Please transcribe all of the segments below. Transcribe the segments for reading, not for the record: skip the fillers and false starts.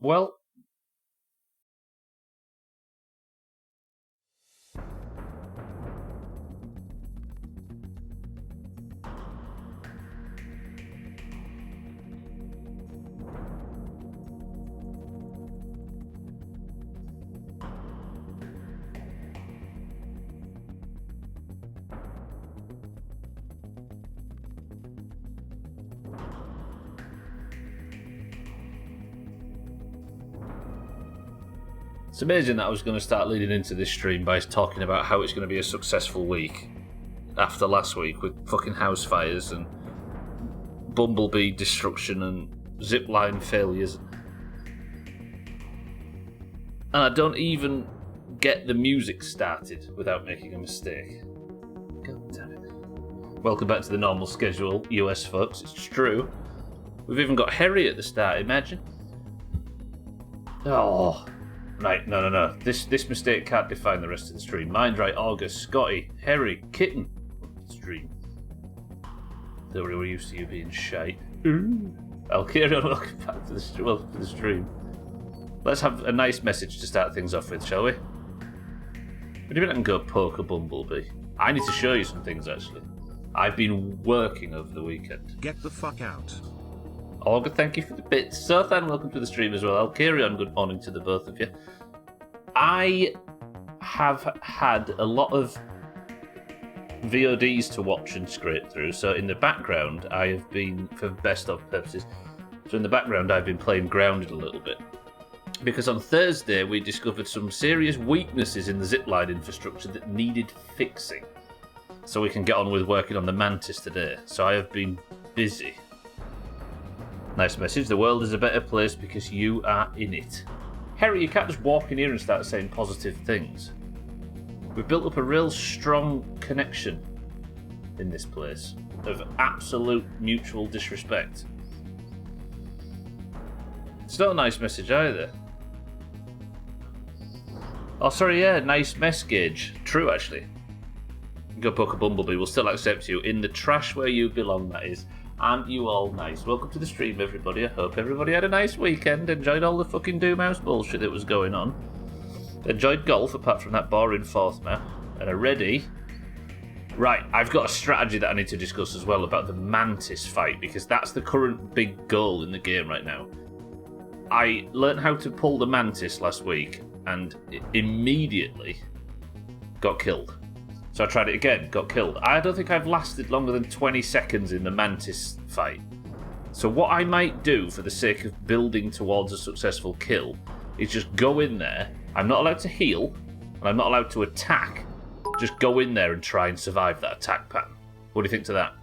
Well, it's amazing that I was going to start leading into this stream by talking about how it's going to be a successful week after last week with fucking house fires and bumblebee destruction and zipline failures. And I don't even get the music started without making a mistake. God damn it. Welcome back to the normal schedule, US folks. It's true. We've even got Harry at the start, imagine. Oh... Right, no. This mistake can't define the rest of the stream. Mind right, August, Scotty, Harry, Kitten. Stream. Though we were used to you being shite. Alkira, welcome back to the stream. Let's have a nice message to start things off with, shall we? What do you mean I can go poke a bumblebee? I need to show you some things, actually. I've been working over the weekend. Get the fuck out. Olga, thank you for the bits. Sothan, welcome to the stream as well. I'll carry on. Good morning to the both of you. I have had a lot of VODs to watch and scrape through, so in the background I have been, for best of purposes, so in the background I've been playing Grounded a little bit. Because on Thursday we discovered some serious weaknesses in the zipline infrastructure that needed fixing. So we can get on with working on the Mantis today. So I have been busy. Nice message. The world is a better place because you are in it. Harry, you can't just walk in here and start saying positive things. We've built up a real strong connection in this place of absolute mutual disrespect. It's not a nice message either. Oh, sorry, yeah, nice mess gauge. True, actually. Go poke a bumblebee. We'll still accept you in the trash where you belong, that is. Aren't you all nice? Welcome to the stream, everybody. I hope everybody had a nice weekend. Enjoyed all the fucking Doomhaus bullshit that was going on. Enjoyed golf, apart from that boring fourth map. And are ready. Right, I've got a strategy that I need to discuss as well about the Mantis fight, because that's the current big goal in the game right now. I learned how to pull the Mantis last week, and immediately got killed. So I tried it again, got killed. I don't think I've lasted longer than 20 seconds in the Mantis fight. So what I might do for the sake of building towards a successful kill is just go in there. I'm not allowed to heal, and I'm not allowed to attack. Just go in there and try and survive that attack pattern. What do you think to that?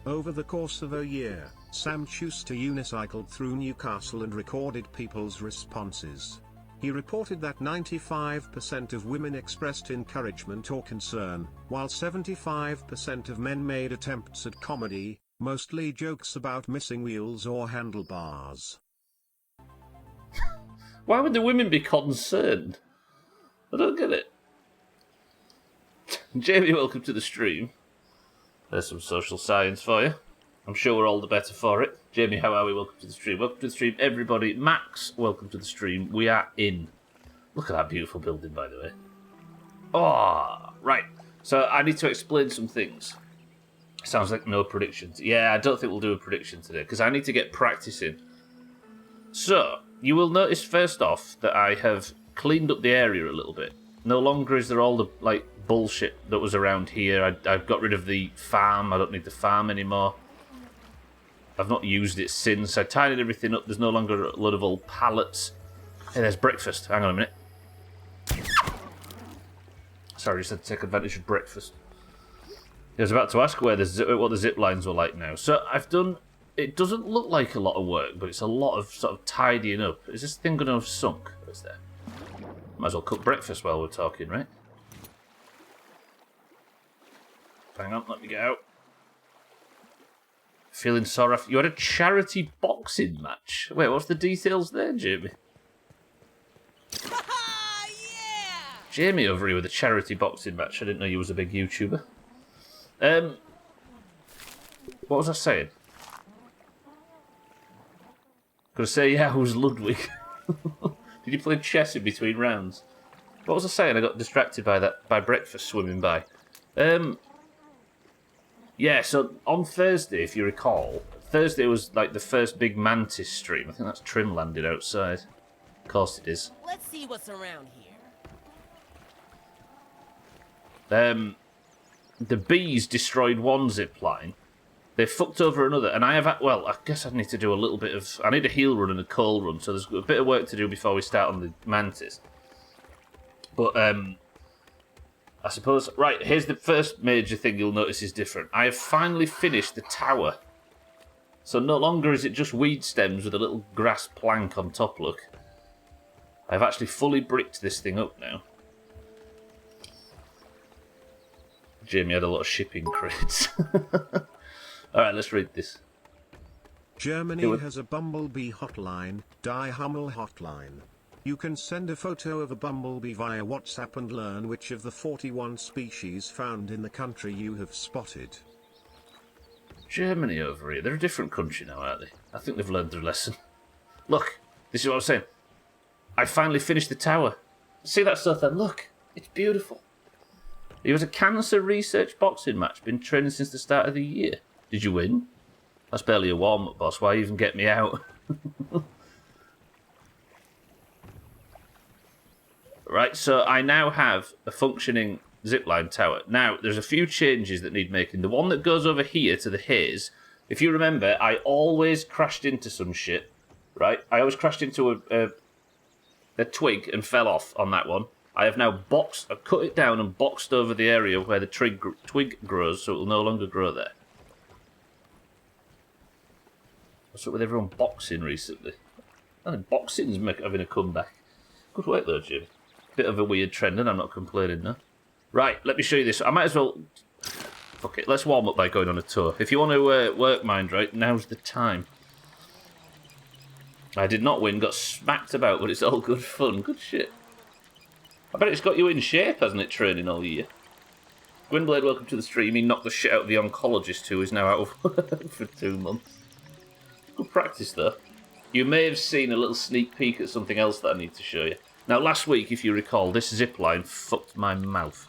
Over the course of a year, Sam Schuster unicycled through Newcastle and recorded people's responses. He reported that 95% of women expressed encouragement or concern, while 75% of men made attempts at comedy, mostly jokes about missing wheels or handlebars. Why would the women be concerned? I don't get it. Jamie, welcome to the stream. There's some social science for you. I'm sure we're all the better for it. Jamie, how are we? Welcome to the stream. Welcome to the stream, everybody. Max, welcome to the stream. We are in. Look at that beautiful building, by the way. Oh, right. So I need to explain some things. Sounds like no predictions. Yeah, I don't think we'll do a prediction today, because I need to get practicing. So, you will notice first off that I have cleaned up the area a little bit. No longer is there all the bullshit that was around here. I've got rid of the farm. I don't need the farm anymore. I've not used it since. I tidied everything up. There's no longer a lot of old pallets. Hey, there's breakfast. Hang on a minute. Sorry, just had to take advantage of breakfast. I was about to ask what the zip lines were like now. So I've done... It doesn't look like a lot of work, but it's a lot of sort of tidying up. Is this thing going to have sunk? What's there? Might as well cook breakfast while we're talking, right? Hang on, let me get out. Feeling sore after... You had a charity boxing match. Wait, what's the details there, Jamie? Yeah! Jamie over here with a charity boxing match. I didn't know you was a big YouTuber. What was I saying? Gonna say, yeah, who's Ludwig? Did you play chess in between rounds? What was I saying? I got distracted by breakfast swimming by. Yeah, so on Thursday, if you recall, Thursday was like the first big mantis stream. I think that's Trim landed outside. Of course it is. Let's see what's around here. The bees destroyed one zip line. They fucked over another, and I guess I need to do a little bit of... I need a heal run and a coal run, so there's a bit of work to do before we start on the mantis. But, I suppose... Right, here's the first major thing you'll notice is different. I have finally finished the tower. So no longer is it just weed stems with a little grass plank on top, look. I've actually fully bricked this thing up now. Jamie had a lot of shipping crates. Alright, let's read this. Germany has a bumblebee hotline, Die Hummel hotline. You can send a photo of a bumblebee via WhatsApp and learn which of the 41 species found in the country you have spotted. Germany over here. They're a different country now, aren't they? I think they've learned their lesson. Look, this is what I was saying. I finally finished the tower. See that stuff then? Look, it's beautiful. It was a cancer research boxing match. Been training since the start of the year. Did you win? That's barely a warm-up, boss. Why even get me out? Right, so I now have a functioning zipline tower. Now, there's a few changes that need making. The one that goes over here to the haze, if you remember, I always crashed into some shit, right? I always crashed into a twig and fell off on that one. I have now I've cut it down and boxed over the area where the twig grows, so it will no longer grow there. What's up with everyone boxing recently? I think boxing's having a comeback. Good work though, Jim. Bit of a weird trend, and I'm not complaining now. Right, let me show you this. I might as well... Fuck it, let's warm up by going on a tour. If you want to work mind right, now's the time. I did not win, got smacked about, but it's all good fun. Good shit. I bet it's got you in shape, hasn't it, training all year? Gwynblade, welcome to the stream. He knocked the shit out of the oncologist who is now out of work for 2 months. Good practice, though. You may have seen a little sneak peek at something else that I need to show you. Now, last week, if you recall, this zipline fucked my mouth.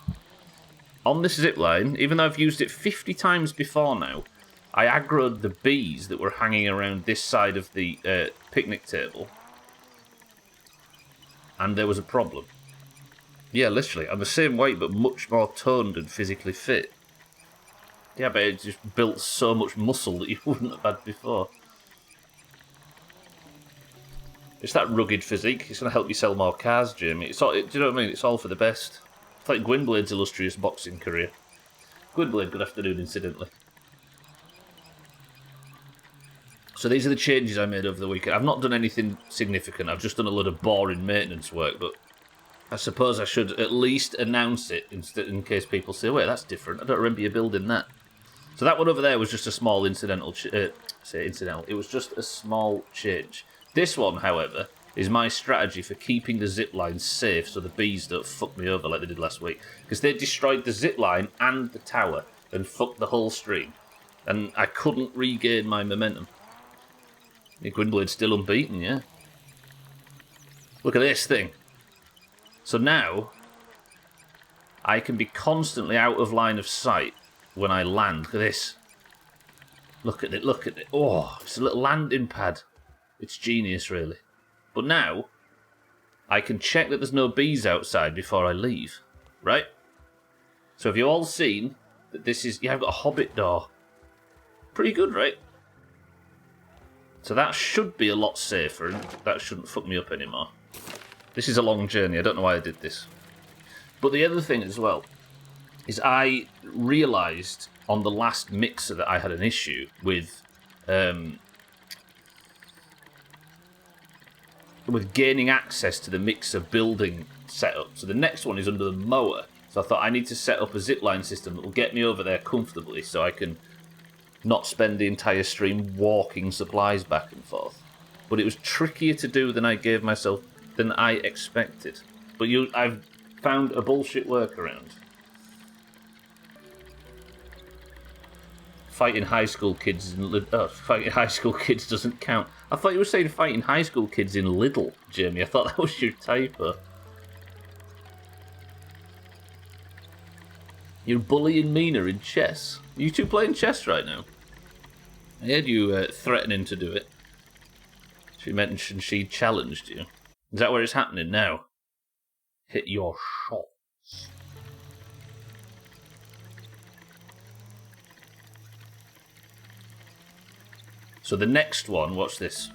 On this zipline, even though I've used it 50 times before now, I aggroed the bees that were hanging around this side of the picnic table. And there was a problem. Yeah, literally. I'm the same weight, but much more toned and physically fit. Yeah, but it just built so much muscle that you wouldn't have had before. It's that rugged physique. It's going to help you sell more cars, Jamie. It's all, do you know what I mean? It's all for the best. It's like Gwynblade's illustrious boxing career. Gwynblade, good afternoon, incidentally. So these are the changes I made over the weekend. I've not done anything significant. I've just done a load of boring maintenance work, but I suppose I should at least announce it in case people say, wait, that's different. I don't remember you building that. So that one over there was just a small incidental... incidental. It was just a small change. This one, however, is my strategy for keeping the zip line safe so the bees don't fuck me over like they did last week. Because they destroyed the zip line and the tower and fucked the whole stream. And I couldn't regain my momentum. Gwynblade's still unbeaten, yeah. Look at this thing. So now, I can be constantly out of line of sight when I land. Look at this. Look at it, look at it. Oh, it's a little landing pad. It's genius, really. But now, I can check that there's no bees outside before I leave. Right? So have you all seen that this is... Yeah, I've got a hobbit door. Pretty good, right? So that should be a lot safer, and that shouldn't fuck me up anymore. This is a long journey. I don't know why I did this. But the other thing as well is I realised on the last mixer that I had an issue with gaining access to the mixer building setup. So the next one is under the mower. So I thought I need to set up a zipline system that will get me over there comfortably so I can not spend the entire stream walking supplies back and forth. But it was trickier to do than I expected. But I've found a bullshit workaround. fighting high school kids in fighting high school kids doesn't count. I thought you were saying fighting high school kids in Lidl, Jamie. I thought that was your typo. You're bullying Mina in chess. Are you two playing chess right now? I heard you threatening to do it. She mentioned she challenged you. Is that where it's happening now? Hit your shots. So the next one, watch this.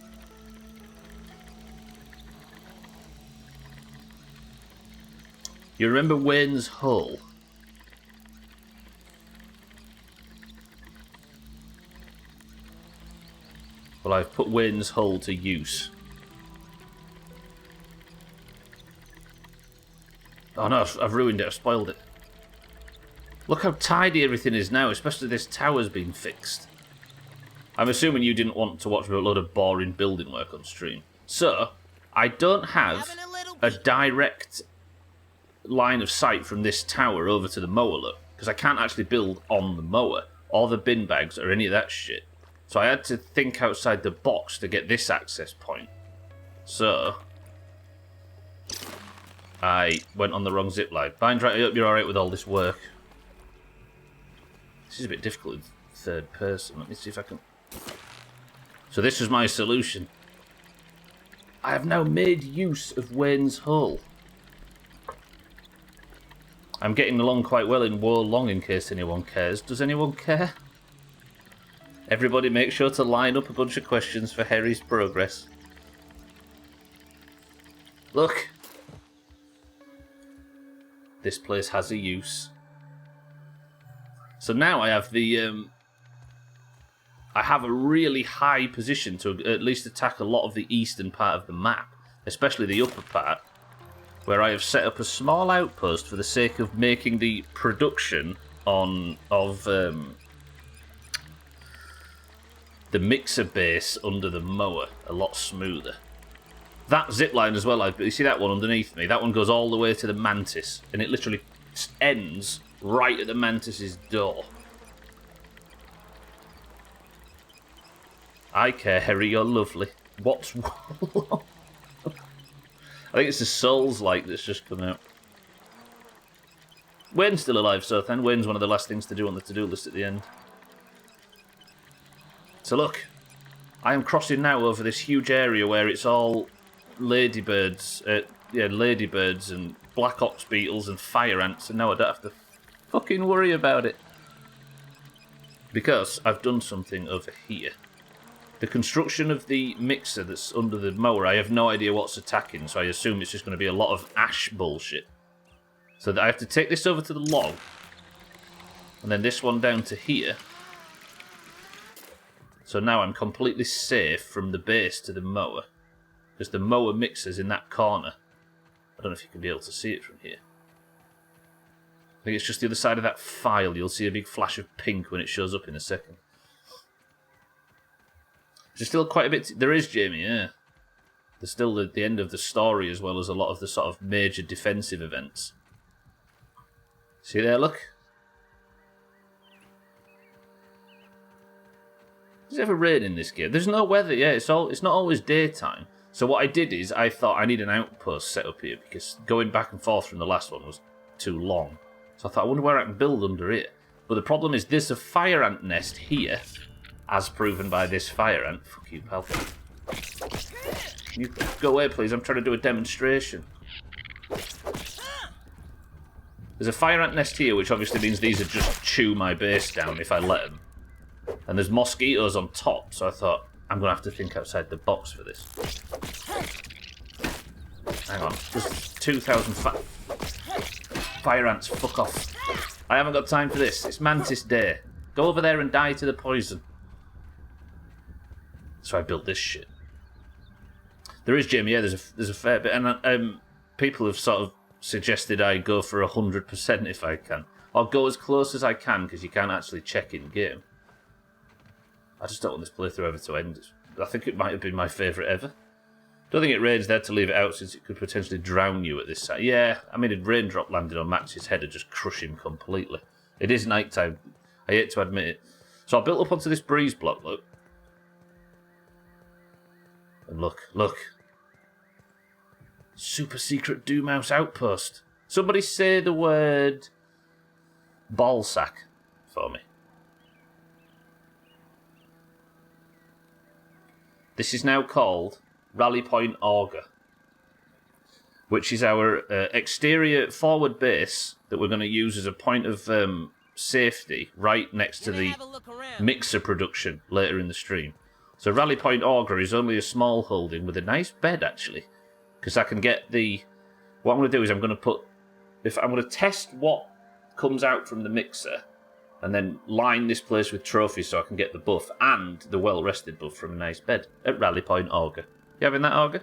You remember Wayne's Hull? Well, I've put Wayne's Hull to use. Oh no, I've ruined it, I've spoiled it. Look how tidy everything is now, especially this tower's been fixed. I'm assuming you didn't want to watch a load of boring building work on stream. So, I don't have a direct line of sight from this tower over to the mower, look. Because I can't actually build on the mower, or the bin bags, or any of that shit. So I had to think outside the box to get this access point. So, I went on the wrong zip line. Bind right, I hope you're alright with all this work. This is a bit difficult in third person. Let me see if I can... So this was my solution. I have now made use of Wayne's Hull. I'm getting along quite well in Woe Long in case anyone cares. Does anyone care? Everybody make sure to line up a bunch of questions for Harry's progress. Look. This place has a use. So now I have the... I have a really high position to at least attack a lot of the eastern part of the map. Especially the upper part. Where I have set up a small outpost for the sake of making the production of the mixer base under the mower a lot smoother. That zipline as well, you see that one underneath me? That one goes all the way to the Mantis, and it literally ends right at the Mantis's door. I care, Harry, you're lovely. What's wrong? I think it's the Souls light that's just come out. Wayne's still alive, so then Wayne's one of the last things to do on the to-do list at the end. So look, I am crossing now over this huge area where it's all ladybirds, ladybirds and black ox beetles and fire ants, and now I don't have to fucking worry about it. Because I've done something over here. The construction of the mixer that's under the mower, I have no idea what's attacking, so I assume it's just going to be a lot of ash bullshit. So that I have to take this over to the log, and then this one down to here. So now I'm completely safe from the base to the mower. Because the mower mixer's in that corner. I don't know if you can be able to see it from here. I think it's just the other side of that file. You'll see a big flash of pink when it shows up in a second. There's still quite a bit... There is, Jamie, yeah. There's still the end of the story as well as a lot of the sort of major defensive events. See there, look? Does it ever rain in this game? There's no weather, yeah. It's not always daytime. So what I did is I thought I need an outpost set up here because going back and forth from the last one was too long. So I thought, I wonder where I can build under it. But the problem is there's a fire ant nest here, as proven by this fire ant. Fuck you, pal. Can you go away, please? I'm trying to do a demonstration. There's a fire ant nest here, which obviously means these would just chew my base down if I let them. And there's mosquitoes on top, so I thought, I'm going to have to think outside the box for this. Hang on, there's 2,000 fire ants, fuck off. I haven't got time for this, it's Mantis Day. Go over there and die to the poison. So I built this shit. There is, Jim, yeah, there's a fair bit, and people have sort of suggested I go for 100% if I can. Or go as close as I can, because you can't actually check in-game. I just don't want this playthrough ever to end. I think it might have been my favourite ever. Don't think it rains there to leave it out, since it could potentially drown you at this side. Yeah, I mean, a raindrop landed on Max's head and just crush him completely. It is night time. I hate to admit it. So I built up onto this breeze block, look. And look. Super secret Doomhaus outpost. Somebody say the word ballsack for me. This is now called Rally Point Auger, which is our exterior forward base that we're going to use as a point of safety right next to the mixer production later in the stream. So Rally Point Auger is only a small holding with a nice bed, actually, because I can get the... What I'm going to do is I'm going to test what comes out from the mixer and then line this place with trophies so I can get the buff and the well-rested buff from a nice bed at Rally Point Auger. You having that, Auger?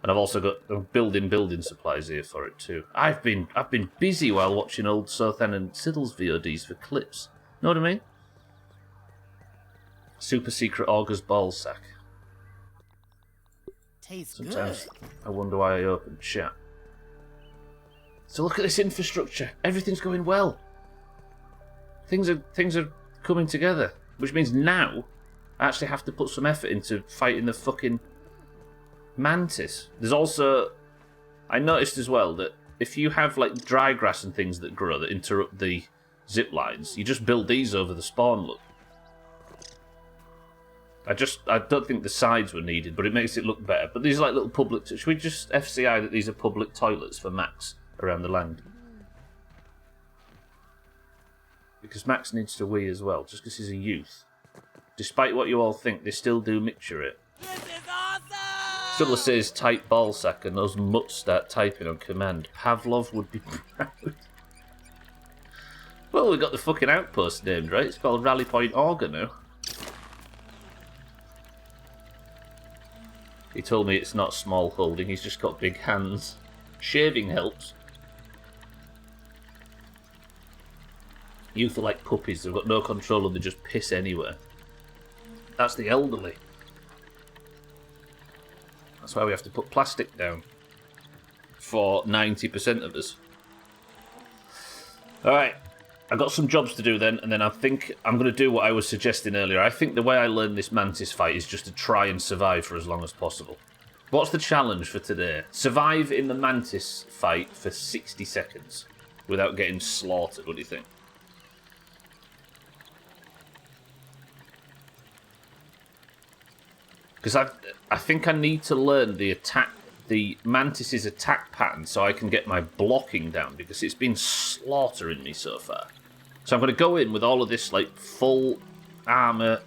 And I've also got building supplies here for it too. I've been busy while watching old Sothan and Siddle's VODs for clips. Know what I mean? Super secret Auger's ballsack. Tastes Sometimes good. I wonder why I open chat. So look at this infrastructure. Everything's going well. Things are coming together, which means now I actually have to put some effort into fighting the fucking mantis. There's also, I noticed as well that if you have like dry grass and things that grow that interrupt the zip lines, you just build these over the spawn look. I don't think the sides were needed, but it makes it look better. But these are like little public... Should we just FCI that these are public toilets for Max around the land? Because Max needs to wee as well, just because he's a youth. Despite what you all think, they still do mixture it. This is awesome! Stubbler says type ballsack and those mutts start typing on command. Pavlov would be proud. Well, we got the fucking outpost named, right? It's called Rally Point Auger now. He told me it's not small holding, he's just got big hands. Shaving helps. Youth are like puppies, they've got no control and they just piss anywhere. That's the elderly. That's why we have to put plastic down. For 90% of us. Alright, I've got some jobs to do then, and then I think I'm going to do what I was suggesting earlier. I think the way I learned this mantis fight is just to try and survive for as long as possible. What's the challenge for today? Survive in the mantis fight for 60 seconds without getting slaughtered. What do you think? Because I think I need to learn the mantis's attack pattern so I can get my blocking down, because it's been slaughtering me so far. So I'm going to go in with all of this like full armor,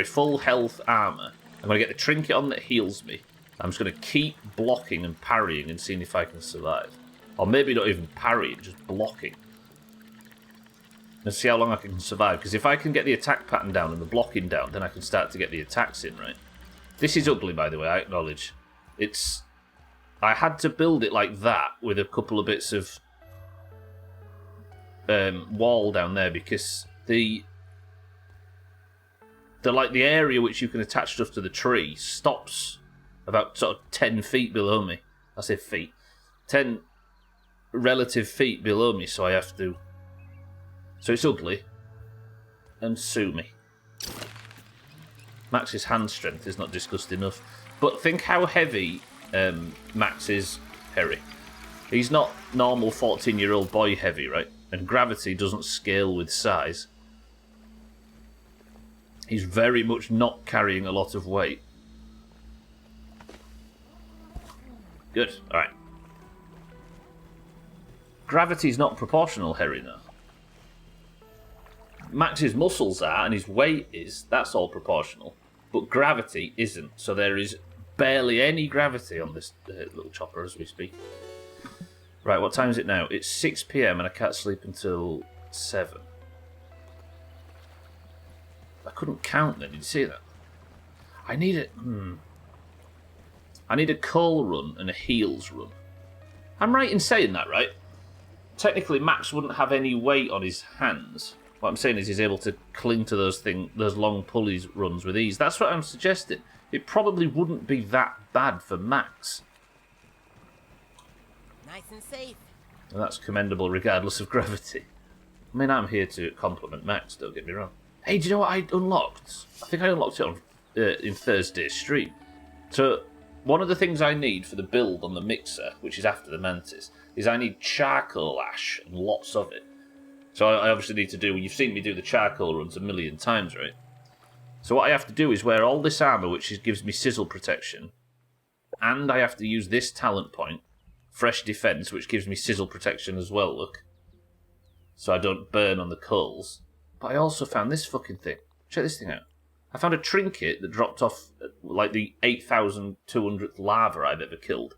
full health armor. I'm going to get the trinket on that heals me. I'm just going to keep blocking and parrying and seeing if I can survive. Or maybe not even parrying, just blocking. And see how long I can survive. Because if I can get the attack pattern down and the blocking down, then I can start to get the attacks in, right? This is ugly, by the way, I acknowledge. I had to build it like that with a couple of bits of wall down there because the area which you can attach stuff to the tree stops about sort of 10 feet below me. I say feet. 10 relative feet below me, so I have to... So it's ugly. And sue me. Max's hand strength is not discussed enough. But think how heavy Max is, Harry. He's not normal 14-year-old boy heavy, right? And gravity doesn't scale with size. He's very much not carrying a lot of weight. Good, alright. Gravity's not proportional, Harry, no. Max's muscles are, and his weight is, that's all proportional. But gravity isn't, so there is barely any gravity on this little chopper as we speak. Right, what time is it now? It's 6 PM and I can't sleep until 7. I couldn't count then, did you see that? I need a coal run and a heals run. I'm right in saying that, right? Technically, Max wouldn't have any weight on his hands. What I'm saying is he's able to cling to those long pulleys runs with ease. That's what I'm suggesting. It probably wouldn't be that bad for Max. Nice and safe. And that's commendable regardless of gravity. I mean, I'm here to compliment Max, don't get me wrong. Hey, do you know what I unlocked? I think I unlocked it on in Thursday's stream. So, one of the things I need for the build on the mixer, which is after the Mantis, is I need charcoal ash and lots of it. So I obviously need to do... You've seen me do the charcoal runs a million times, right? So what I have to do is wear all this armour, which gives me sizzle protection, and I have to use this talent point, fresh defence, which gives me sizzle protection as well, look. So I don't burn on the coals. But I also found this fucking thing. Check this thing out. I found a trinket that dropped off like the 8,200th lava I've ever killed.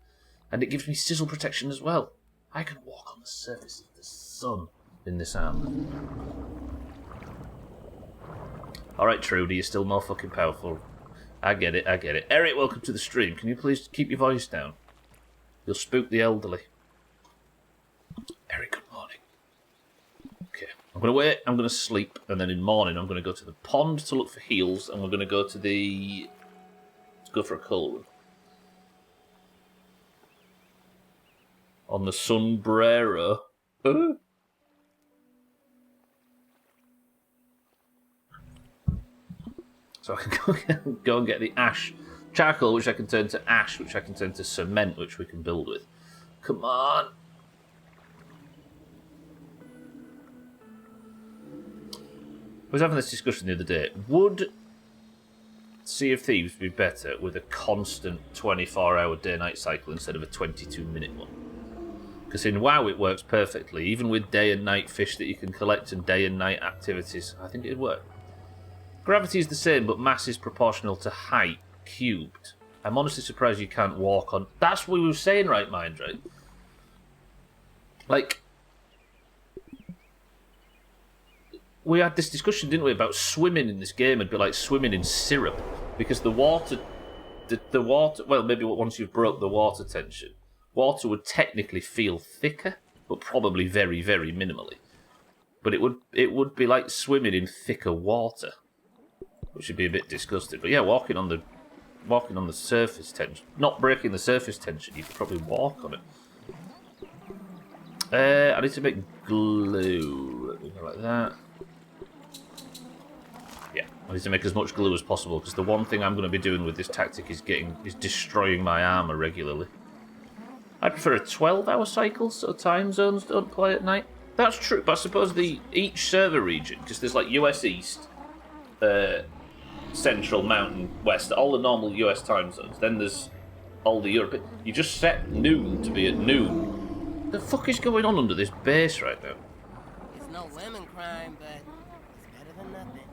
And it gives me sizzle protection as well. I can walk on the surface of the sun in this armour. Alright, Trudy, you're still more fucking powerful. I get it, I get it. Eric, welcome to the stream. Can you please keep your voice down? You'll spook the elderly. Eric, good morning. Okay, I'm going to wait, I'm going to sleep, and then in the morning I'm going to go to the pond to look for heals, and we're going to go to the... Let's go for a coal run. On the sombrero. So I can go and get the ash. Charcoal, which I can turn to ash, which I can turn to cement, which we can build with. Come on. I was having this discussion the other day. Would Sea of Thieves be better with a constant 24-hour day-night cycle instead of a 22-minute one? Because in WoW it works perfectly, even with day and night fish that you can collect and day and night activities. I think it'd work. Gravity is the same, but mass is proportional to height cubed. I'm honestly surprised you can't walk on... That's what we were saying, right, Mind, right? Like... We had this discussion, didn't we, about swimming in this game would be like swimming in syrup. Because the water... The water... Well, maybe once you've broke the water tension, water would technically feel thicker, but probably very, very minimally. But it would be like swimming in thicker water, which would be a bit disgusting. But yeah, walking on the surface tension, not breaking the surface tension, you could probably walk on it. I need to make glue. Let me go like that. Yeah, I need to make as much glue as possible because the one thing I'm going to be doing with this tactic is destroying my armor regularly. I prefer a 12-hour cycle, so time zones don't play at night. That's true, but I suppose each server region, because there's like US East, Central, Mountain, West, all the normal US time zones. Then there's all the Europe. You just set noon to be at noon. The fuck is going on under this base right now? It's no lemon crime, but it's better than nothing.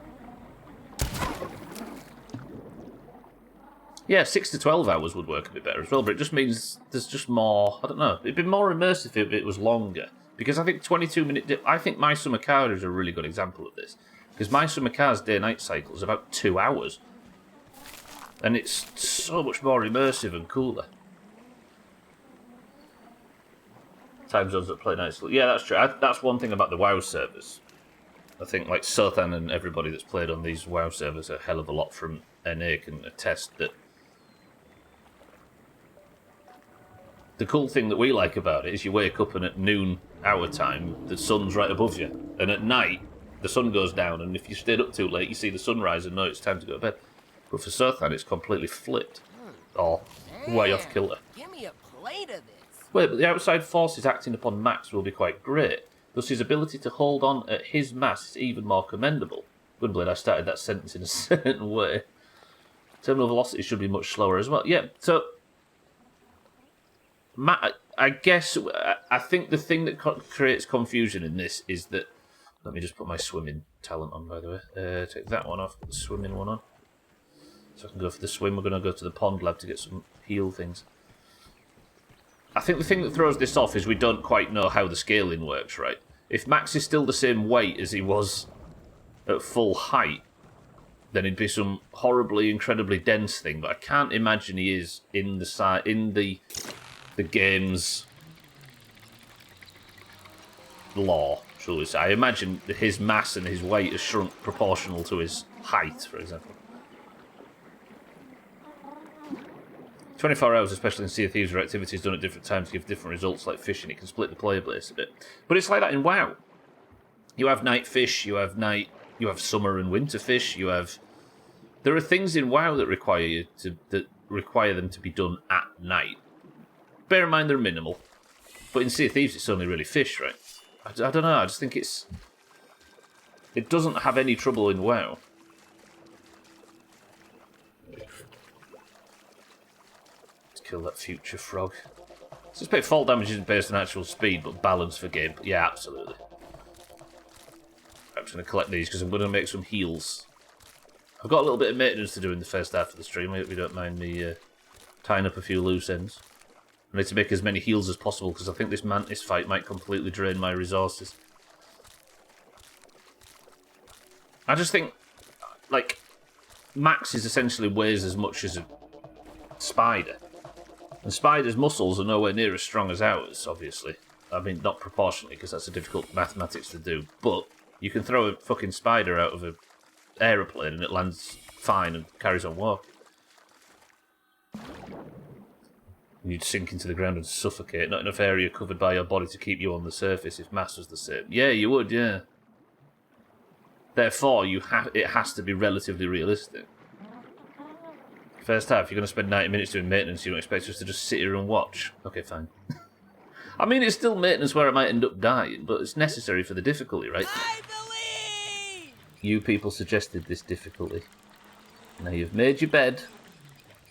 Yeah, 6 to 12 hours would work a bit better as well, but it just means there's just more... I don't know. It'd be more immersive if it was longer. Because I think 22-minute... I think My Summer Car is a really good example of this. Because My Summer Car's day-night cycle is about 2 hours. And it's so much more immersive and cooler. Time zones that play nicely. Yeah, that's true. That's one thing about the WoW servers. I think like Sothan and everybody that's played on these WoW servers a hell of a lot from NA can attest that the cool thing that we like about it is you wake up and at noon our time the sun's right above you, and at night the sun goes down, and if you stayed up too late you see the sunrise and know it's time to go to bed. But for Sothan it's completely flipped, or way off kilter. Give me a plate of this. Wait, but the outside forces acting upon Max will be quite great. Thus his ability to hold on at his mass is even more commendable. Gunblade, I started that sentence in a certain way. Terminal velocity should be much slower as well. Yeah, so... I guess... I think the thing that creates confusion in this is that... Let me just put my swimming talent on, by the way. Take that one off, put the swimming one on. So I can go for the swim. We're going to go to the pond lab to get some heal things. I think the thing that throws this off is we don't quite know how the scaling works, right? If Max is still the same weight as he was at full height, then it'd be some horribly, incredibly dense thing. But I can't imagine he is in the game's lore, shall we say. I imagine his mass and his weight has shrunk proportional to his height, for example. 24 hours, especially in Sea of Thieves, where activities done at different times give different results, like fishing. It can split the player base a bit. But it's like that in WoW. You have night fish, you have night You have summer and winter fish. You have... There are things in WoW that require them to be done at night. Bear in mind they're minimal. But in Sea of Thieves it's only really fish, right? I don't know, I just think it's... It doesn't have any trouble in WoW. Let's kill that future frog. Suspect fall damage isn't based on actual speed, but balance for game. Yeah, absolutely. I'm just going to collect these because I'm going to make some heals. I've got a little bit of maintenance to do in the first half of the stream. I hope you don't mind me tying up a few loose ends. I need to make as many heals as possible because I think this mantis fight might completely drain my resources. I just think, like, Max is essentially weighs as much as a spider. And spiders' muscles are nowhere near as strong as ours, obviously. I mean, not proportionally, because that's a difficult mathematics to do. But you can throw a fucking spider out of an aeroplane and it lands fine and carries on walking. You'd sink into the ground and suffocate. Not enough area covered by your body to keep you on the surface if mass was the same. Yeah, you would, yeah. Therefore, it has to be relatively realistic. First half, you're going to spend 90 minutes doing maintenance, you don't expect us to just sit here and watch. Okay, fine. I mean, it's still maintenance where I might end up dying, but it's necessary for the difficulty, right? I believe! You people suggested this difficulty. Now you've made your bed.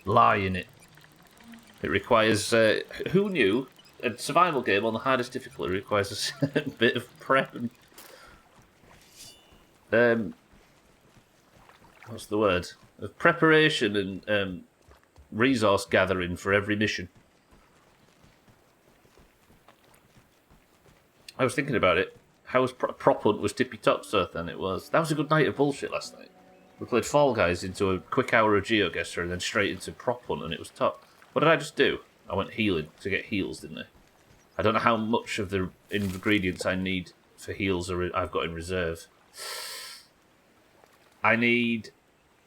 Lie in it. It requires... who knew? A survival game on the hardest difficulty requires a certain bit of prep and... what's the word? Of preparation and resource gathering for every mission. I was thinking about it. How was Prop Hunt was tippy top stuff then it was. That was a good night of bullshit last night. We played Fall Guys into a quick hour of GeoGuessr and then straight into Prop Hunt and it was top. What did I just do? I went healing to get heals, didn't I? I don't know how much of the ingredients I need for heals I've got in reserve. I need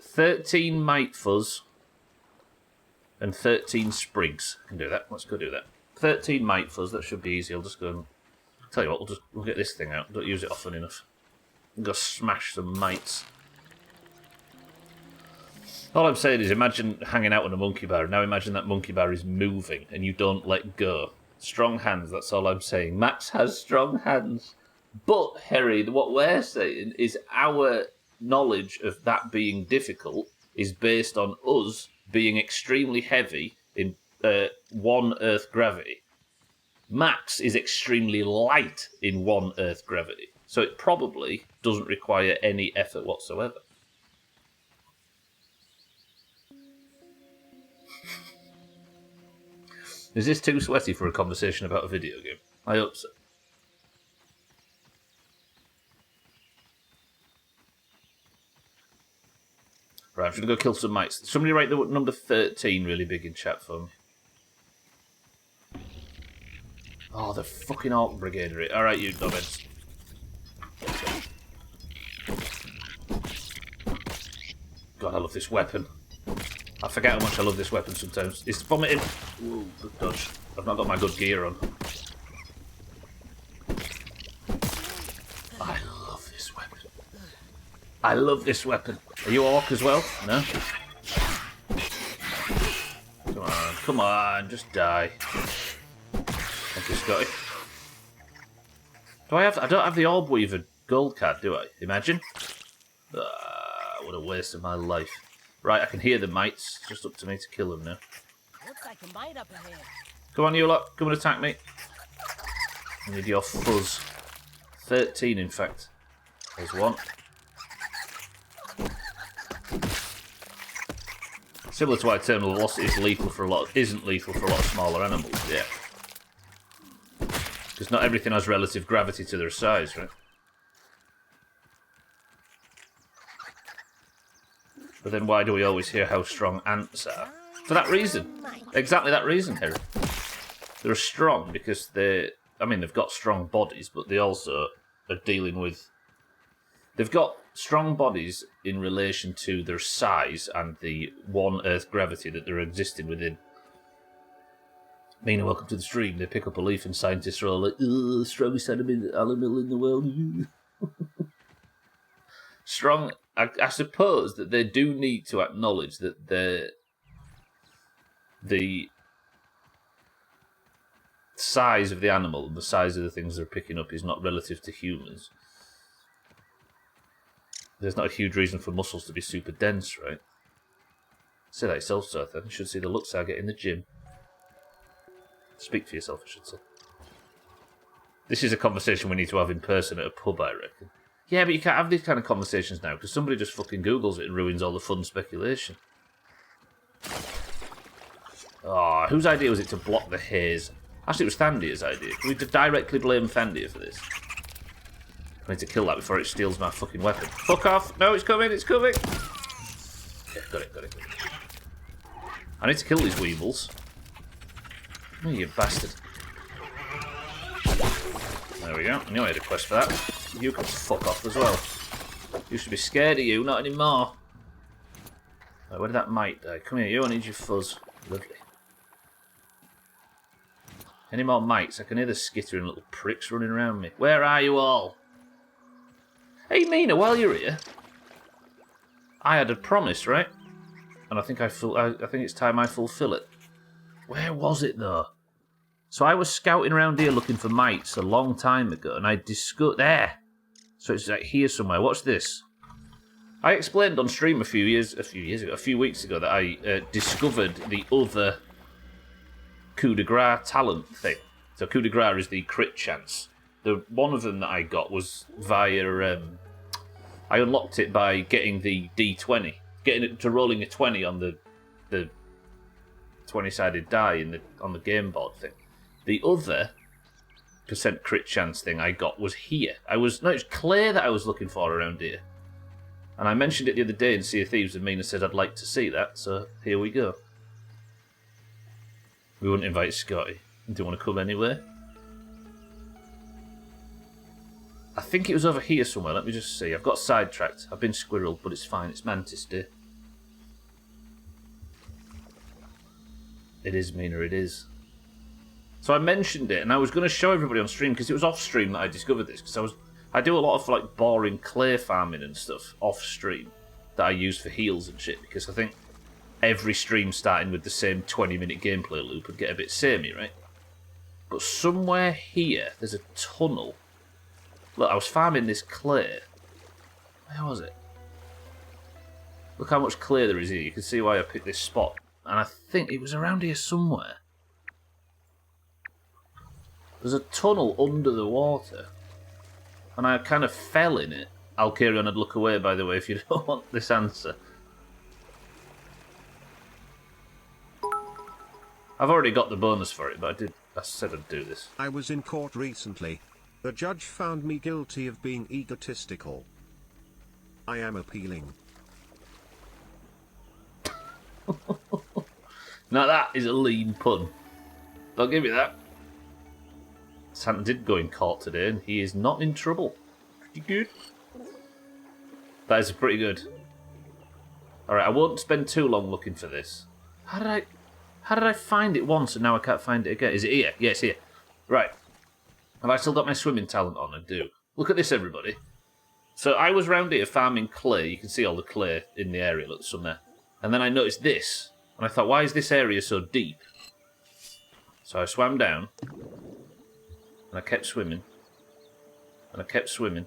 13 Might Fuzz and 13 Sprigs. I can do that. Let's go do that. 13 Might Fuzz, that should be easy. I'll just go and... Tell you what, we'll get this thing out. Don't use it often enough. We'll go smash some mites. All I'm saying is imagine hanging out on a monkey bar. Now imagine that monkey bar is moving and you don't let go. Strong hands, that's all I'm saying. Max has strong hands. But, Harry, what we're saying is our knowledge of that being difficult is based on us being extremely heavy in 1 Earth gravity. Max is extremely light in 1 Earth gravity. So it probably doesn't require any effort whatsoever. Is this too sweaty for a conversation about a video game? I hope so. Right, I'm going to go kill some mites. Somebody write the number 13 really big in chat for me. Oh, the fucking Orc Brigade. Alright, you knobheads. God, I love this weapon. I forget how much I love this weapon sometimes. It's vomiting. Ooh, good dodge. I've not got my good gear on. I love this weapon. I love this weapon. Are you Orc as well? No? Come on, just die. Thank you, Scotty. I don't have the Orb Weaver gold card, do I? Imagine. What a waste of my life. Right, I can hear the mites. It's just up to me to kill them now. Looks like a mite up ahead. Come on, you lot. Come and attack me. I need your fuzz. 13, in fact. There's one. Similar to why terminal velocity is lethal for isn't lethal for a lot of smaller animals, yeah. Because not everything has relative gravity to their size, right? But then why do we always hear how strong ants are? For that reason. Exactly that reason, Harry. They're strong because they've got strong bodies, but they also are dealing with... They've got strong bodies in relation to their size and the 1 Earth gravity that they're existing within. Mina, welcome to the stream. They pick up a leaf and scientists are all like, strongest animal in the world. strong. I suppose that they do need to acknowledge that the size of the animal and the size of the things they're picking up is not relative to humans. There's not a huge reason for muscles to be super dense, right? Say that yourself, Sotha. You should see the looks I get in the gym. Speak for yourself, I should say. This is a conversation we need to have in person at a pub, I reckon. Yeah, but you can't have these kind of conversations now, because somebody just fucking Googles it and ruins all the fun speculation. Oh, whose idea was it to block the haze? Actually, it was Thandia's idea. Can we directly blame Thandia for this? I need to kill that before it steals my fucking weapon. Fuck off! No, it's coming, it's coming! Yeah, got it. I need to kill these weevils. Oh, you bastard. There we go. I knew I had a quest for that. You can fuck off as well. Used to be scared of you, not anymore. Right, where did that mite die? Come here, you. I need your fuzz. Lovely. Any more mites? I can hear the skittering little pricks running around me. Where are you all? Hey, Mina, while you're here, I had a promise, right? And I think I think it's time I fulfill it. Where was it, though? So I was scouting around here looking for mites a long time ago, and I discovered... There! So it's like here somewhere. What's this? I explained on stream a few weeks ago, that I discovered the other coup de grace talent thing. So coup de grace is the crit chance. The one of them that I got was via... I unlocked it by getting the D20. Getting it to rolling a 20 on the 20-sided die on the game board thing. The other % crit chance thing I got was here. It's Claire that I was looking for around here. And I mentioned it the other day in Sea of Thieves, and Mina said I'd like to see that, so here we go. We wouldn't invite Scotty. Do you want to come anywhere? I think it was over here somewhere. Let me just see. I've got sidetracked. I've been squirreled, but it's fine. It's Mantis Day. It is, Mina, it is. So I mentioned it, and I was going to show everybody on stream, because it was off stream that I discovered this, because I do a lot of like boring clay farming and stuff off stream that I use for heals and shit, because I think every stream starting with the same 20-minute gameplay loop would get a bit samey, right? But somewhere here, there's a tunnel. Look, I was farming this clay. Where was it? Look how much clay there is here. You can see why I picked this spot. And I think it was around here somewhere. There's a tunnel under the water. And I kind of fell in it. I'll carry on and look away, by the way, if you don't want this answer. I've already got the bonus for it, but I said I'd do this. I was in court recently. The judge found me guilty of being egotistical. I am appealing. Now that is a lean pun. I'll give you that. Santa did go in court today, and he is not in trouble. Pretty good. That is pretty good. Alright, I won't spend too long looking for this. How did I find it once and now I can't find it again? Is it here? Yeah, it's here. Right. Have I still got my swimming talent on? I do. Look at this, everybody. So I was round here farming clay. You can see all the clay in the area. Look, some there. And then I noticed this. And I thought, why is this area so deep? So I swam down. And I kept swimming. And I kept swimming.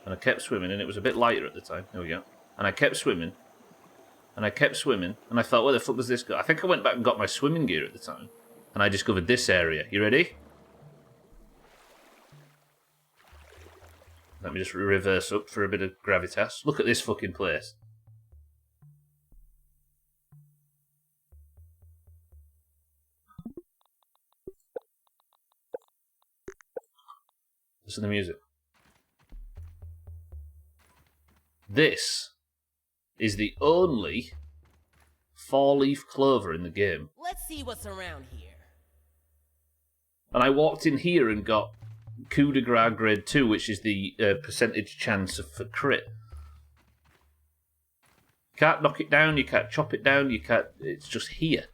And I kept swimming. And it was a bit lighter at the time. There we go. And I kept swimming. And I kept swimming. And I thought, where the fuck does this go? I think I went back and got my swimming gear at the time. And I discovered this area. You ready? Let me just reverse up for a bit of gravitas. Look at this fucking place. Listen to the music. This is the only 4-leaf clover in the game. Let's see what's around here. And I walked in here and got coup de grace grade 2, which is the percentage chance for crit. You can't knock it down, you can't chop it down, you can't... It's just here.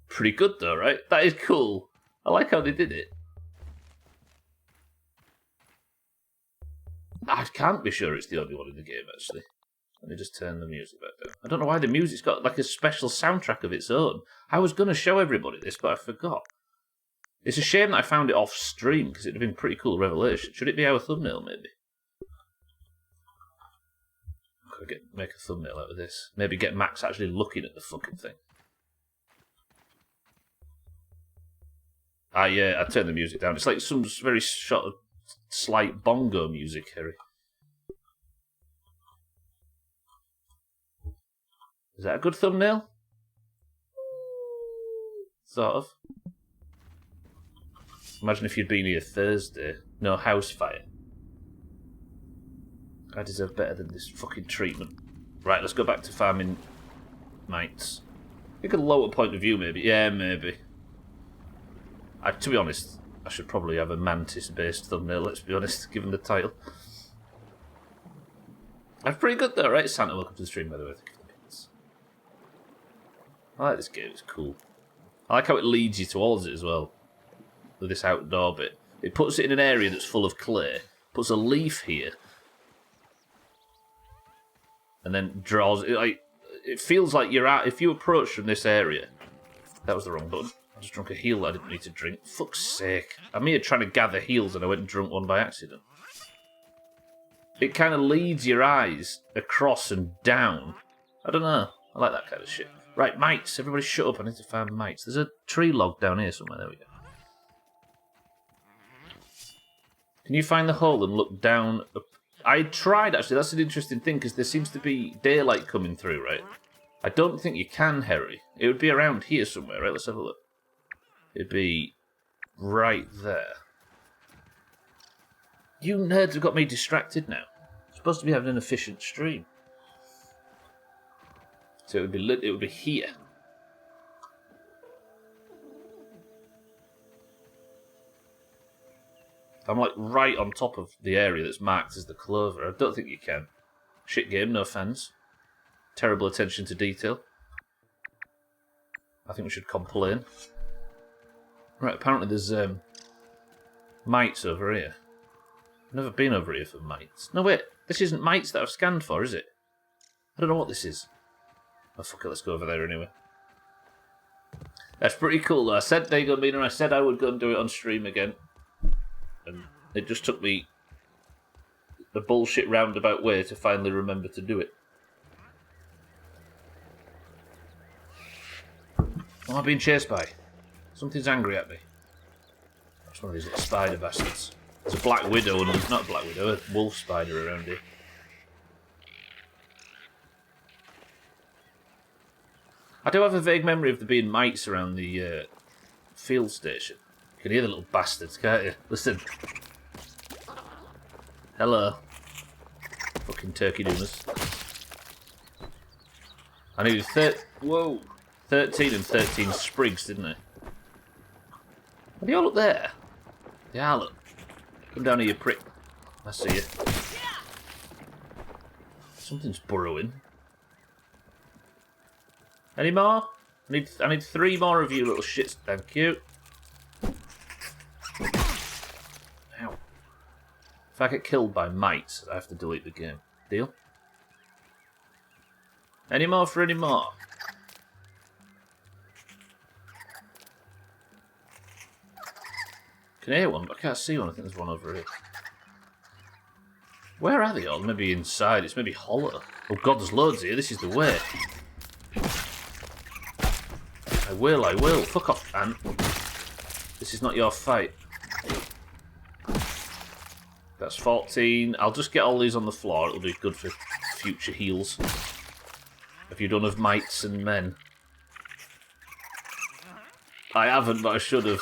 Pretty good though, right? That is cool. I like how they did it. I can't be sure it's the only one in the game, actually. Let me just turn the music back down. I don't know why the music's got like a special soundtrack of its own. I was going to show everybody this, but I forgot. It's a shame that I found it off stream, because it'd have been a pretty cool revelation. Should it be our thumbnail, maybe? Could I make a thumbnail out of this? Maybe get Max actually looking at the fucking thing. I turned the music down. It's like some very sort of slight bongo music, Harry. Is that a good thumbnail? Sort of. Imagine if you'd been here Thursday. No house fire. I deserve better than this fucking treatment. Right, let's go back to farming mites. I think a lower point of view, maybe. Yeah, maybe. To be honest, I should probably have a mantis-based thumbnail, let's be honest, given the title. That's pretty good though, right? Santa, welcome to the stream, by the way. I like this game, it's cool. I like how it leads you towards it as well. With this outdoor bit. It puts it in an area that's full of clay, puts a leaf here, and then draws it. Like, it feels like you're at, if you approach from this area. That was the wrong button. I just drunk a heel that I didn't need to drink. Fuck's sake. I'm here trying to gather heels and I went and drunk one by accident. It kind of leads your eyes across and down. I don't know. I like that kind of shit. Right, mites. Everybody shut up. I need to find mites. There's a tree log down here somewhere. There we go. Can you find the hole and look down? I tried, actually. That's an interesting thing, because there seems to be daylight coming through, right? I don't think you can, Harry. It would be around here somewhere, right? Let's have a look. It'd be right there. You nerds have got me distracted now. I'm supposed to be having an efficient stream. So it would be lit. It would be here. I'm like right on top of the area that's marked as the clover. I don't think you can. Shit game, no offence. Terrible attention to detail. I think we should complain. Right, apparently there's mites over here. I've never been over here for mites. No, wait. This isn't mites that I've scanned for, is it? I don't know what this is. Oh, fuck it. Let's go over there anyway. That's pretty cool, though. I said, there you go, Mina. I said I would go and do it on stream again. And it just took me the bullshit roundabout way to finally remember to do it. What am I being chased by? Something's angry at me. That's one of these little spider bastards. There's a black widow, and not a black widow, a wolf spider around here. I do have a vague memory of there being mites around the field station. You can hear the little bastards, can't you? Listen. Hello. Fucking turkey doomers. I needed 13 and 13 sprigs, didn't I? Are they all up there? They are, look. Come down here, you prick. I see you. Something's burrowing. Any more? I need 3 more of you little shits. Thank you. Ow. If I get killed by mites, I have to delete the game. Deal? Any more for any more? I can hear one, but I can't see one. I think there's one over here. Where are they all? Maybe inside. It's maybe hollow. Oh god, there's loads here. This is the way. I will. Fuck off, ant. This is not your fight. That's 14. I'll just get all these on the floor. It'll be good for future heals. Have you done of mites and men? I haven't, but I should have.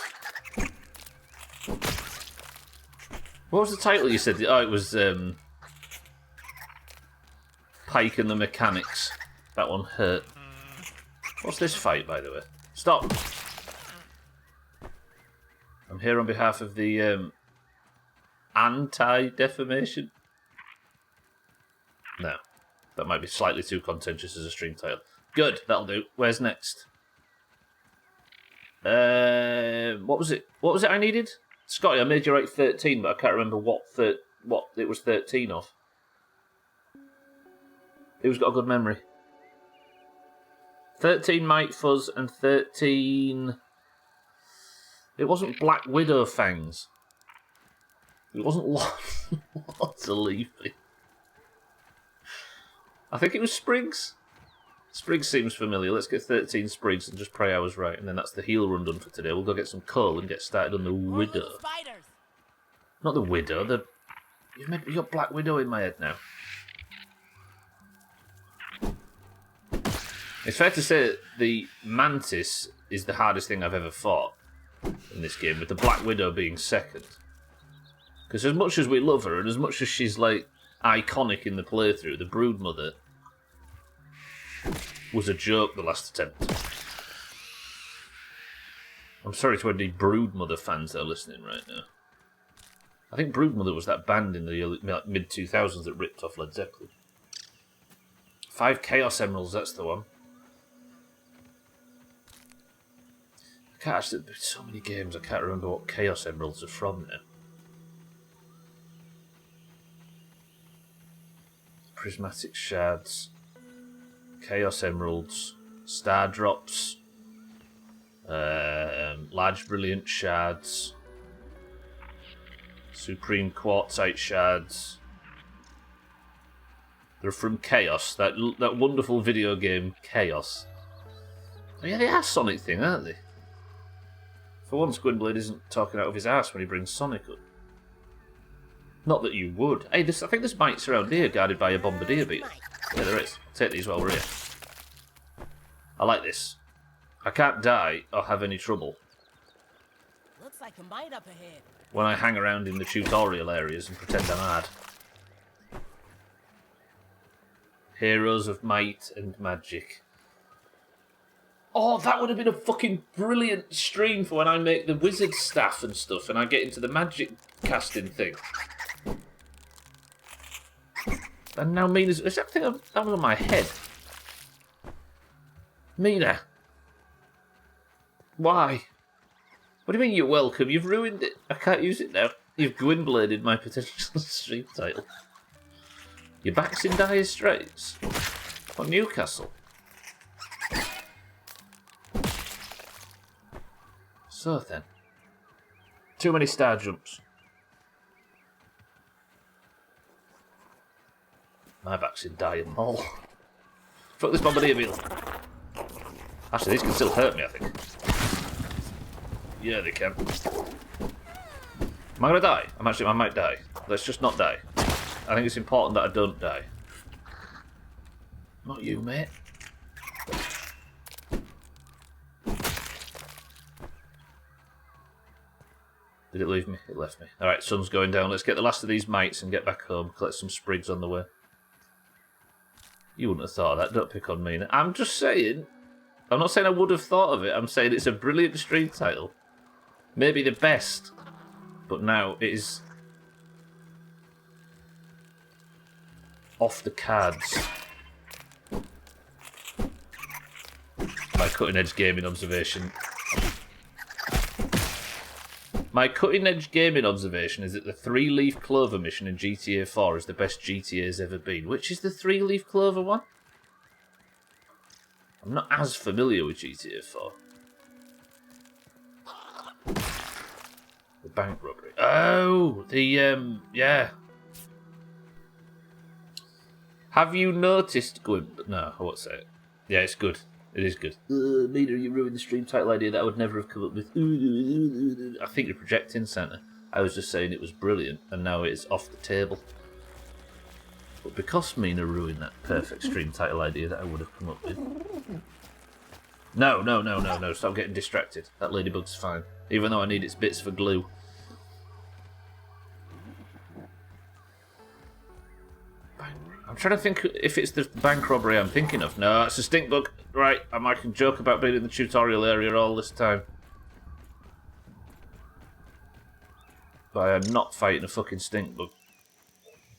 What was the title you said? Oh, it was Pike and the Mechanics. That one hurt. What's this fight, by the way? Stop! I'm here on behalf of the anti-defamation. No, that might be slightly too contentious as a stream title. Good, that'll do. Where's next? What was it? What was it I needed? Scotty, I made you write 13, but I can't remember what what it was 13 of. Who's got a good memory? 13 Might Fuzz and 13... It wasn't Black Widow Fangs. It wasn't lots of Leafy. I think it was Sprigs. Sprigs seems familiar. Let's get 13 Sprigs and just pray I was right. And then that's the heal run done for today. We'll go get some coal and get started on the Widow. Not the Widow, you've got Black Widow in my head now. It's fair to say that the Mantis is the hardest thing I've ever fought in this game, with the Black Widow being second. Because as much as we love her, and as much as she's, like, iconic in the playthrough, the Broodmother was a joke the last attempt. I'm sorry to any Broodmother fans that are listening right now. I think Broodmother was that band in the mid-2000s that ripped off Led Zeppelin. 5 Chaos Emeralds, that's the one. There's been so many games, I can't remember what Chaos Emeralds are from now. Prismatic Shards, Chaos Emeralds, Star Drops, Large Brilliant Shards, Supreme Quartzite Shards. They're from Chaos, that wonderful video game Chaos. Oh yeah, they are Sonic thing, aren't they? For once, Gwynblade isn't talking out of his ass when he brings Sonic up. Not that you would. Hey, I think there's mites around here guarded by a bombardier beetle. Yeah, there is. I'll take these while we're here. I like this. I can't die or have any trouble. Looks like a mite up ahead. When I hang around in the tutorial areas and pretend I'm hard. Heroes of Might and Magic. Oh, that would have been a fucking brilliant stream for when I make the wizard staff and stuff and I get into the magic casting thing. And now Mina's... Is that thing that was on my head? Mina. Why? What do you mean you're welcome? You've ruined it. I can't use it now. You've Gwynbladed my potential stream title. Your back's in dire straits. On Newcastle. So then. Too many star jumps. My back's in dire maul. Fuck this bombardier beetle. Actually, these can still hurt me, I think. Yeah, they can. Am I gonna die? I might die. Let's just not die. I think it's important that I don't die. Not you, mate. Did it leave me? It left me. Alright, sun's going down. Let's get the last of these mites and get back home. Collect some sprigs on the way. You wouldn't have thought of that. Don't pick on me. I'm just saying. I'm not saying I would have thought of it. I'm saying it's a brilliant stream title. Maybe the best. But now it is off the cards. My cutting-edge gaming observation. My cutting-edge gaming observation is that the 3-leaf clover mission in GTA 4 is the best GTA's ever been. Which is the 3-leaf clover one? I'm not as familiar with GTA 4. The bank robbery. Oh, yeah. Have you noticed, No, I won't say it. Yeah, it's good. It is good. Mina, you ruined the stream title idea that I would never have come up with. I think you're projecting, Santa. I was just saying it was brilliant, and now it is off the table. But because Mina ruined that perfect stream title idea that I would have come up with. No, stop getting distracted. That ladybug's fine. Even though I need its bits for glue. I'm trying to think if it's the bank robbery I'm thinking of. No, it's a stink bug. Right, I can joke about being in the tutorial area all this time. But I am not fighting a fucking stink bug.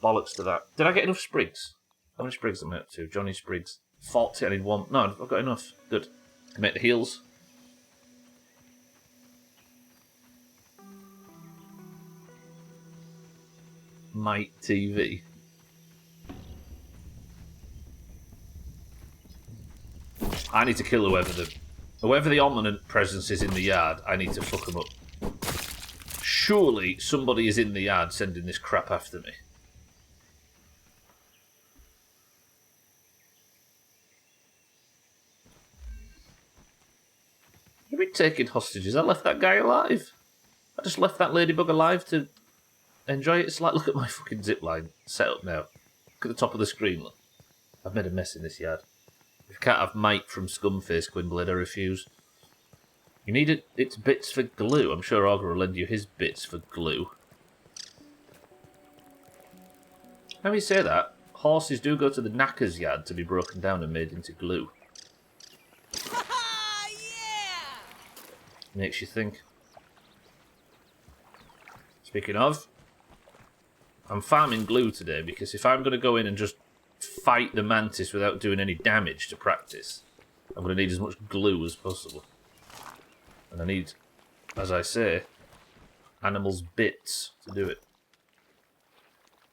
Bollocks to that. Did I get enough sprigs? How many sprigs am I up to? Johnny Sprigs. 40, I need one. No, I've got enough. Good. Make the heals. Mite TV. I need to kill whoever the ominous presence is in the yard. I need to fuck them up. Surely somebody is in the yard sending this crap after me. You've been taking hostages. I left that guy alive. I just left that ladybug alive to enjoy it. It's like, look at my fucking zipline set up now. Look at the top of the screen, look. I've made a mess in this yard. If you can't have Mike from Scumface, Gwynblade, I refuse. You need its bits for glue. I'm sure Augur will lend you his bits for glue. How do you say that? Horses do go to the knacker's yard to be broken down and made into glue. Yeah! Makes you think. Speaking of, I'm farming glue today because if I'm going to go in and just fight the mantis without doing any damage to practice, I'm going to need as much glue as possible. And I need, as I say, animals' bits to do it.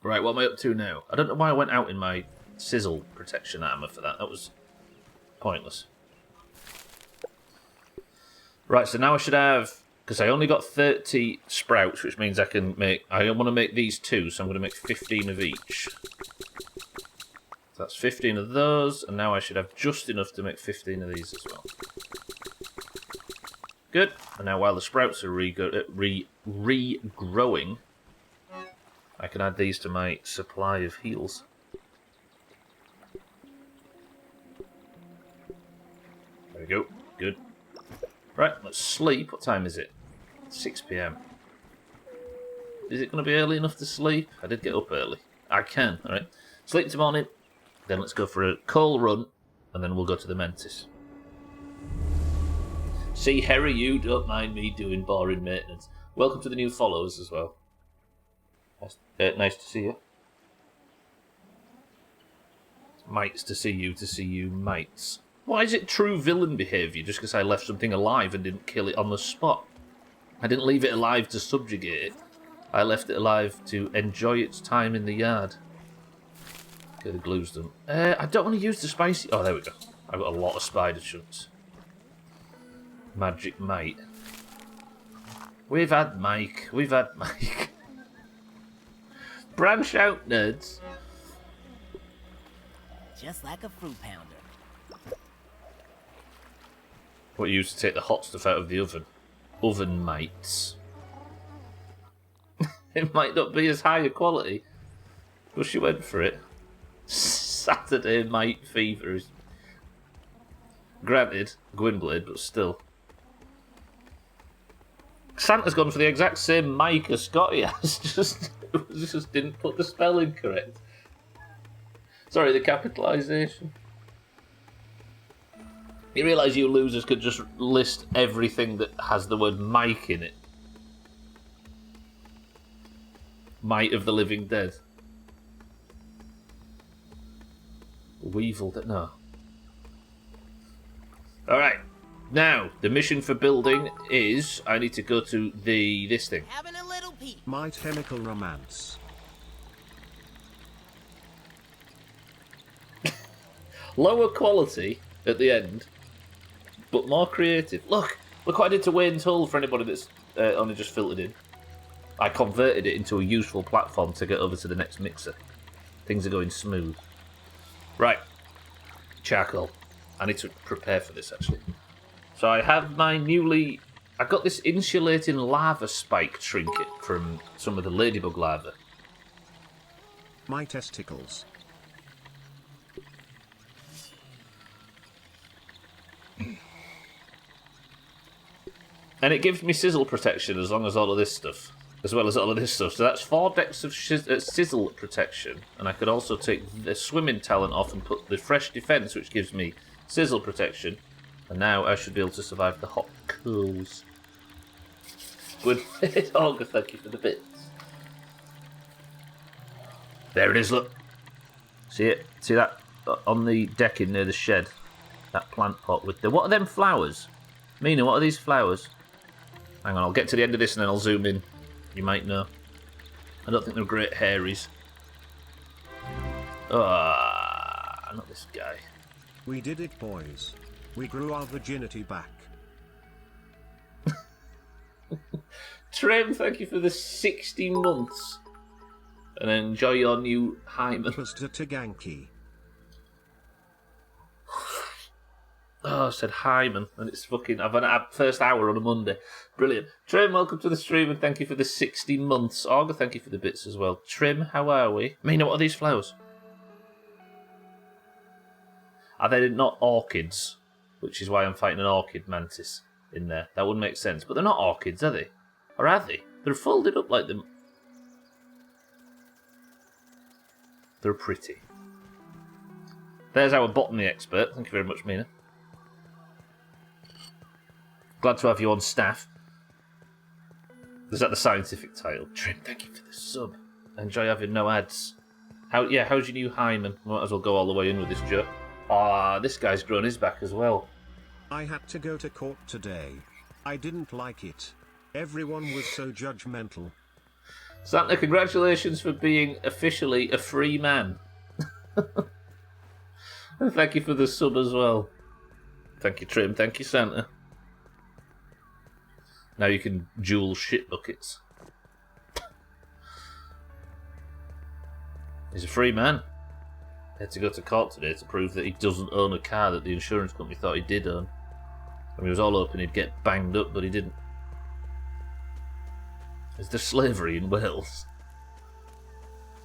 Right, what am I up to now? I don't know why I went out in my sizzle protection armour for that. That was pointless. Right, so now I should have, because I only got 30 sprouts, which means I want to make these two, so I'm going to make 15 of each. So that's 15 of those, and now I should have just enough to make 15 of these as well. Good. And now while the sprouts are regrowing, I can add these to my supply of heals. There we go. Good. Right, let's sleep. What time is it? 6 PM. Is it going to be early enough to sleep? I did get up early. I can. Alright. Sleep tomorrow morning. Then let's go for a coal run. And then we'll go to the Mantis. See, Harry, you don't mind me doing boring maintenance. Welcome to the new followers as well. Nice to see you. Mites to see you, mites. Why is it true villain behaviour just because I left something alive and didn't kill it on the spot? I didn't leave it alive to subjugate it. I left it alive to enjoy its time in the yard. Okay, the glue's done. I don't want to use the spicy... Oh, there we go. I've got a lot of spider chunks. Magic mite. We've had Mike. Branch out, nerds. Just like a fruit pounder. What you use to take the hot stuff out of the oven? Oven mites. It might not be as high a quality, but she went for it. Saturday mite fever is... Granted, Gwynblade, but still. Santa's gone for the exact same mic as Scotty has, just didn't put the spelling correct. Sorry, the capitalisation. You realise you losers could just list everything that has the word Mike in it. Might of the Living Dead. Weevil, no. Alright, now, the mission for building is, I need to go to this thing. Having a little peek. My chemical romance. Lower quality at the end, but more creative. Look what I did to Wayne's Hull for anybody that's only just filtered in. I converted it into a useful platform to get over to the next mixer. Things are going smooth. Right, charcoal. I need to prepare for this, actually. So I have my I got this insulating lava spike trinket from some of the ladybug lava. My testicles. And it gives me sizzle protection as long as all of this stuff. As well as all of this stuff. So that's 4 decks of sizzle protection. And I could also take the swimming talent off and put the fresh defense, which gives me sizzle protection. And now I should be able to survive the hot coals. Good. Olga, thank you for the bits. There it is, look. See it? See that on the decking near the shed? That plant pot with the... What are them flowers? Mina, what are these flowers? Hang on, I'll get to the end of this and then I'll zoom in. You might know. I don't think they're great hairies. Ah, not this guy. We did it, boys. We grew our virginity back. Trim, thank you for the 60 months. And enjoy your new hymen. Taganki. Oh, I said hymen, and it's fucking... I've had a first hour on a Monday. Brilliant. Trim, welcome to the stream, and thank you for the 60 months. Augur, thank you for the bits as well. Trim, how are we? Mina, what are these flowers? Are they not orchids? Which is why I'm fighting an orchid mantis in there. That wouldn't make sense. But they're not orchids, are they? Or are they? They're folded up like them. They're pretty. There's our botany expert. Thank you very much, Mina. Glad to have you on staff. Is that the scientific title? Trim, thank you for the sub. Enjoy having no ads. How's your new hymen? Might as well go all the way in with this joke. Ah, this guy's grown his back as well. I had to go to court today. I didn't like it. Everyone was so judgmental. Santa, congratulations for being officially a free man. And thank you for the sub as well. Thank you, Trim. Thank you, Santa. Now you can duel shit buckets. He's a free man. He had to go to court today to prove that he doesn't own a car that the insurance company thought he did own. And he was all hoping he'd get banged up, but he didn't. Is there slavery in Wales?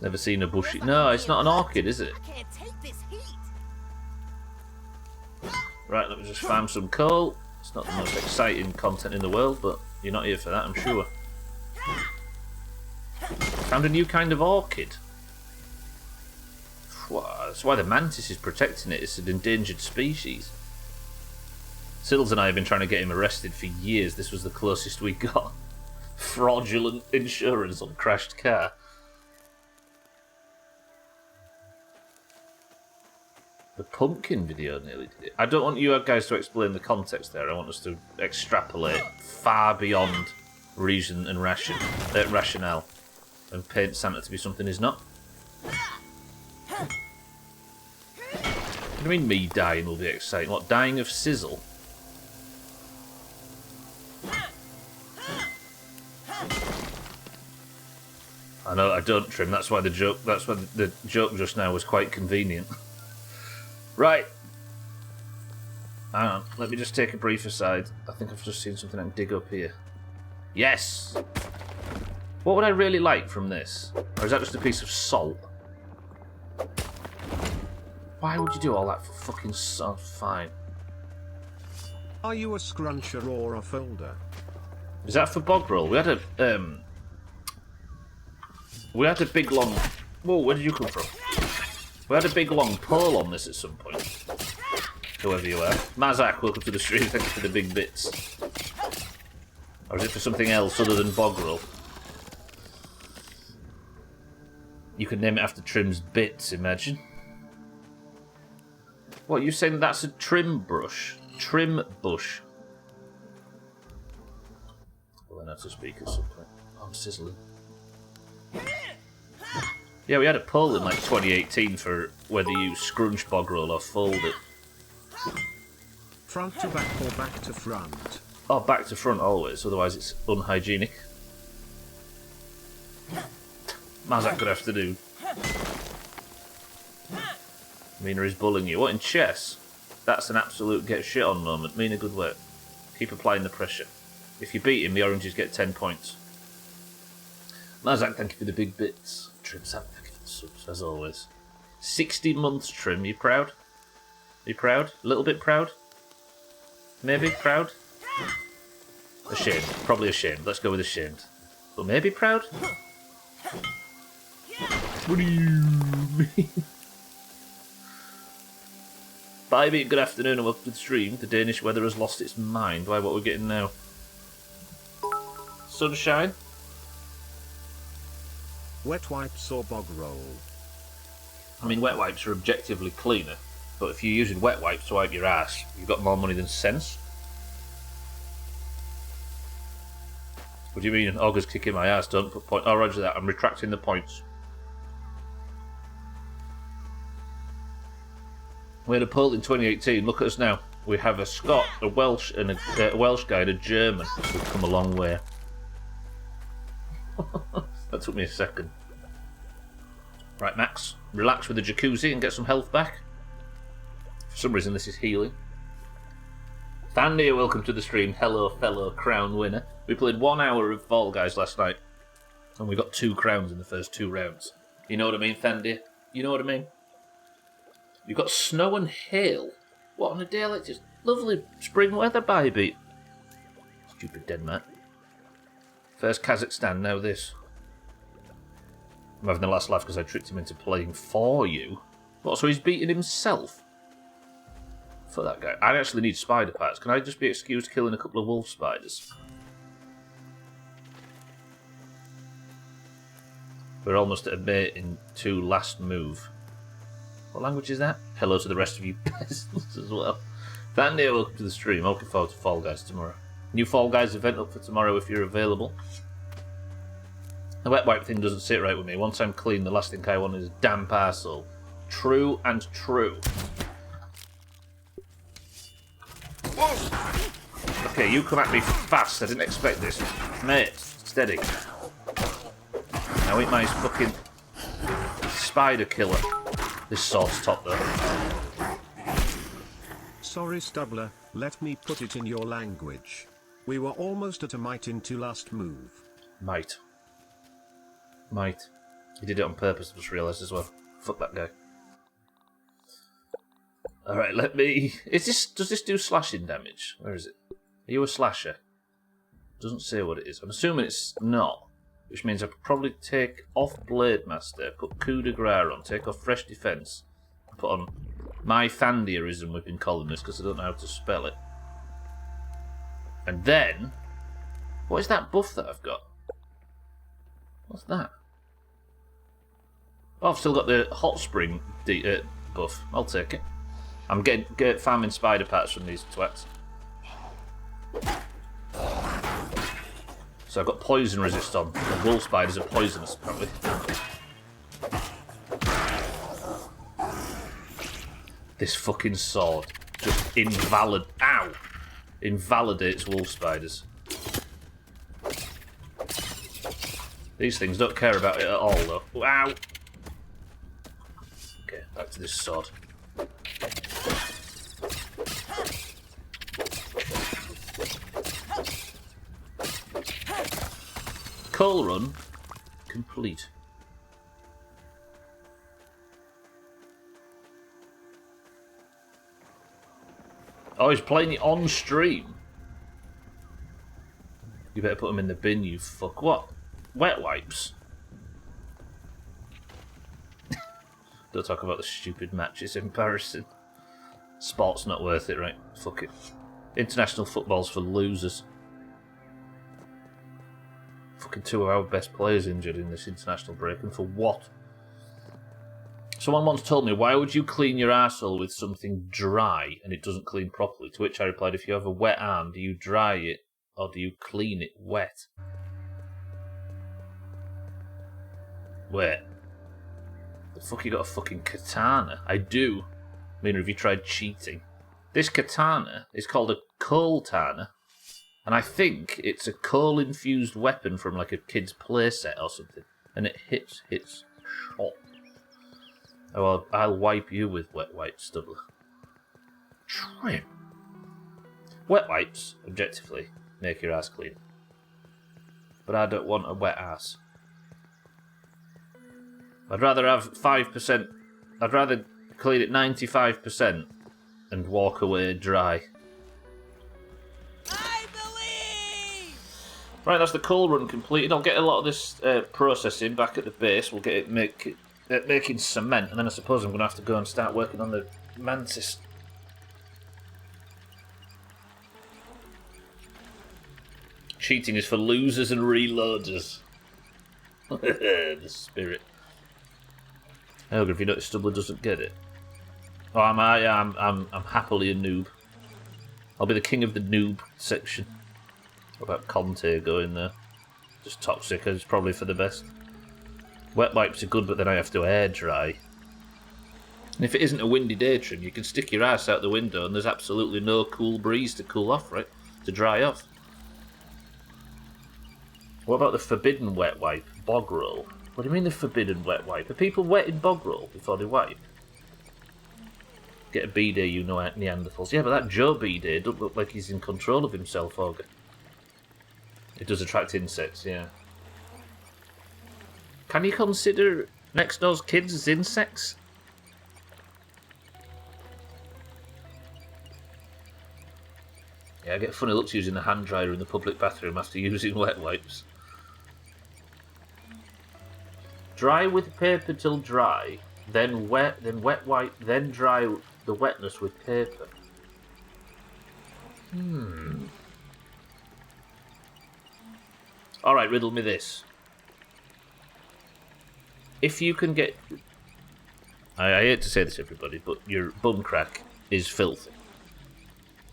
Never seen a bushy... No, it's not an orchid, is it? I can't take this heat. Right, let me just farm some coal. It's not the most exciting content in the world, but you're not here for that, I'm sure. Found a new kind of orchid. That's why the mantis is protecting it. It's an endangered species. Sills and I have been trying to get him arrested for years. This was the closest we got. Fraudulent insurance on crashed car. The pumpkin video nearly did it. I don't want you guys to explain the context there. I want us to extrapolate far beyond reason and rationale and paint Santa to be something he's not. What do you mean me dying will be exciting? What, dying of sizzle? I know I don't, Trim. That's why the joke just now was quite convenient. Right. Hang on. Let me just take a brief aside. I think I've just seen something I can dig up here. Yes! What would I really like from this? Or is that just a piece of salt? Why would you do all that for fucking salt? Fine. Are you a scruncher or a folder? Is that for bog roll? We had a big long... Whoa, where did you come from? We had a big long pole on this at some point. Whoever you are. Mazak, welcome to the stream. Thank you for the big bits. Or is it for something else other than bog roll? You can name it after Trim's bits, imagine. What, you saying that's a trim brush? Trim bush. Well, then I have to speak at some point. Oh, I'm sizzling. Yeah, we had a poll in like 2018 for whether you scrunch bog roll or fold it. Front to back or back to front? Oh, back to front always, otherwise it's unhygienic. Mazak, good afternoon. Mina is bullying you. What, in chess? That's an absolute get shit on moment. Mina, good work. Keep applying the pressure. If you beat him, the oranges get 10 points. Mazak, thank you for the big bits. Trim, thank you for the subs, as always. 60 months, Trim. You proud? You proud? A little bit proud? Maybe proud? Ashamed. Probably ashamed. Let's go with ashamed. But maybe proud? What do you mean? Bye, mate. Good afternoon and welcome to the stream. The Danish weather has lost its mind. Why, what we're getting now? Sunshine? Wet wipes or bog roll? I mean, wet wipes are objectively cleaner, but if you're using wet wipes to wipe your ass, you've got more money than sense. What do you mean? Augur's kicking my ass. Don't put point. Oh, roger that. I'm retracting the points. We had a poll in 2018. Look at us now. We have a Scot, a Welsh, and a Welsh guy, and a German. We've come a long way. That took me a second. Right, Max. Relax with the jacuzzi and get some health back. For some reason, this is healing. Thandy, welcome to the stream. Hello, fellow crown winner. We played 1 hour of Fall Guys last night, and we got 2 crowns in the first 2 rounds. You know what I mean, Thandy? You know what I mean? You've got snow and hail. What on a day like this? Lovely spring weather, baby. Stupid Denmark. First Kazakhstan, now this. I'm having the last laugh because I tricked him into playing for you. What, so he's beating himself? For that guy. I actually need spider parts. Can I just be excused killing a couple of wolf spiders? We're almost at a mate in 2 last move. What language is that? Hello to the rest of you peasants as well. Thandy, welcome to the stream. I'm looking forward to Fall Guys tomorrow. New Fall Guys event up for tomorrow if you're available. The wet wipe thing doesn't sit right with me. Once I'm clean, the last thing I want is a damp arsehole. True and true. Okay, you come at me fast. I didn't expect this. Mate, steady. Now eat my fucking spider killer. This sword's top though. Sorry, Stubbler, let me put it in your language. We were almost at a might into last move. Might. He did it on purpose, I just realised as well. Fuck that guy. Alright, let me... Does this do slashing damage? Where is it? Are you a slasher? Doesn't say what it is. I'm assuming it's not. Which means I could probably take off Blade Master, put coup de grace on, take off Fresh Defence, put on my Thandierism, we've been calling this because I don't know how to spell it. And then... What is that buff that I've got? What's that? Oh, I've still got the Hot Spring buff. I'll take it. I'm getting farming spider parts from these twats. So I've got poison resist on. The wolf spiders are poisonous, apparently. This fucking sword just invalidates wolf spiders. These things don't care about it at all, though. Ow! Okay, back to this sword. Coal run complete. Oh, he's playing it on stream. You better put them in the bin, you fuck. What? Wet wipes? Don't talk about the stupid match, it's embarrassing. Sport's not worth it, right? Fuck it. International football's for losers. Fucking 2 of our best players injured in this international break, and for what? Someone once told me, why would you clean your arsehole with something dry and it doesn't clean properly? To which I replied, if you have a wet arm, do you dry it or do you clean it wet? Wait. The fuck, you got a fucking katana? I do. I mean, have you tried cheating? This katana is called a coal-tana, and I think it's a coal-infused weapon from like a kid's playset or something, and it hits shot. Oh, well, I'll wipe you with wet wipes, Stubbler. Trim. Wet wipes, objectively, make your ass clean. But I don't want a wet ass. I'd rather have 5%... I'd rather clean it 95% and walk away dry. I believe! Right, that's the coal run completed. I'll get a lot of this processing back at the base. We'll get it making cement, and then I suppose I'm going to have to go and start working on the mantis. Cheating is for losers and reloaders. The spirit. Oh, if you notice, Stubbler doesn't get it. Oh, I'm happily a noob. I'll be the king of the noob section. What about Conte going there? Just toxic, and it's probably for the best. Wet wipes are good, but then I have to air dry. And if it isn't a windy day, Trim, you can stick your ass out the window and there's absolutely no cool breeze to cool off, right? To dry off. What about the forbidden wet wipe? Bog roll. What do you mean the forbidden wet wipe? Are people wet in bog roll before they wipe? Get a B-day, you know, Neanderthals. Yeah, but that Joe B-day doesn't look like he's in control of himself, Auger. It does attract insects, yeah. Can you consider next door's kids as insects? Yeah, I get funny looks using the hand dryer in the public bathroom after using wet wipes. Dry with paper till dry, then wet wipe, then dry the wetness with paper. Alright, riddle me this. If you can get... I hate to say this, everybody, but your bum crack is filthy.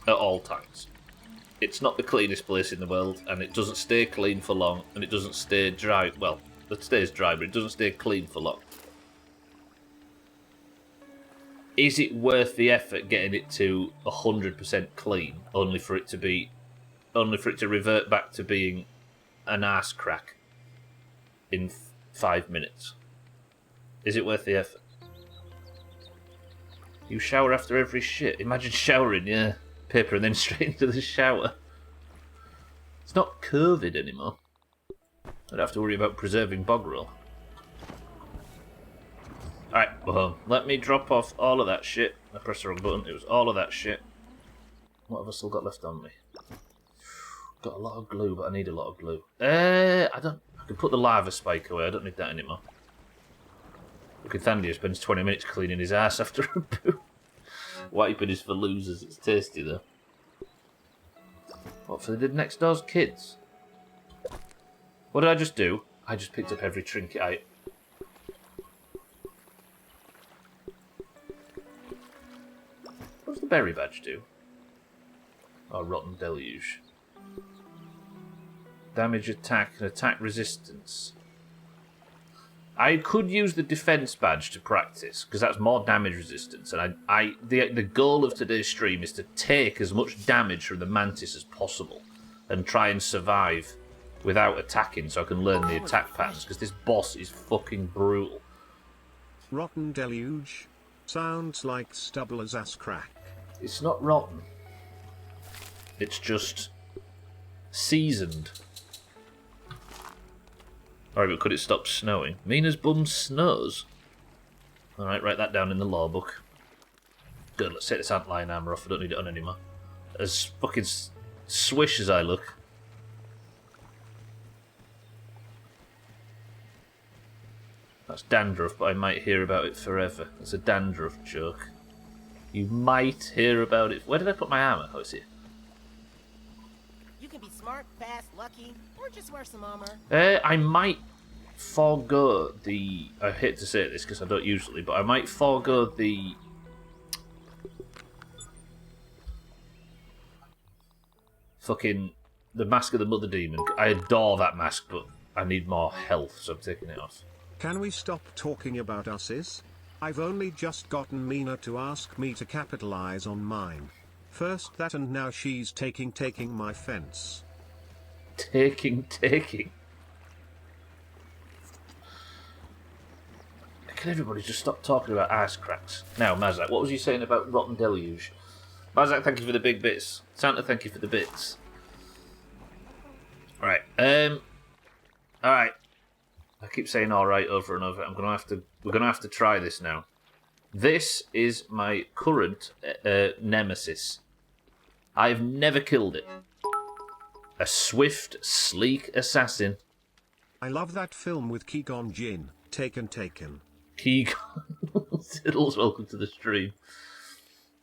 At all times. It's not the cleanest place in the world, and it doesn't stay clean for long, and it doesn't stay dry. Well, it stays dry, but it doesn't stay clean for long. Is it worth the effort getting it to 100% clean, only for it to revert back to being an arse crack in 5 minutes? Is it worth the effort? You shower after every shit. Imagine showering, yeah. Paper and then straight into the shower. It's not COVID anymore. I don't have to worry about preserving bog roll. Alright, well, let me drop off all of that shit. I pressed the wrong button. It was all of that shit. What have I still got left on me? Got a lot of glue, but I need a lot of glue. I can put the lava spike away. I don't need that anymore. Look at Thandia spends 20 minutes cleaning his ass after a poo. Wiping is for losers. It's tasty though. What for the next door's kids? What did I just do? I just picked up every trinket What does the berry badge do? Oh, rotten deluge. Damage attack and attack resistance. I could use the defense badge to practice because that's more damage resistance, and the goal of today's stream is to take as much damage from the mantis as possible and try and survive without attacking, so I can learn the attack patterns because this boss is fucking brutal. Rotten deluge sounds like Stubbler's ass crack. It's not rotten. It's just seasoned. Alright, but could it stop snowing? Mina's bum snows. Alright, write that down in the law book. Good, let's take this antlion armour off. I don't need it on anymore. As fucking swish as I look. That's dandruff, but I might hear about it forever. That's a dandruff joke. You might hear about it. Where did I put my armour? Oh, it's here. You can be smart, fast, lucky, or just wear some armor. I might forego the... I hate to say this because I don't usually, but I might forego the... fucking... the Mask of the Mother Demon. I adore that mask, but I need more health, so I'm taking it off. Can we stop talking about us's? I've only just gotten Mina to ask me to capitalize on mine. First that, and now she's taking my fence. Taking. Can everybody just stop talking about ass cracks? Now, Mazak, what was you saying about rotten deluge? Mazak, thank you for the big bits. Santa, thank you for the bits. Alright, alright. I keep saying alright over and over. We're gonna have to try this now. This is my current nemesis. I've never killed it. A swift, sleek assassin. I love that film with Qui-Gon Jinn, Taken. Qui-Gon. Siddles, welcome to the stream.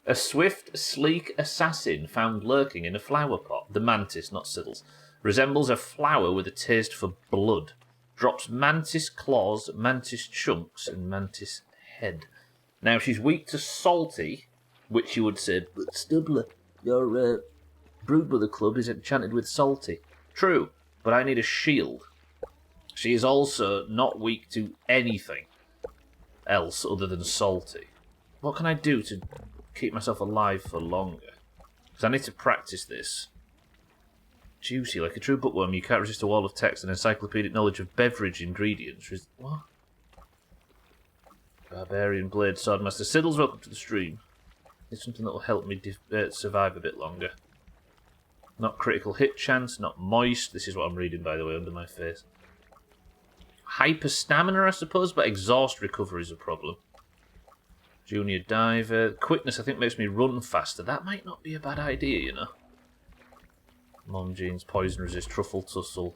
A swift, sleek assassin found lurking in a flower pot. The mantis, not Siddles. Resembles a flower with a taste for blood. Drops mantis claws, mantis chunks, and mantis head. Now, she's weak to salty, which you would say, but Stubbler, your Broodmother club is enchanted with salty. True, but I need a shield. She is also not weak to anything else other than salty. What can I do to keep myself alive for longer? Because I need to practice this. Juicy, like a true bookworm, you can't resist a wall of text and encyclopedic knowledge of beverage ingredients. What? Barbarian Blade Swordmaster. Siddles, welcome to the stream. It's something that will help me survive a bit longer. Not critical hit chance, not moist. This is what I'm reading, by the way, under my face. Hyper stamina, I suppose, but exhaust recovery is a problem. Junior Diver. Quickness, I think, makes me run faster. That might not be a bad idea, you know. Mom Jeans, Poison Resist, Truffle Tussle.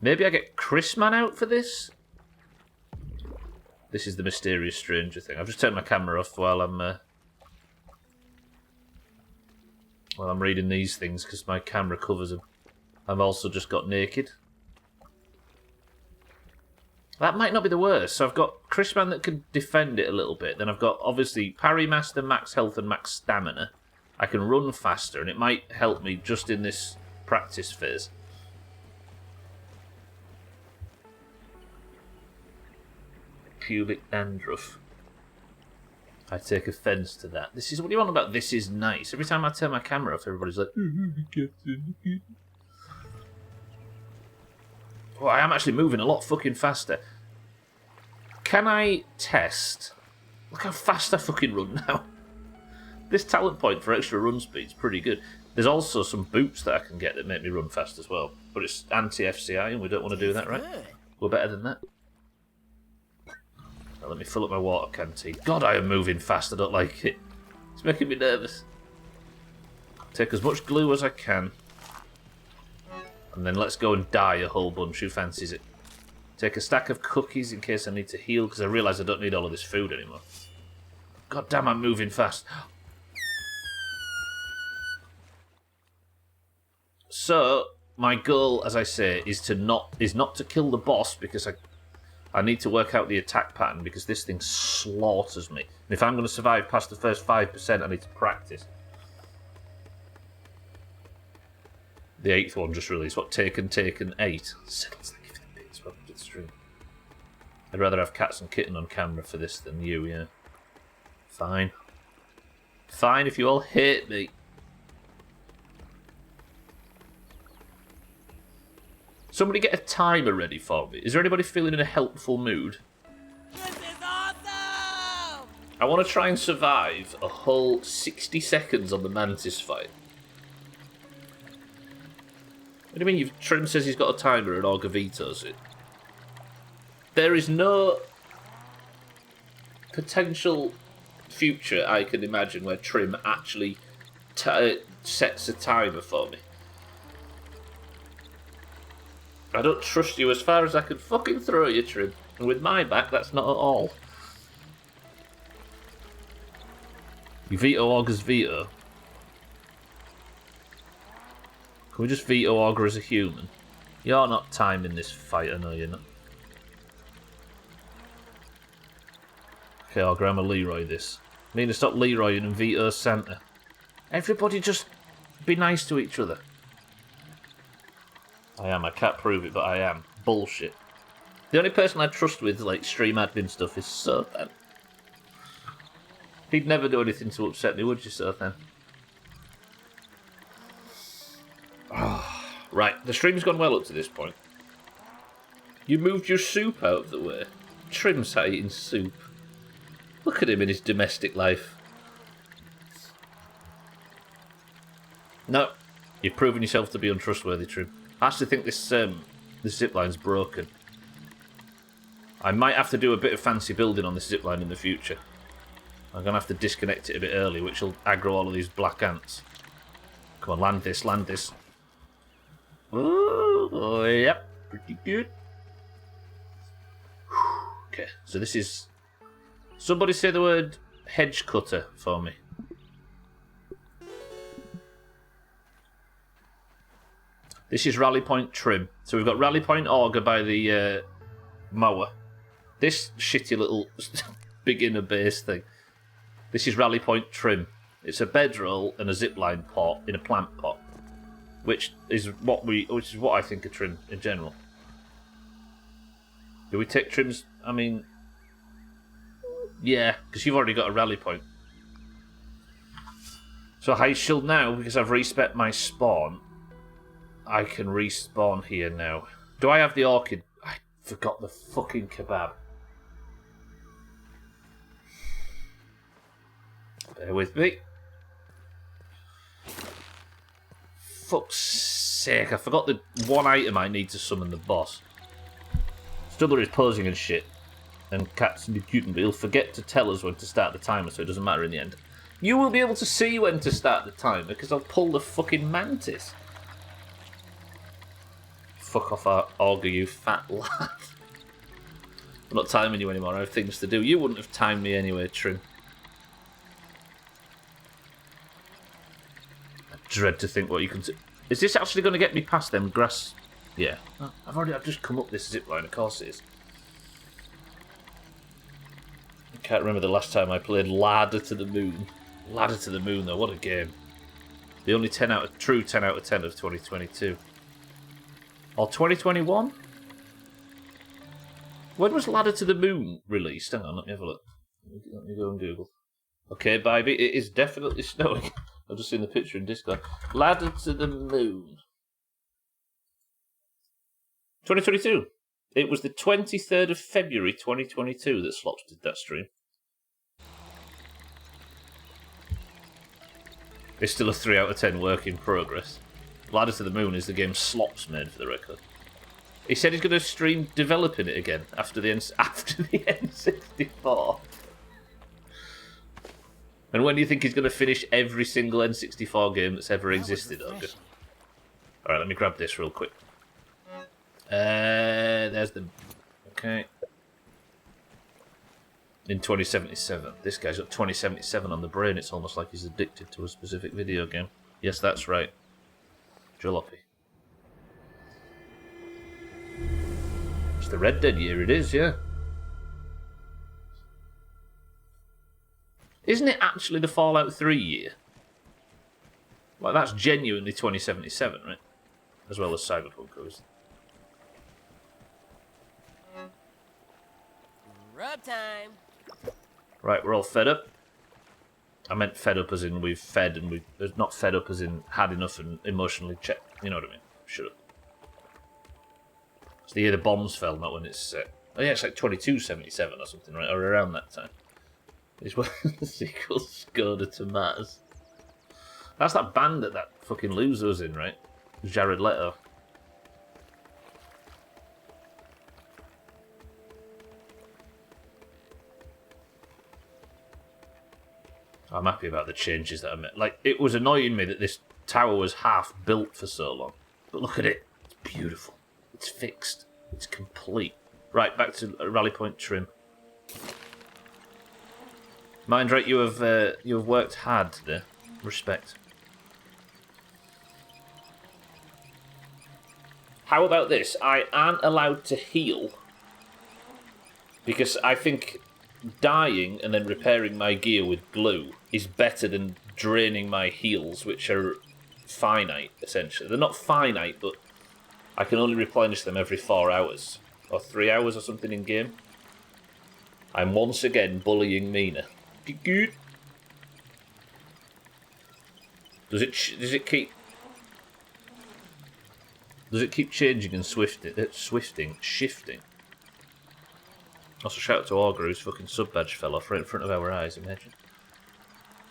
Maybe I get Chrisman out for this? This is the Mysterious Stranger thing. I've just turned my camera off while I'm reading these things because my camera covers them. I've also just got naked. That might not be the worst. So I've got Chrisman that can defend it a little bit. Then I've got, obviously, Parry Master, Max Health and Max Stamina. I can run faster, and it might help me just in this practice phase. Pubic dandruff. I take offence to that. This is what you want about this is nice. Every time I turn my camera off, everybody's like, well, I am actually moving a lot fucking faster. Can I test? Look how fast I fucking run now. This talent point for extra run speed is pretty good. There's also some boots that I can get that make me run fast as well. But it's anti-FCI and we don't want to do that, right? We're better than that. Now let me fill up my water canteen. God, I am moving fast. I don't like it. It's making me nervous. Take as much glue as I can. And then let's go and die a whole bunch. Who fancies it? Take a stack of cookies in case I need to heal, because I realise I don't need all of this food anymore. God damn, I'm moving fast. So, my goal, as I say, is not to kill the boss, because I need to work out the attack pattern, because this thing slaughters me. And if I'm going to survive past the first 5%, I need to practice. The 8th one just released. What, Taken 8? Siddles, thank you for the bits. Welcome to the stream. I'd rather have Cats and Kitten on camera for this than you, yeah. Fine. Fine if you all hate me. Somebody get a timer ready for me. Is there anybody feeling in a helpful mood? This is awesome! I want to try and survive a whole 60 seconds on the Mantis fight. What do you mean? Trim says he's got a timer and Augur vetoes it. There is no potential future I can imagine where Trim actually sets a timer for me. I don't trust you as far as I can fucking throw you, Trim. And with my back, that's not at all. You veto Augur's veto. Can we just veto Augur as a human? You're not timing this fight, I know you're not. Okay, Augur, I'm a Leroy this. I need to stop Leroying and veto Santa. Everybody just be nice to each other. I am, I can't prove it, but I am. Bullshit. The only person I trust with, like, stream admin stuff is Sothan. He'd never do anything to upset me, would you, Sothan? Right, the stream's gone well up to this point. You moved your soup out of the way. Trim's eating soup. Look at him in his domestic life. No, you've proven yourself to be untrustworthy, Trim. I actually think this zipline's broken. I might have to do a bit of fancy building on this zipline in the future. I'm going to have to disconnect it a bit early, which will aggro all of these black ants. Come on, land this, land this. Oh, yep, pretty good. Okay, so this is... Somebody say the word hedge cutter for me. This is Rally Point Trim. So we've got Rally Point Augur by the mower. This shitty little beginner base thing. This is Rally Point Trim. It's a bedroll and a zipline pot in a plant pot. which is what I think of trim in general. Do we take trims? I mean, yeah, because you've already got a rally point. So I shall now, because I've respec my spawn, I can respawn here now. Do I have the Orchid? I forgot the fucking kebab. Bear with me. Fuck's sake, I forgot the one item I need to summon the boss. Stubbler is posing and shit. And Cat's mutant, but he'll forget to tell us when to start the timer, so it doesn't matter in the end. You will be able to see when to start the timer, because I'll pull the fucking mantis. Fuck off, Augur, you fat lad. I'm not timing you anymore, I have things to do. You wouldn't have timed me anyway, Trim. I dread to think what you can do. Is this actually going to get me past them grass? Yeah. Oh, I've just come up this zip line, of course it is. I can't remember the last time I played Ladder to the Moon. Ladder to the Moon, though, what a game. The only true 10 out of 10 of 2022. Or 2021? When was Ladder to the Moon released? Hang on, let me have a look. Let me go on Google. Okay, baby, it is definitely snowing. I've just seen the picture in Discord. Ladder to the Moon. 2022. It was the 23rd of February 2022 that Slops did that stream. It's still a 3 out of 10 work in progress. Ladder to the Moon is the game Slops made, for the record. He said he's going to stream developing it again after the N64. And when do you think he's going to finish every single N64 game that's ever existed, Augur? Alright, let me grab this real quick. There's the... Okay. In 2077. This guy's got 2077 on the brain. It's almost like he's addicted to a specific video game. Yes, that's right. Jalopy. It's the Red Dead year, it is, yeah. Isn't it actually the Fallout 3 year? Like, that's genuinely 2077, right? As well as Cyberpunk, obviously. Rub time. Right, we're all fed up. I meant fed up as in we've fed and we've... Not fed up as in had enough and emotionally checked. You know what I mean? Shut up. It's the year the bombs fell, not when it's... oh yeah, it's like 2277 or something, right? Or around that time. It's when the sequels Skoda to Mars. That's that band that fucking loser was in, right? Jared Leto. I'm happy about the changes that I made. Like, it was annoying me that this tower was half built for so long. But look at it. It's beautiful. It's fixed. It's complete. Right, back to Rally Point Trim. Mindrake, you have worked hard today. Respect. How about this? I aren't allowed to heal because I think dying and then repairing my gear with glue is better than draining my heals, which are finite, essentially. They're not finite, but I can only replenish them every 4 hours. Or 3 hours or something in game. I'm once again bullying Mina. Good. Does it keep changing and shifting? Also, shout out to Augur, whose fucking sub badge fell off right in front of our eyes. Imagine.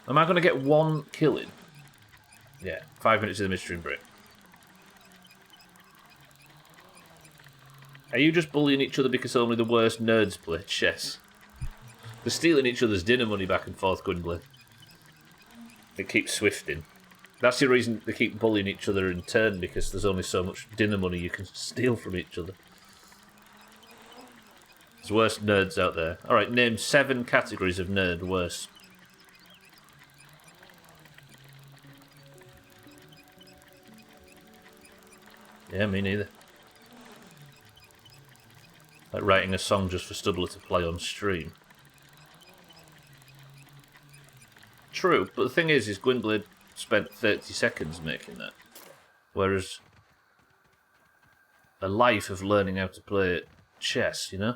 Am I going to get one kill in? Yeah, 5 minutes of the midstream break. Are you just bullying each other because only the worst nerds play chess? They're stealing each other's dinner money back and forth, Gwynblade. They keep swifting. That's the reason they keep bullying each other in turn, because there's only so much dinner money you can steal from each other. There's worse nerds out there. Alright, name 7 categories of nerd worse. Yeah, me neither. Like writing a song just for Stubbler to play on stream. True, but the thing is Gwynblade spent 30 seconds making that. Whereas a life of learning how to play chess, you know?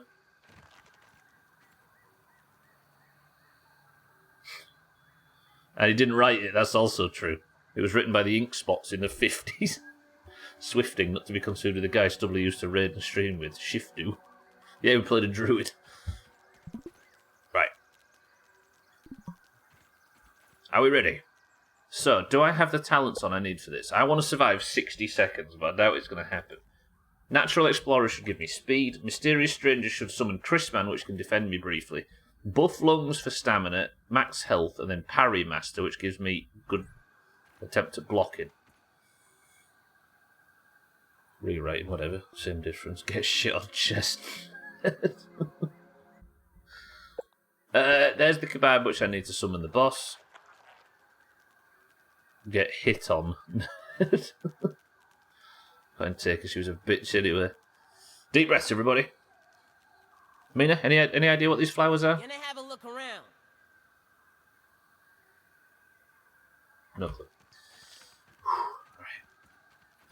And he didn't write it, that's also true. It was written by the ink spots in the 50s. Swifting, not to be considered with the guy Stubbler used to raid and stream with. Shiftu. Yeah, we played a druid. Right. Are we ready? So, do I have the talents on I need for this? I want to survive 60 seconds, but I doubt it's going to happen. Natural Explorer should give me speed. Mysterious Stranger should summon Chrisman, which can defend me briefly. Buff Lungs for stamina, max health, and then Parry Master, which gives me good attempt at blocking. Rewriting, whatever. Same difference. Get shit on chest. There's the kebab, which I need to summon the boss. Get hit on. Can't take her, she was a bitch anyway. Deep breaths, everybody. Mina, any idea what these flowers are? Gonna have a look around. No clue.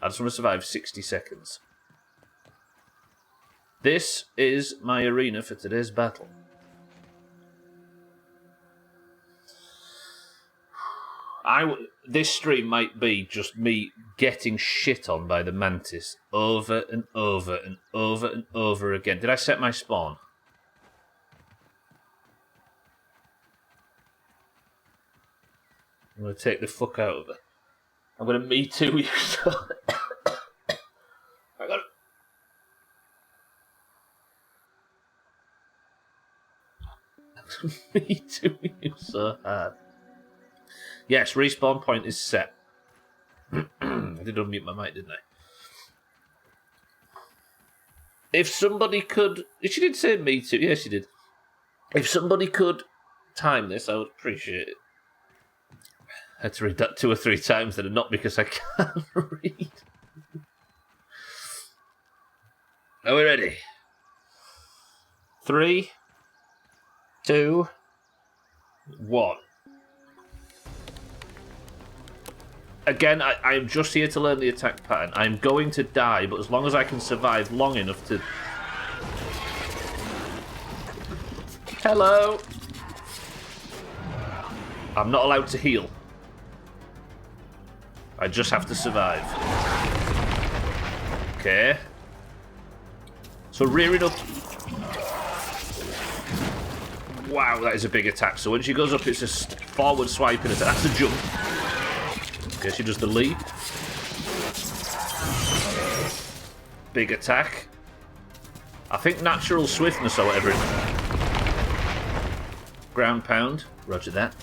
I just want to survive 60 seconds. This is my arena for today's battle. This stream might be just me getting shit on by the mantis over and over and over and over again. Did I set my spawn? I'm going to take the fuck out of her. I'm going to Me Too you. I got it. Me Too you so hard. Yes, respawn point is set. I did unmute my mic, didn't I? If somebody could... She did say Me Too. Yes, she did. If somebody could time this, I would appreciate it. I had to read that 2 or 3 times, and not because I can't read. Are we ready? 3, 2, 1. Again, I am just here to learn the attack pattern. I'm going to die, but as long as I can survive long enough to... Hello! I'm not allowed to heal. I just have to survive. Okay. So rearing up... Wow, that is a big attack. So when she goes up, it's a forward swiping attack. That's a jump. Okay, she does the leap. Big attack. I think natural swiftness or whatever. Ground pound. Roger that.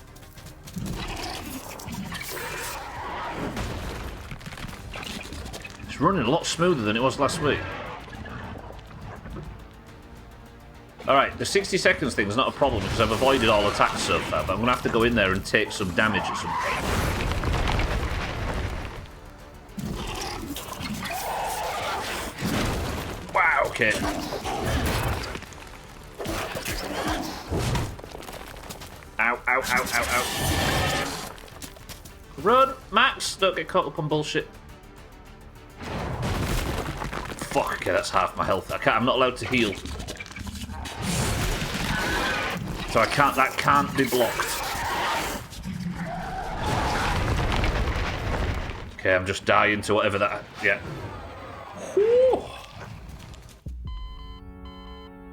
It's running a lot smoother than it was last week. Alright, the 60 seconds thing is not a problem because I've avoided all attacks so far, but I'm going to have to go in there and take some damage at some point. Wow, okay. Ow, ow, ow, ow, ow. Run, Max! Don't get caught up on bullshit. Fuck, okay, that's half my health. I'm not allowed to heal. So that can't be blocked. Okay, I'm just dying to whatever that... Yeah. Whew.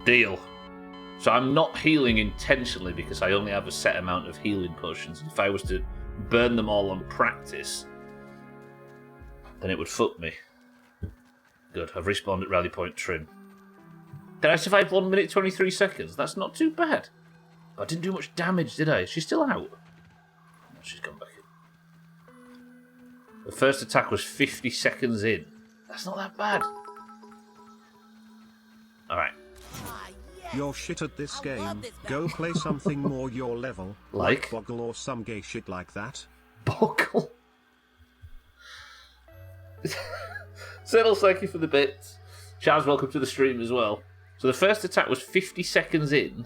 Deal. So I'm not healing intentionally because I only have a set amount of healing potions. If I was to burn them all on practice, then it would fuck me. Good, I've respawned at rally point trim. Did I survive 1 minute 23 seconds? That's not too bad. I didn't do much damage, did I? Is she still out? No, she's gone back in. The first attack was 50 seconds in. That's not that bad. Alright. You're shit at this game. Go play something more your level. Like? Boggle or some gay shit like that. Boggle? Settle, thank you for the bits. Charles, welcome to the stream as well. So the first attack was 50 seconds in.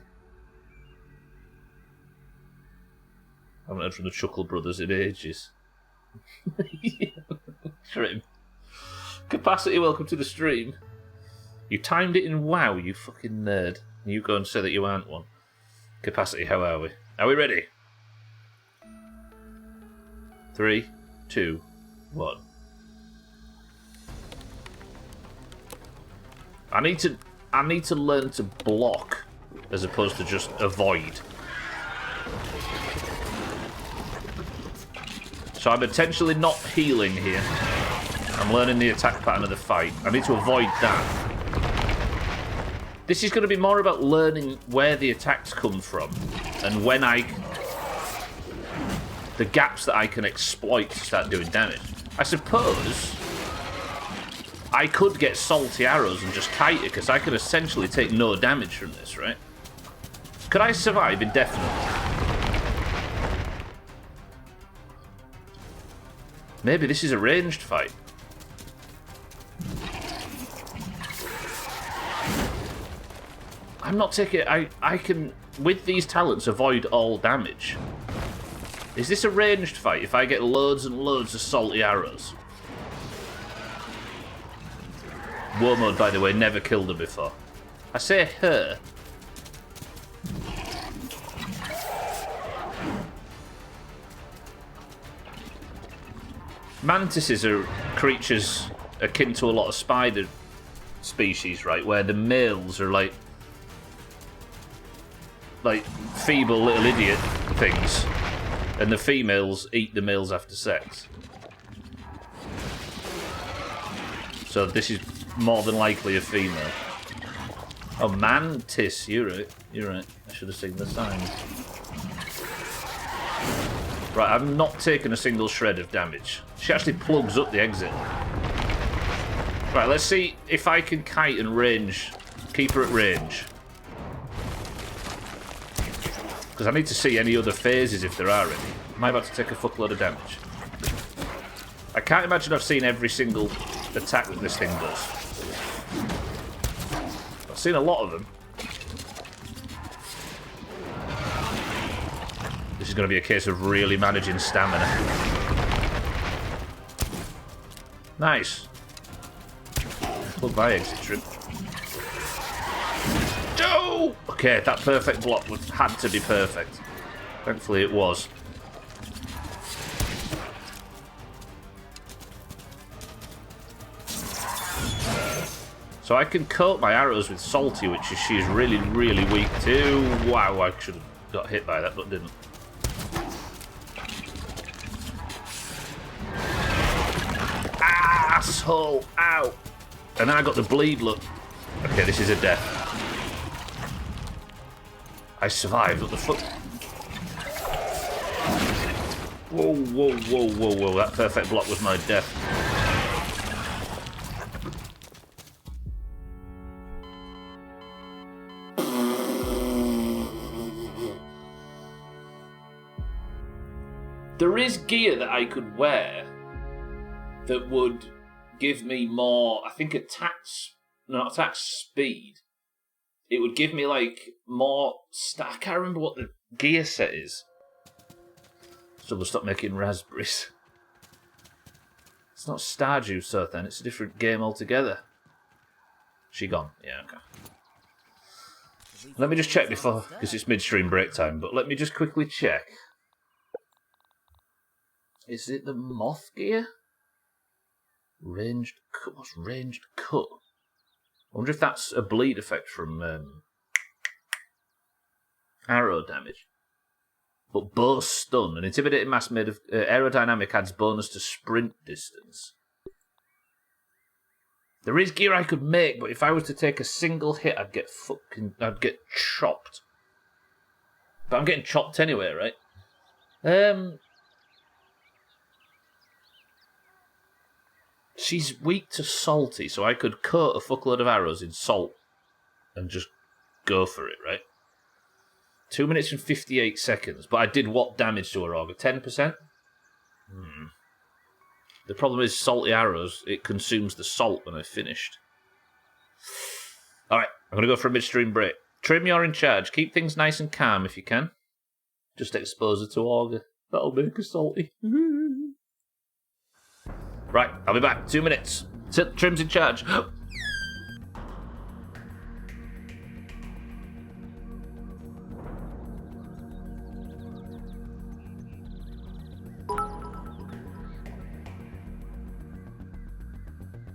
I haven't heard from the Chuckle Brothers in ages. Trim. Capacity, welcome to the stream. You timed it in WoW, you fucking nerd. You go and say that you aren't one. Capacity, how are we? Are we ready? 3, 2, 1. I need to learn to block as opposed to just avoid. So I'm potentially not healing here. I'm learning the attack pattern of the fight. I need to avoid that. This is going to be more about learning where the attacks come from and when the gaps that I can exploit to start doing damage. I suppose I could get salty arrows and just kite it, because I could essentially take no damage from this, right? Could I survive indefinitely? Maybe this is a ranged fight. I'm not taking... I can, with these talents, avoid all damage. Is this a ranged fight if I get loads and loads of salty arrows? War mode, by the way, never killed her before. I say her. Mantises are creatures akin to a lot of spider species, right? Where the males are like feeble little idiot things, and the females eat the males after sex. So this is more than likely a female. Oh, mantis, you're right. You're right. I should have seen the signs. Right, I've not taken a single shred of damage. She actually plugs up the exit. Right, let's see if I can kite and range. Keep her at range. Because I need to see any other phases if there are any. Am I about to take a fuckload of damage? I can't imagine I've seen every single attack that this thing does. I've seen a lot of them. This is going to be a case of really managing stamina. Nice. Plug my exit trip. Oh! Okay, that perfect block had to be perfect. Thankfully it was. So I can coat my arrows with salty, which she's really, really weak to. Wow, I should have got hit by that, but didn't. Asshole! Ow! And then I got the bleed, look. Okay, this is a death. I survived, what the fuck? Whoa, whoa, whoa, whoa, whoa. That perfect block was my death. There is gear that I could wear that would give me more, I think not attack speed. It would give me like more, I can't remember what the gear set is. So we'll stop making raspberries. It's not Stardew, so then, it's a different game altogether. She gone? Yeah, okay. Let me just check before, because it's midstream break time, but let me just quickly check. Is it the moth gear? Ranged cut. What's ranged cut? I wonder if that's a bleed effect from arrow damage. But bow stun. An intimidating mass made of aerodynamic adds bonus to sprint distance. There is gear I could make, but if I was to take a single hit, I'd get chopped. But I'm getting chopped anyway, right? She's weak to salty, so I could coat a fuckload of arrows in salt and just go for it, right? 2 minutes and 58 seconds. But I did what damage to her auger? 10%? The problem is salty arrows, it consumes the salt when I've finished. Alright, I'm going to go for a midstream break. Trim, you're in charge. Keep things nice and calm if you can. Just expose her to auger. That'll make her salty. Right, I'll be back. 2 minutes. Trim's in charge.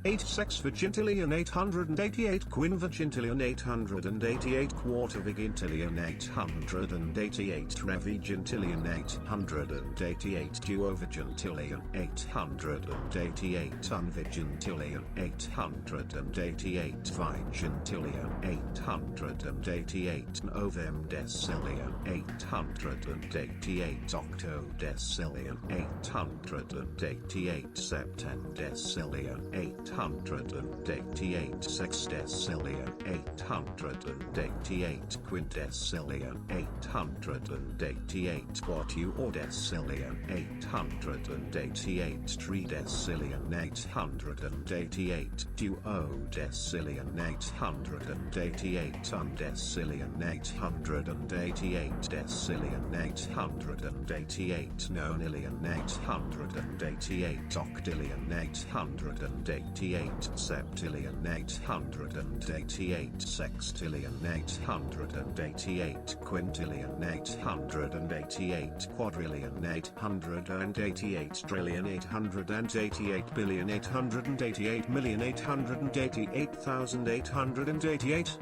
Eight sex vigintillion 888 quin vigintillion 888 quarter vigintillion 888 revigintillion 888 duo vigintillion 888 unvigintillion 888 vigintillion 888 novem decillion 888 octodecillion 888 septendecillion 888 sextecillion 888 quintessilion 888 quatuordecillion 888 tridecillion 888 duodecillion 888 undecillion 888 decillion 888 nonillion 888 octillion 888 septillion 888 sextillion 888 quintillion 888 quadrillion 888 trillion 888 billion 888 million 888,888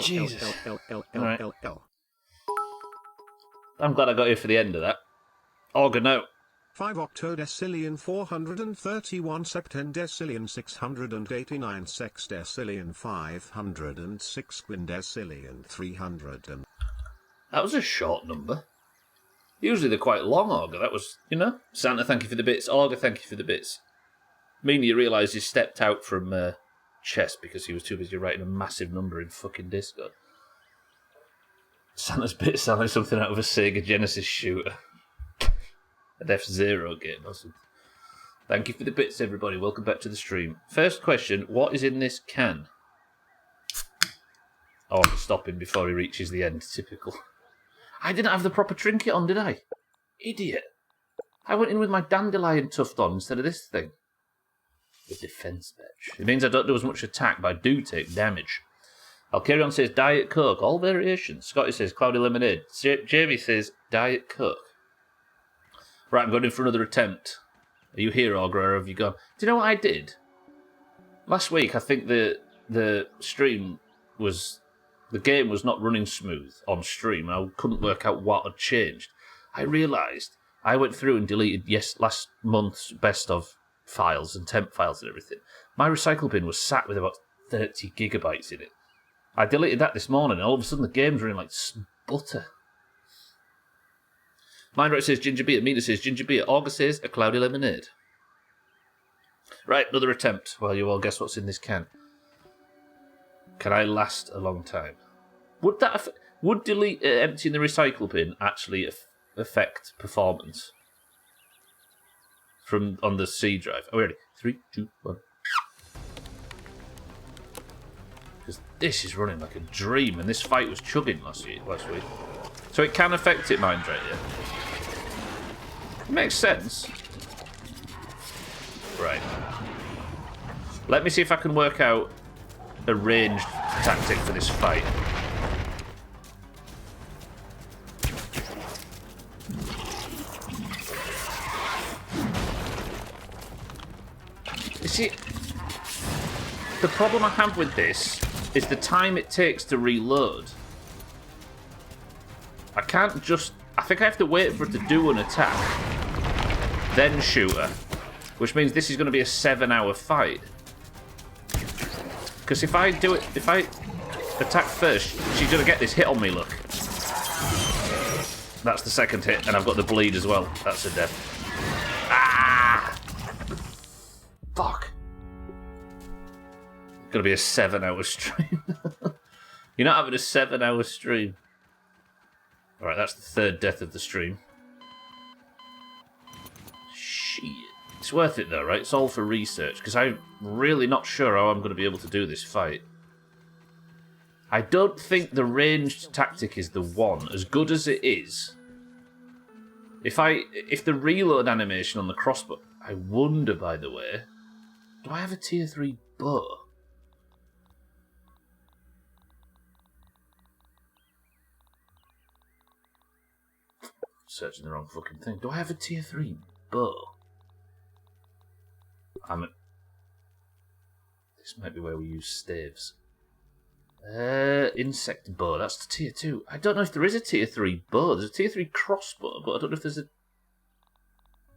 Jesus. Right. I'm glad I got here for the end of that. Organ out. 5 octodecillion 431 septendecillion 689 sextecillion 506 quindecillion 300 and... That was a short number. Usually they're quite long, Auger. That was, Santa, thank you for the bits. Auger, thank you for the bits. Meaning you realise he stepped out from chess because he was too busy writing a massive number in fucking Discord. Santa's bits sound like something out of a Sega Genesis shooter. An F-Zero game or something. Thank you for the bits, everybody. Welcome back to the stream. First question, what is in this can? Oh, I'm stopping before he reaches the end. Typical. I didn't have the proper trinket on, did I? Idiot. I went in with my dandelion tuft on instead of this thing. The defence badge. It means I don't do as much attack, but I do take damage. Alcarion says Diet Coke. All variations. Scotty says Cloudy Lemonade. Jamie says Diet Coke. Right, I'm going in for another attempt. Are you here, Augur, or have you gone? Do you know what I did? Last week, I think the stream was... The game was not running smooth on stream, and I couldn't work out what had changed. I realised I went through and deleted last month's best of files and temp files and everything. My recycle bin was sat with about 30 gigabytes in it. I deleted that this morning, and all of a sudden the game's running like butter. Mindright says ginger beer, Mina says ginger beer, Augur says a cloudy lemonade. Right, another attempt while you all guess what's in this can. Can I last a long time? Would emptying the recycle bin actually affect performance? from on the C drive. Are we ready? 3, 2, 1. Because this is running like a dream, and this fight was chugging last week. So it can affect it, mind right here. It makes sense. Right. Let me see if I can work out a ranged tactic for this fight. You see, the problem I have with this is the time it takes to reload. I can't just... I think I have to wait for it to do an attack, then shoot her, which means this is going to be a 7-hour fight. Because if I attack first, she's going to get this hit on me, look. That's the second hit, and I've got the bleed as well. That's a death. Ah! Fuck. It's going to be a 7-hour stream. You're not having a 7-hour stream. Alright, that's the third death of the stream. Shit. It's worth it though, right? It's all for research, because I'm really not sure how I'm going to be able to do this fight. I don't think the ranged tactic is the one, as good as it is. If the reload animation on the crossbow... I wonder, by the way, do I have a tier 3 bow? Searching the wrong fucking thing. Do I have a tier 3 bow? This might be where we use staves. Insect bow. That's the tier 2. I don't know if there is a tier 3 bow. There's a tier 3 crossbow, but I don't know if there's a...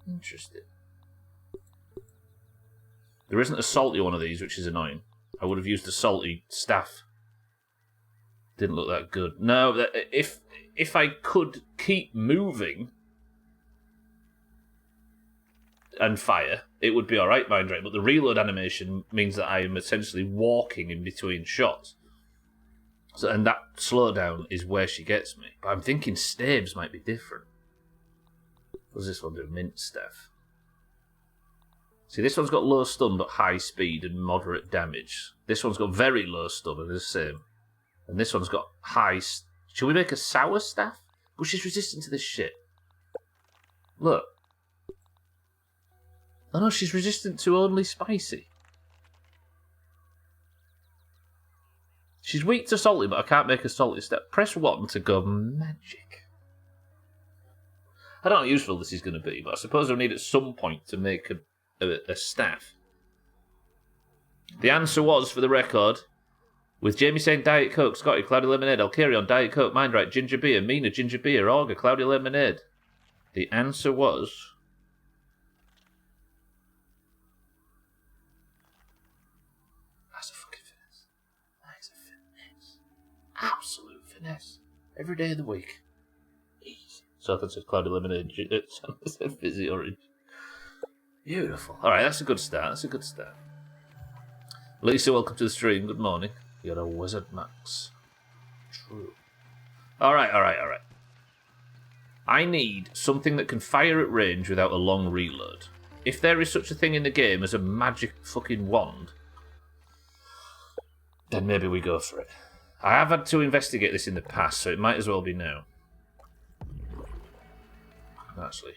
Interesting. There isn't a salty one of these, which is annoying. I would have used the salty staff. Didn't look that good. No, if I could keep moving and fire, it would be alright, mind right, but the reload animation means that I am essentially walking in between shots. So, and that slowdown is where she gets me. But I'm thinking staves might be different. What does this one do? Mint staff. See, this one's got low stun but high speed and moderate damage. This one's got very low stun and the same. And this one's got high... Should we make a sour staff? But she's resistant to this shit. Look. Oh no, she's resistant to only spicy. She's weak to salty, but I can't make a salty staff. Press 1 to go magic. I don't know how useful this is going to be, but I suppose I'll need at some point to make a staff. The answer was, for the record... With Jamie saying Diet Coke, Scotty, Cloudy Lemonade, I'll carry on Diet Coke, Mind Right, Ginger Beer, Mina, Ginger Beer, Auger, Cloudy Lemonade. The answer was... That's a fucking finesse. That is a finesse. Absolute finesse. Every day of the week. Easy. Southern says Cloudy Lemonade, Sandra said Fizzy Orange. Beautiful. Alright, that's a good start. That's a good start. Lisa, welcome to the stream. Good morning. You're a wizard, Max. True. Alright. I need something that can fire at range without a long reload. If there is such a thing in the game as a magic fucking wand, then maybe we go for it. I have had to investigate this in the past, so it might as well be now. Actually,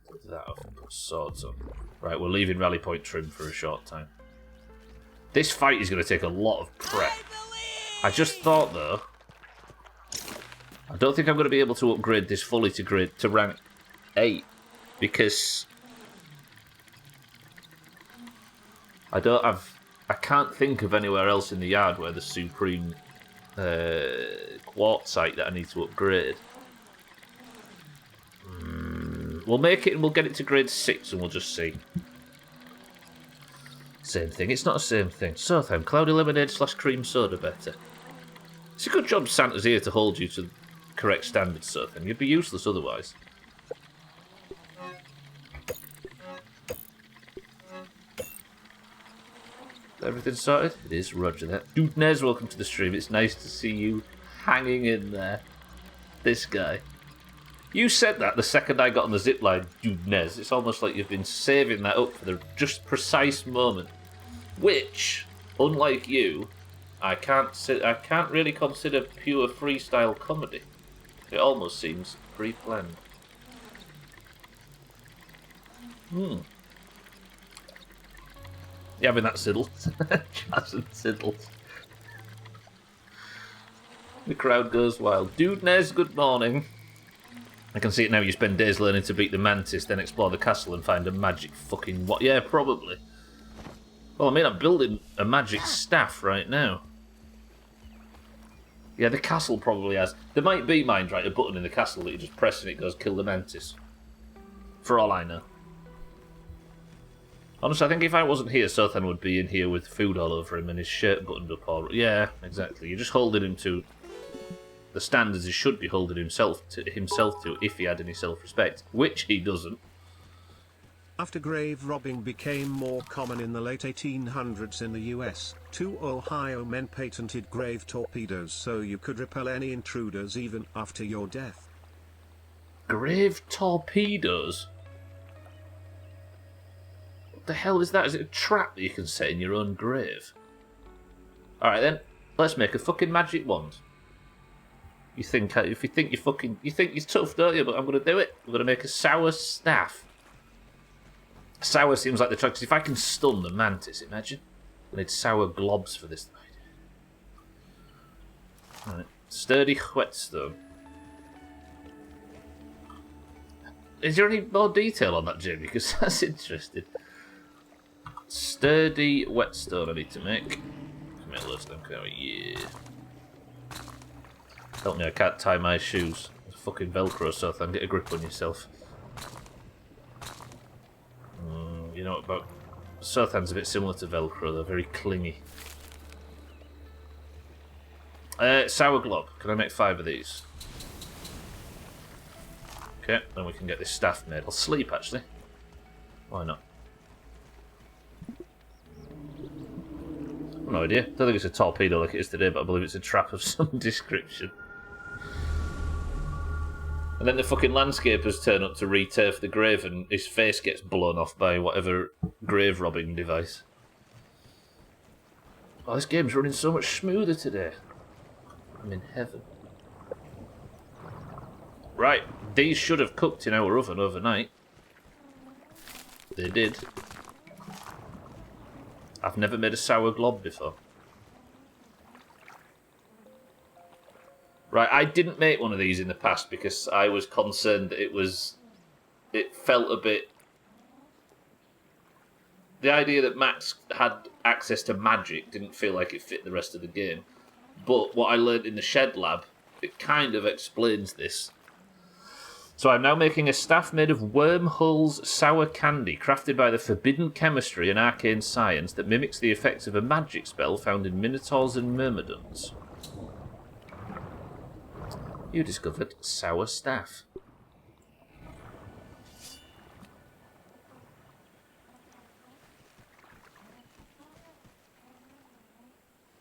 put that off and put swords on. Right, we're leaving Rally Point trim for a short time. This fight is going to take a lot of prep. I just thought, though, I don't think I'm going to be able to upgrade this fully to rank 8, because I can't think of anywhere else in the yard where the supreme quartzite that I need to upgrade. We'll make it and we'll get it to grade 6 and we'll just see. Same thing. It's not the same thing. Sothem, Cloudy Lemonade / cream soda better. It's a good job Santa's here to hold you to the correct standards, Sothem. You'd be useless otherwise. Everything sorted? It is. Roger that. Dude Nez, welcome to the stream. It's nice to see you hanging in there. This guy. You said that the second I got on the zipline, Doomhaus. It's almost like you've been saving that up for the just precise moment. Which, unlike you, I can't really consider pure freestyle comedy. It almost seems pre-planned. You having that siddle? Jazz and siddles. The crowd goes wild. Doomhaus, good morning. I can see it now. You spend days learning to beat the mantis, then explore the castle and find a magic fucking what? Yeah, probably. Well, I mean, I'm building a magic staff right now. Yeah, the castle probably has. There might be, mind right, a button in the castle that you just press and it goes kill the mantis. For all I know. Honestly, I think if I wasn't here, Sothan would be in here with food all over him and his shirt buttoned up all... Yeah, exactly. You're just holding him to the standards he should be holding himself to if he had any self-respect, which he doesn't. After grave robbing became more common in the late 1800s in the US, 2 Ohio men patented grave torpedoes so you could repel any intruders even after your death. Grave torpedoes? What the hell is that? Is it a trap that you can set in your own grave? Alright then, let's make a fucking magic wand. You think you're tough, don't you? But I'm gonna do it. I'm gonna make a sour staff. Sour seems like the choice. If I can stun the mantis, imagine. I need sour globs for this. Right. Sturdy whetstone. Is there any more detail on that, Jim? Because that's interesting. Sturdy whetstone I need to make. Make list, yeah. Help me, I can't tie my shoes. It's fucking Velcro, so then get a grip on yourself. You know what about... Sothan's a bit similar to Velcro, they're very clingy. Sour glob. Can I make 5 of these? Okay, then we can get this staff made. I'll sleep, actually. Why not? No idea. Don't think it's a torpedo like it is today, but I believe it's a trap of some description. And then the fucking landscapers turn up to re-turf the grave and his face gets blown off by whatever grave robbing device. Oh, this game's running so much smoother today. I'm in heaven. Right, these should have cooked in our oven overnight. They did. I've never made a sour glob before. Right, I didn't make one of these in the past because I was concerned that it felt a bit... The idea that Max had access to magic didn't feel like it fit the rest of the game. But what I learned in the shed lab, it kind of explains this. So I'm now making a staff made of wormholes sour candy, crafted by the forbidden chemistry and arcane science that mimics the effects of a magic spell found in minotaurs and myrmidons. You discovered sour staff.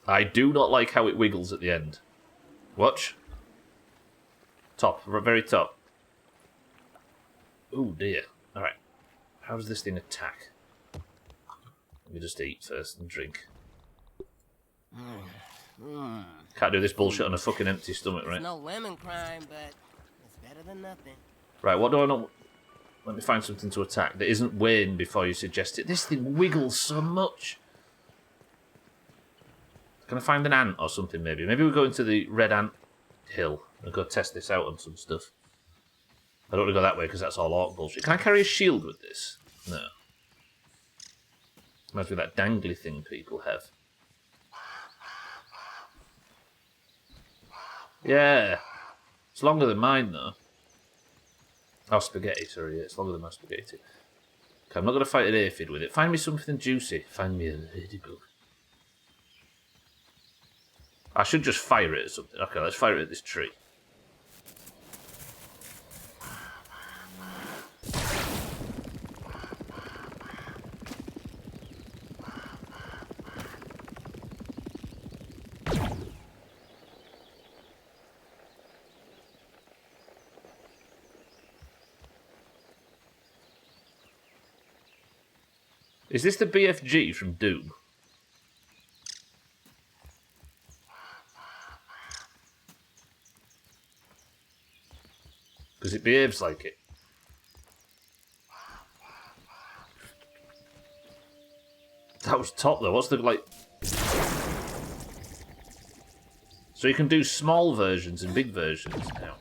I do not like how it wiggles at the end. Watch. Top, very top. Oh dear. Alright. How does this thing attack? Let me just eat first and drink. Can't do this bullshit on a fucking empty stomach, right? It's no lemon crime, but it's better than nothing. Right, what do I know? Let me find something to attack that isn't Wayne before you suggest it. This thing wiggles so much. Can I find an ant or something, maybe? Maybe we'll go into the Red Ant Hill and go test this out on some stuff. I don't want to go that way because that's all orc bullshit. Can I carry a shield with this? No. Reminds me of that dangly thing people have. Yeah. It's longer than mine, though. Oh, spaghetti, sorry. Yeah, it's longer than my spaghetti. Okay, I'm not going to fight an aphid with it. Find me something juicy. Find me a ladybug. I should just fire it at something. Okay, let's fire it at this tree. Is this the BFG from Doom? Because it behaves like it. That was top though. What's the like? So you can do small versions and big versions now.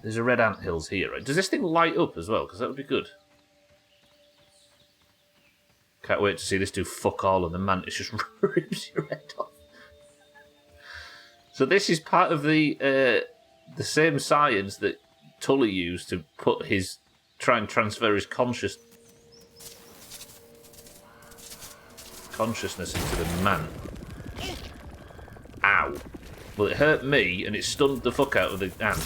There's a red anthills here, right? Does this thing light up as well? Because that would be good. Can't wait to see this do fuck all and the mantis just rips your head off. So this is part of the same science that Tully used to put his try and transfer his consciousness into the man. Ow. Well, it hurt me and it stunned the fuck out of the ant.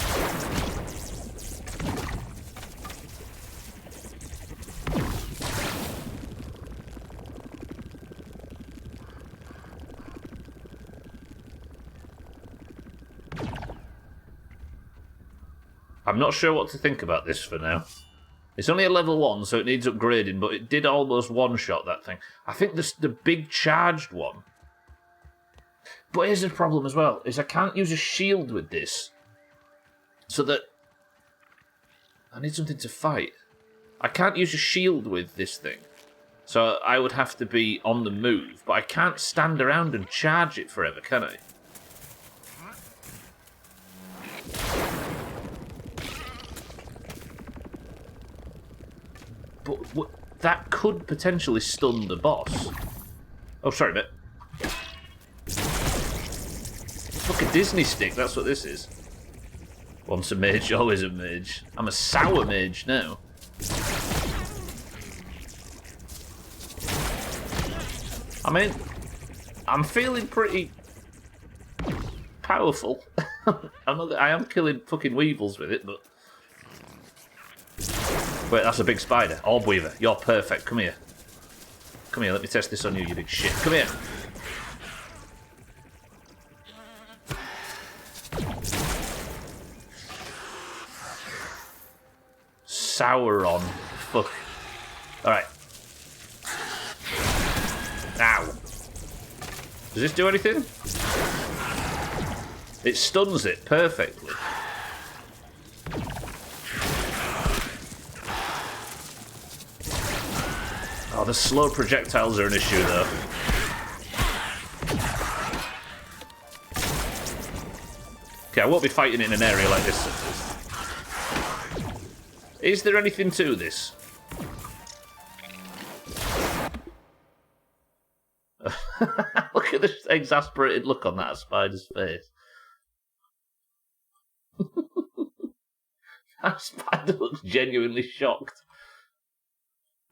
I'm not sure what to think about this for now. It's only a level 1, so it needs upgrading, but it did almost one-shot that thing. I think the big charged one. But here's the problem as well, is I can't use a shield with this. So that... I need something to fight. I can't use a shield with this thing. So I would have to be on the move, but I can't stand around and charge it forever, can I? But that could potentially stun the boss. Oh, sorry, mate. Look, a Disney stick, that's what this is. Once a mage, always a mage. I'm a sour mage now. I mean, I'm feeling pretty powerful. I am killing fucking weevils with it, but... Wait, that's a big spider. Orb Weaver, you're perfect. Come here. Come here, let me test this on you, you big shit. Come here. Sauron. Fuck. Alright. Ow. Does this do anything? It stuns it perfectly. Oh, the slow projectiles are an issue, though. Okay, I won't be fighting in an area like this. Is there anything to this? Look at this exasperated look on that spider's face. That spider looks genuinely shocked.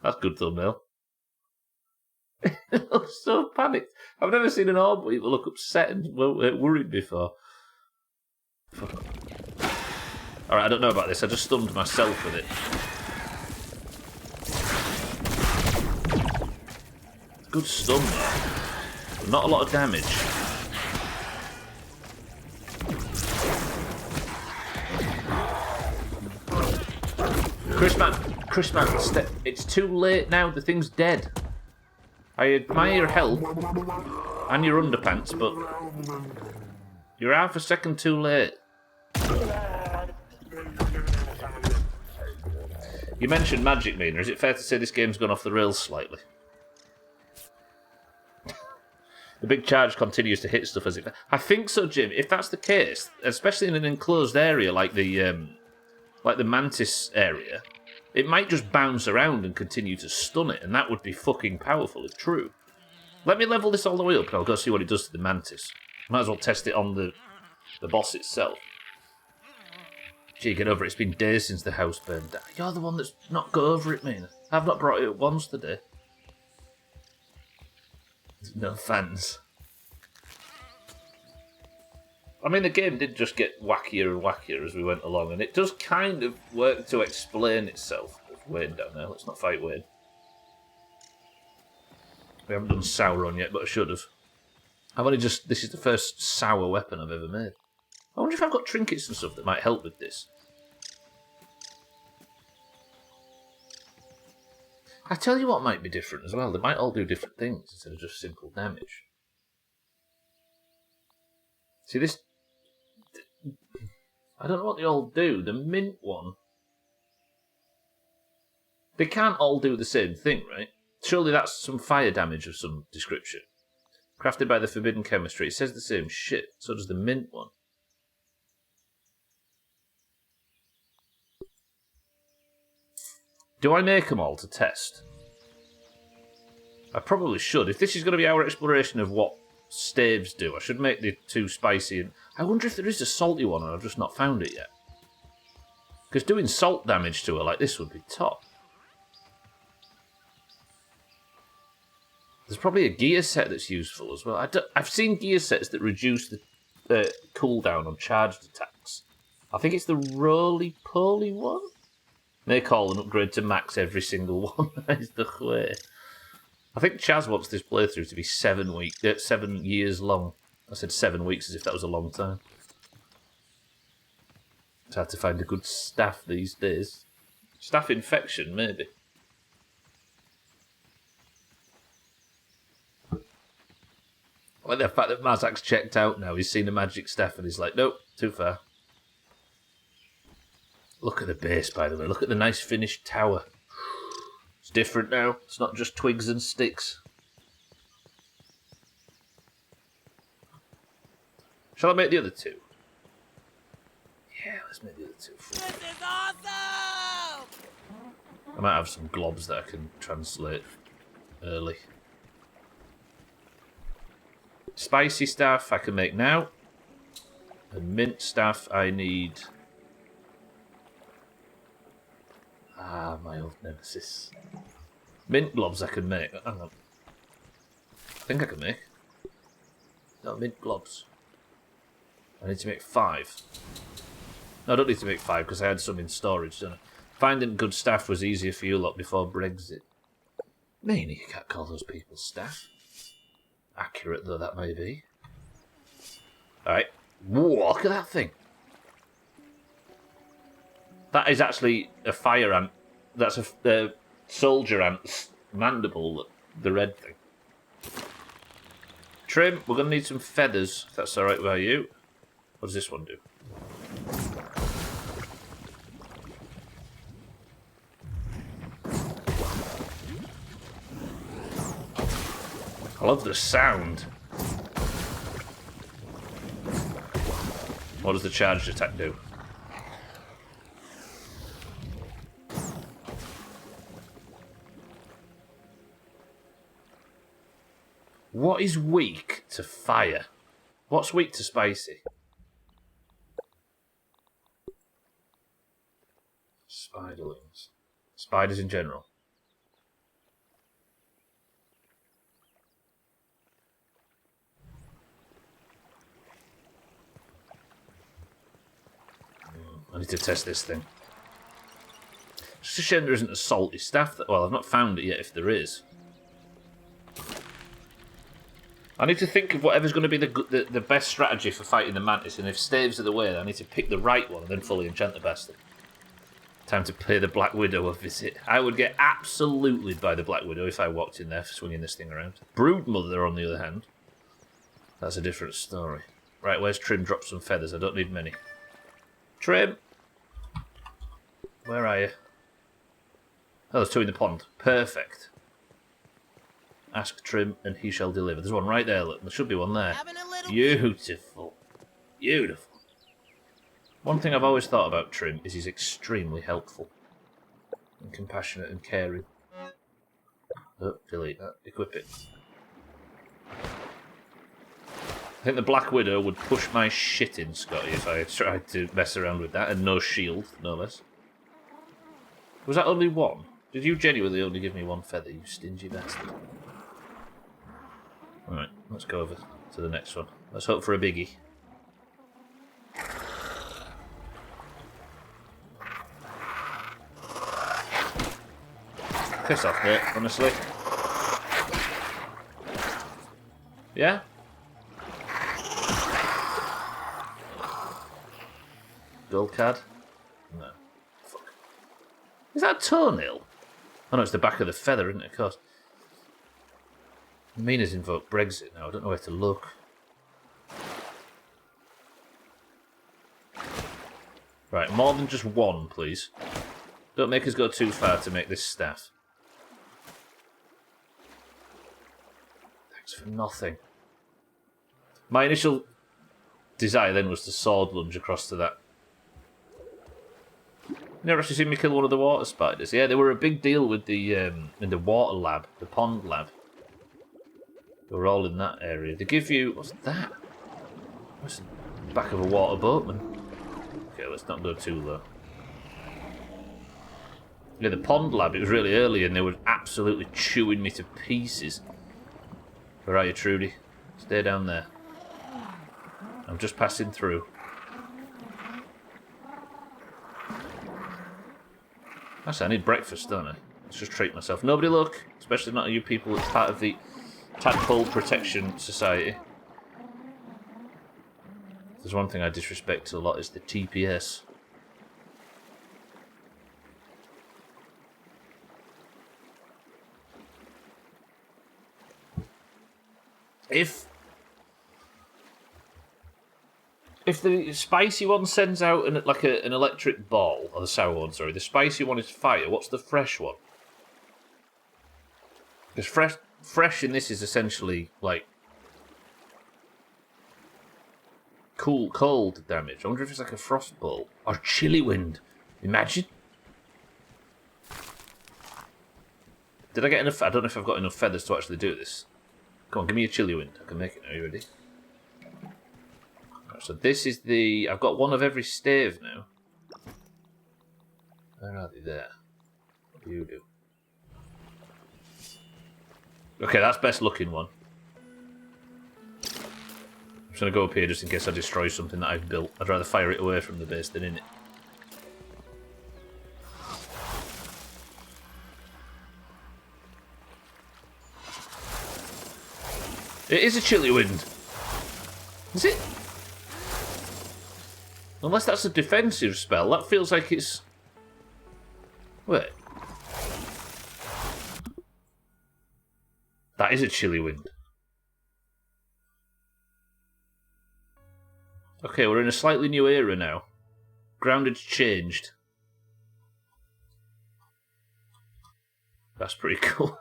That's good thumbnail. It looks so panicked. I've never seen an orb weaver look upset and worried before. Alright, I don't know about this. I just stunned myself with it. Good stun there. But not a lot of damage. Chris man, it's too late now. The thing's dead. I admire your help and your underpants, but you're half a second too late. You mentioned magic, Mina. Is it fair to say this game's gone off the rails slightly? The big charge continues to hit stuff as it... I think so, Jim. If that's the case, especially in an enclosed area like the mantis area, it might just bounce around and continue to stun it, and that would be fucking powerful if true. Let me level this all the way up, and I'll go see what it does to the mantis. Might as well test it on the boss itself. Gee, get over it. It's been days since the house burned down. You're the one that's not got over it, Mina. I've not brought it up once today. No fans. I mean, the game did just get wackier and wackier as we went along, and it does kind of work to explain itself. There's Wayne down there. Let's not fight Wayne. We haven't done Sauron yet, but I should have. This is the first sour weapon I've ever made. I wonder if I've got trinkets and stuff that might help with this. I tell you what might be different as well. They might all do different things instead of just simple damage. See this? I don't know what they all do. The mint one. They can't all do the same thing, right? Surely that's some fire damage of some description. Crafted by the forbidden chemistry. It says the same shit. So does the mint one. Do I make them all to test? I probably should. If this is going to be our exploration of what staves do, I should make the two spicy. And I wonder if there is a salty one and I've just not found it yet. Because doing salt damage to her like this would be top. There's probably a gear set that's useful as well. I've seen gear sets that reduce the cooldown on charged attacks. I think it's the roly-poly one. They call an upgrade to max every single one. That is the way. I think Chaz wants this playthrough to be 7 years long. I said 7 weeks as if that was a long time. It's hard to find a good staff these days. Staff infection, maybe. I like the fact that Mazak's checked out now. He's seen a magic staff and he's like, nope, too far. Look at the base, by the way. Look at the nice finished tower. It's different now. It's not just twigs and sticks. Shall I make the other two? Yeah, let's make the other two. This is awesome! I might have some globs that I can translate early. Spicy staff I can make now. And mint staff I need... Ah, my old nemesis. Mint globs I can make. Hang on. I think I can make. No, mint globs. I need to make 5. No, I don't need to make 5 because I had some in storage, don't I? Finding good staff was easier for you lot before Brexit. Meaning you can't call those people staff. Accurate though that may be. Alright. Whoa, look at that thing. That is actually a fire ant. That's a soldier ant's mandible, the red thing. Trim, we're going to need some feathers, if that's alright with you. What does this one do? I love the sound. What does the charged attack do? What is weak to fire? What's weak to spicy? Spiderlings. Spiders in general. I need to test this thing. It's just a shame there isn't a salty staff. Well, I've not found it yet if there is. I need to think of whatever's going to be the best strategy for fighting the mantis, and if staves are the way, I need to pick the right one and then fully enchant the bastard. Time to pay the Black Widow a visit. I would get absolutely by the Black Widow if I walked in there swinging this thing around. Broodmother, on the other hand, that's a different story. Right, where's Trim? Drop some feathers. I don't need many. Trim! Where are you? Oh, there's 2 in the pond. Perfect. Ask Trim and he shall deliver. There's one right there, look. There should be one there. Beautiful. Beautiful. One thing I've always thought about Trim is he's extremely helpful. And compassionate and caring. Oh, delete that. Equip it. I think the Black Widow would push my shit in, Scotty, if I tried to mess around with that. And no shield, no less. Was that only one? Did you genuinely only give me 1 feather, you stingy bastard? Alright, let's go over to the next one. Let's hope for a biggie. Piss off, mate, honestly. Yeah? Gold card? No. Fuck. Is that a toenail? Oh no, it's the back of the feather, isn't it? Of course. Mina's invoked Brexit now. I don't know where to look. Right, more than just one, please. Don't make us go too far to make this staff. Thanks for nothing. My initial desire then was to sword lunge across to that. You never actually seen me kill one of the water spiders? Yeah, they were a big deal with the in the water lab, the pond lab. They were all in that area. They give you... What's that? What's the back of a water boatman? Okay, let's not go too low. Yeah, the pond lab, it was really early and they were absolutely chewing me to pieces. Where are you, Trudy? Stay down there. I'm just passing through. Actually, I need breakfast, don't I? Let's just treat myself. Nobody look, especially not you people that's part of the Tadpole Protection Society. There's one thing I disrespect a lot is the TPS. If the spicy one sends out an electric ball, or the sour one, sorry, the spicy one is fire, what's the fresh one? Because fresh in this is essentially, like, cold damage. I wonder if it's like a frost ball. Or chilly wind. Imagine. Did I get enough? I don't know if I've got enough feathers to actually do this. Come on, give me a chilly wind. I can make it now. Are you ready? Right, so this is the... I've got one of every stave now. Where are they? There. What do you do? Okay, that's best looking one. I'm just going to go up here just in case I destroy something that I've built. I'd rather fire it away from the base than in it. It is a chilly wind. Is it? Unless that's a defensive spell, that feels like it's... Wait. That is a chilly wind. Okay, we're in a slightly new era now. Grounded's changed. That's pretty cool.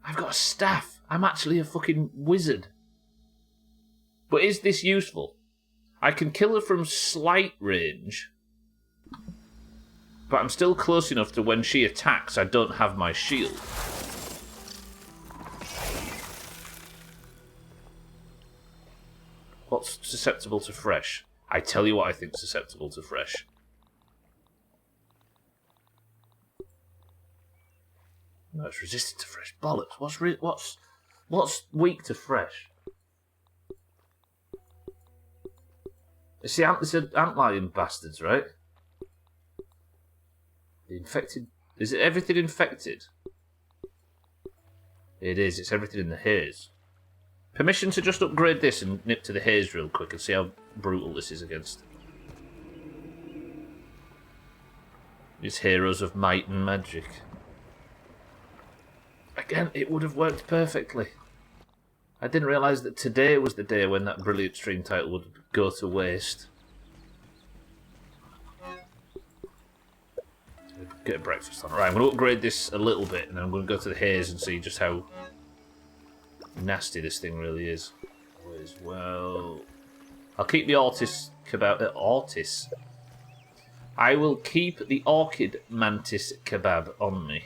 I've got a staff. I'm actually a fucking wizard. But is this useful? I can kill her from slight range. But I'm still close enough to when she attacks, I don't have my shield. What's susceptible to fresh? I tell you what I think susceptible to fresh. No, it's resistant to fresh. Bollocks. What's weak to fresh? It's the antlion bastards, right? The infected... Is it everything infected? It is. It's everything in the haze. Permission to just upgrade this and nip to the haze real quick and see how brutal this is against these heroes of might and magic. Again, it would have worked perfectly. I didn't realise that today was the day when that brilliant stream title would go to waste. Get a breakfast on. Right, I'm going to upgrade this a little bit and then I'm going to go to the haze and see just how nasty this thing really is. As well, I'll keep the Ortis kebab. Ortis. I will keep the Orchid mantis kebab on me.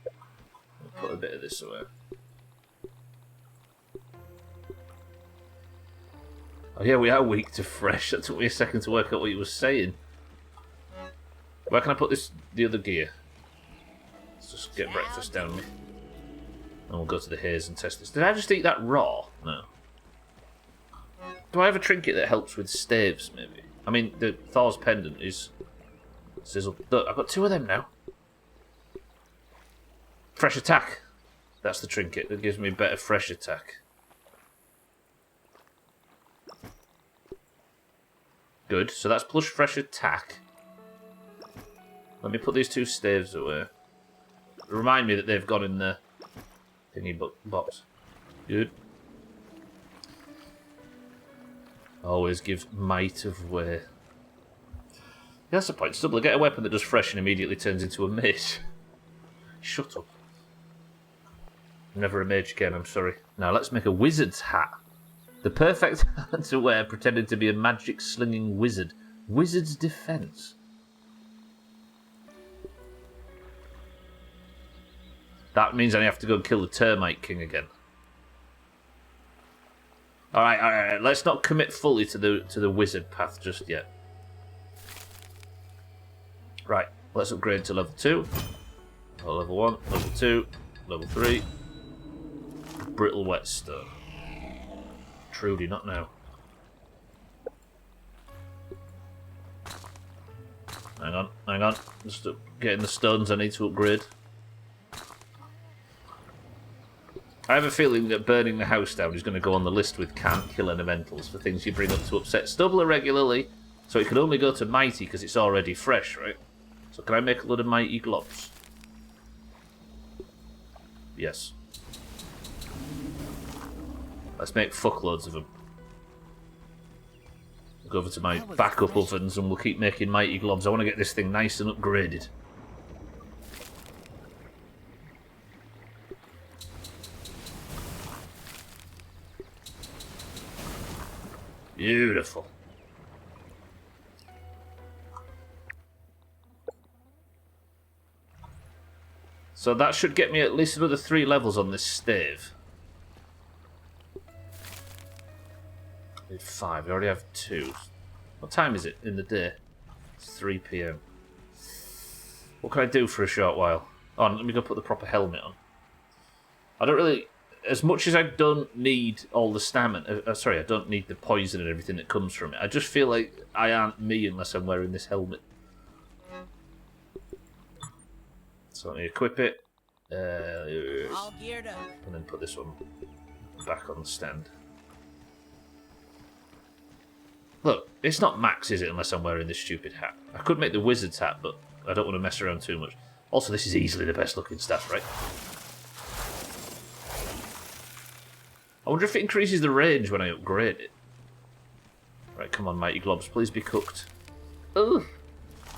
I'll put a bit of this away. Oh yeah, we are weak to fresh. That took me a second to work out what he was saying. Where can I put this? The other gear. Let's just get breakfast down me. And we'll go to the haze and test this. Did I just eat that raw? No. Do I have a trinket that helps with staves, maybe? I mean, the Thor's pendant is sizzle. Look, I've got two of them now. Fresh attack. That's the trinket that gives me better fresh attack. Good. So that's plus fresh attack. Let me put these 2 staves away. Remind me that they've gone in the thingy box. Good. Always give might of way. That's the point. Stubbler, get a weapon that does fresh and immediately turns into a mage. Shut up. Never a mage again, I'm sorry. Now let's make a wizard's hat. The perfect hat to wear, pretending to be a magic slinging wizard. Wizard's defense. That means I have to go and kill the Termite King again. Alright. Let's not commit fully to the wizard path just yet. Right, let's upgrade to level 2. Or level 1, level 2, level 3. Brittle whetstone. Trudy, not now. Hang on. Just getting the stones I need to upgrade. I have a feeling that burning the house down is going to go on the list with can't kill elementals for things you bring up to upset Stubbler regularly, so it can only go to mighty because it's already fresh, right? So can I make a load of mighty globs? Yes. Let's make fuckloads of them. Go over to my backup ovens and we'll keep making mighty globs. I want to get this thing nice and upgraded. Beautiful. So that should get me at least another 3 levels on this stave. I need 5. I already have 2. What time is it in the day? It's 3 PM. What can I do for a short while? Oh, let me go put the proper helmet on. I don't really... As much as I don't need all the stamina... sorry, I don't need the poison and everything that comes from it. I just feel like I aren't me unless I'm wearing this helmet. So let me equip it. All geared up. And then put this one back on the stand. Look, it's not max, is it, unless I'm wearing this stupid hat. I could make the wizard's hat, but I don't want to mess around too much. Also, this is easily the best looking staff, right? I wonder if it increases the range when I upgrade it. Right, come on, mighty globs, please be cooked. Ugh.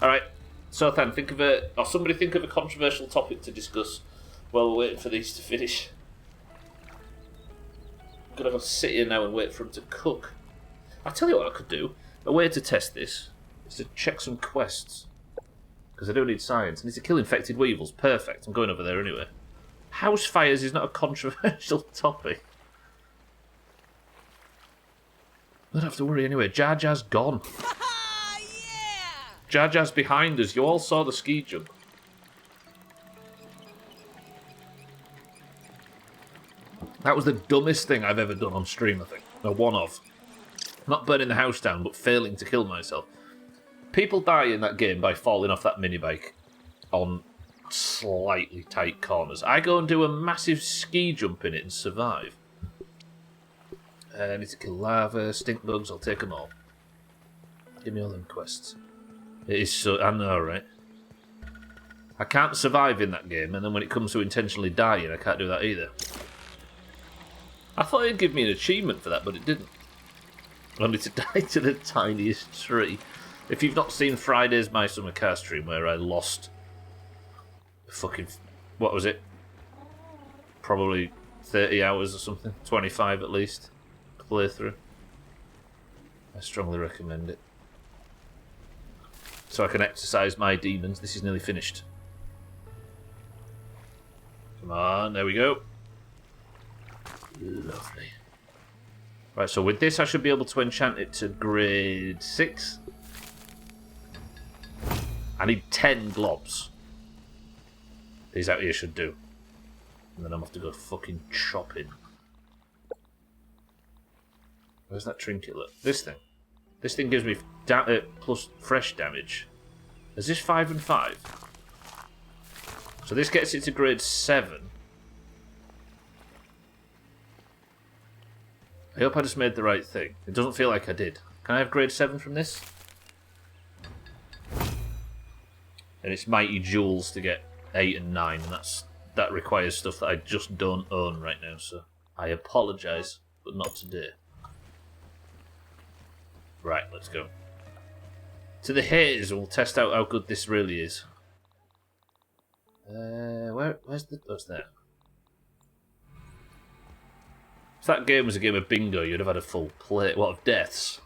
Alright, so Than, think of a... Or somebody think of a controversial topic to discuss while we're waiting for these to finish. I'm gonna have to sit here now and wait for them to cook. I'll tell you what I could do. A way to test this is to check some quests. Because I do need science. I need to kill infected weevils. Perfect. I'm going over there anyway. House fires is not a controversial topic. I don't have to worry anyway. Jar Jar's gone. Yeah! Jar Jar's behind us. You all saw the ski jump. That was the dumbest thing I've ever done on stream, I think. No, one of. Not burning the house down, but failing to kill myself. People die in that game by falling off that minibike on slightly tight corners. I go and do a massive ski jump in it and survive. I need to kill lava, stink bugs, I'll take them all. Give me all them quests. It is so... I know, right? I can't survive in that game, and then when it comes to intentionally dying, I can't do that either. I thought it'd give me an achievement for that, but it didn't. Only to die to the tiniest tree. If you've not seen Friday's My Summer Car stream, where I lost... fucking... what was it? Probably 30 hours or something. 25 at least. Playthrough. I strongly recommend it. So I can exercise my demons. This is nearly finished. Come on, there we go. Lovely. Right, so with this I should be able to enchant it to grade 6. I need 10 globs. These out here should do. And then I'm off to go fucking chopping. Where's that trinket? Look, this thing. This thing gives me plus fresh damage. Is this 5 and 5? So this gets it to grade 7. I hope I just made the right thing. It doesn't feel like I did. Can I have grade 7 from this? And it's mighty jewels to get 8 and 9, and that requires stuff that I just don't own right now, so I apologise, but not today. Right, let's go. To the haze, and we'll test out how good this really is. Where's that? If that game was a game of bingo, you'd have had a full plate. What of deaths?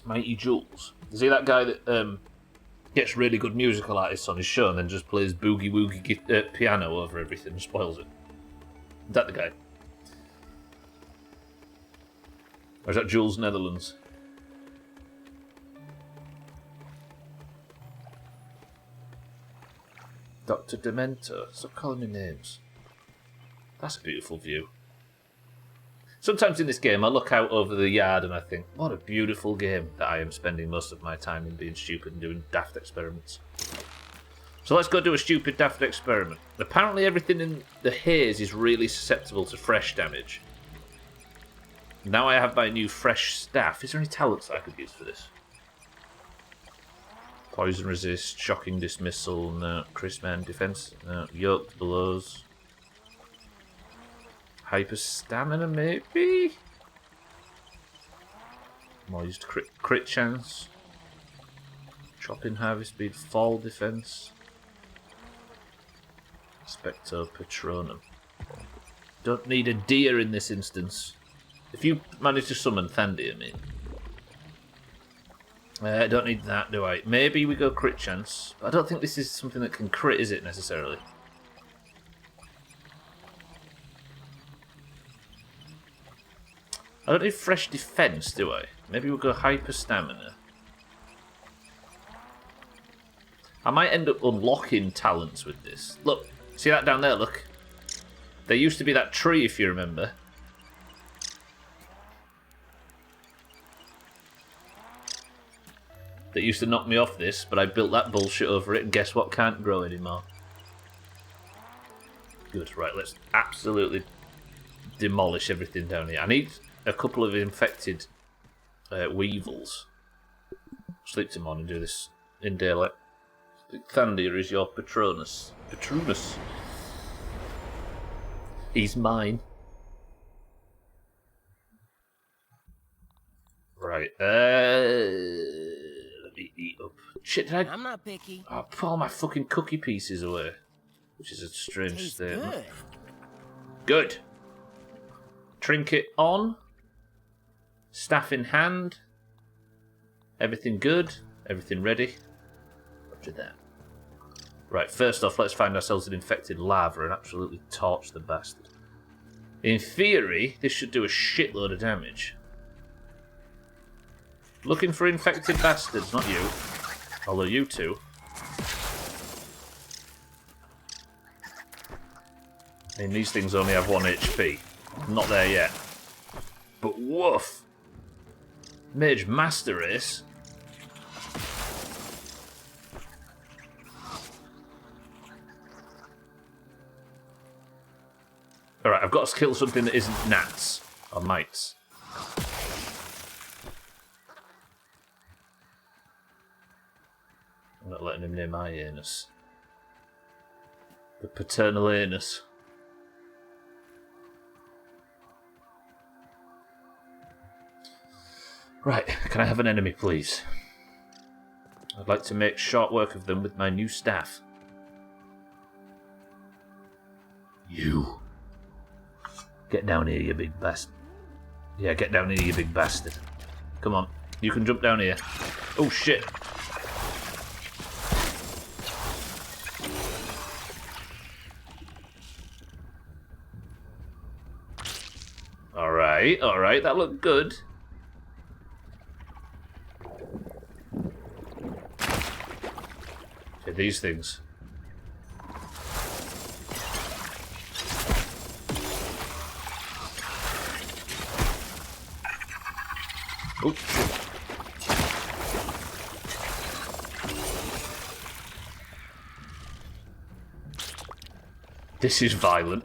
Mighty Jules. You see that guy that gets really good musical artists on his show and then just plays boogie woogie piano over everything and spoils it? Is that the guy? Or is that Jules Netherlands? Dr. Demento. Stop calling me names. That's a beautiful view. Sometimes in this game I look out over the yard and I think, what a beautiful game that I am spending most of my time in being stupid and doing daft experiments. So let's go do a stupid daft experiment. Apparently everything in the haze is really susceptible to fresh damage. Now I have my new fresh staff. Is there any talents I could use for this? Poison resist, shocking dismissal, no. Crispman defense, no. Yoked blows. Hyper stamina, maybe? Moist crit chance. Chopping harvest speed, fall defense. Specto Patronum. Don't need a deer in this instance. If you manage to summon Thandy, I mean. I don't need that, do I? Maybe we go crit chance. But I don't think this is something that can crit, is it, necessarily? I don't need fresh defense, do I? Maybe we'll go hyper stamina. I might end up unlocking talents with this. Look, see that down there, look? There used to be that tree, if you remember. That used to knock me off this, but I built that bullshit over it, and guess what can't grow anymore? Good, right, let's absolutely demolish everything down here. I need a couple of infected weevils. Sleep tomorrow and do this in daylight. Thandir is your Patronus. Patronus. He's mine. Right. Let me eat up. Shit, did I? I'm not picky. I put all my fucking cookie pieces away, which is a strange Tastes statement. good. Good. Trinket on. Staff in hand. Everything good. Everything ready. Roger that. Right, first off, let's find ourselves an infected larva and absolutely torch the bastard. In theory, this should do a shitload of damage. Looking for infected bastards, not you. Although you two. I mean, these things only have 1 HP. I'm not there yet. But woof! Mage Master Race. Alright, I've got to kill something that isn't gnats. Or mites. I'm not letting him near my anus. The paternal anus. Right, can I have an enemy, please? I'd like to make short work of them with my new staff. You. Get down here, you big bastard. Yeah, get down here, you big bastard. Come on, you can jump down here. Oh, shit. Alright, that looked good. Okay, these things. Oh. This is violent.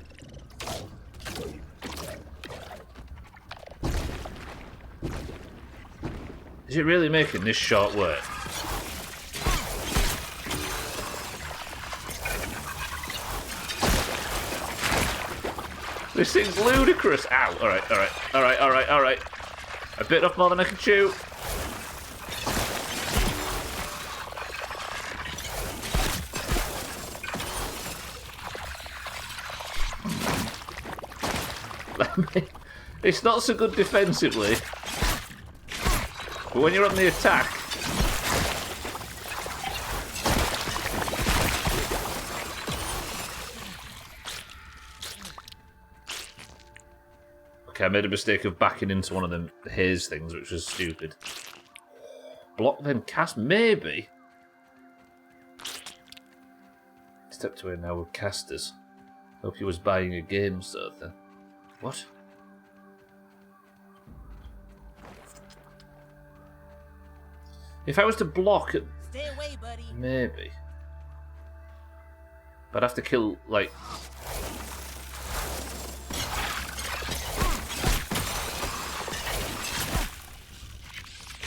Is it really making this short work? This thing's ludicrous. Ow. Alright, alright, alright, alright, alright. I bit off more than I can chew. It's not so good defensively, but when you're on the attack, okay, I made a mistake of backing into one of them haze things, which was stupid. Block then cast, maybe. Stepped away now with casters. Hope he was buying a game, so then. What? If I was to block it, Stay away, buddy. maybe. But I'd have to kill, like...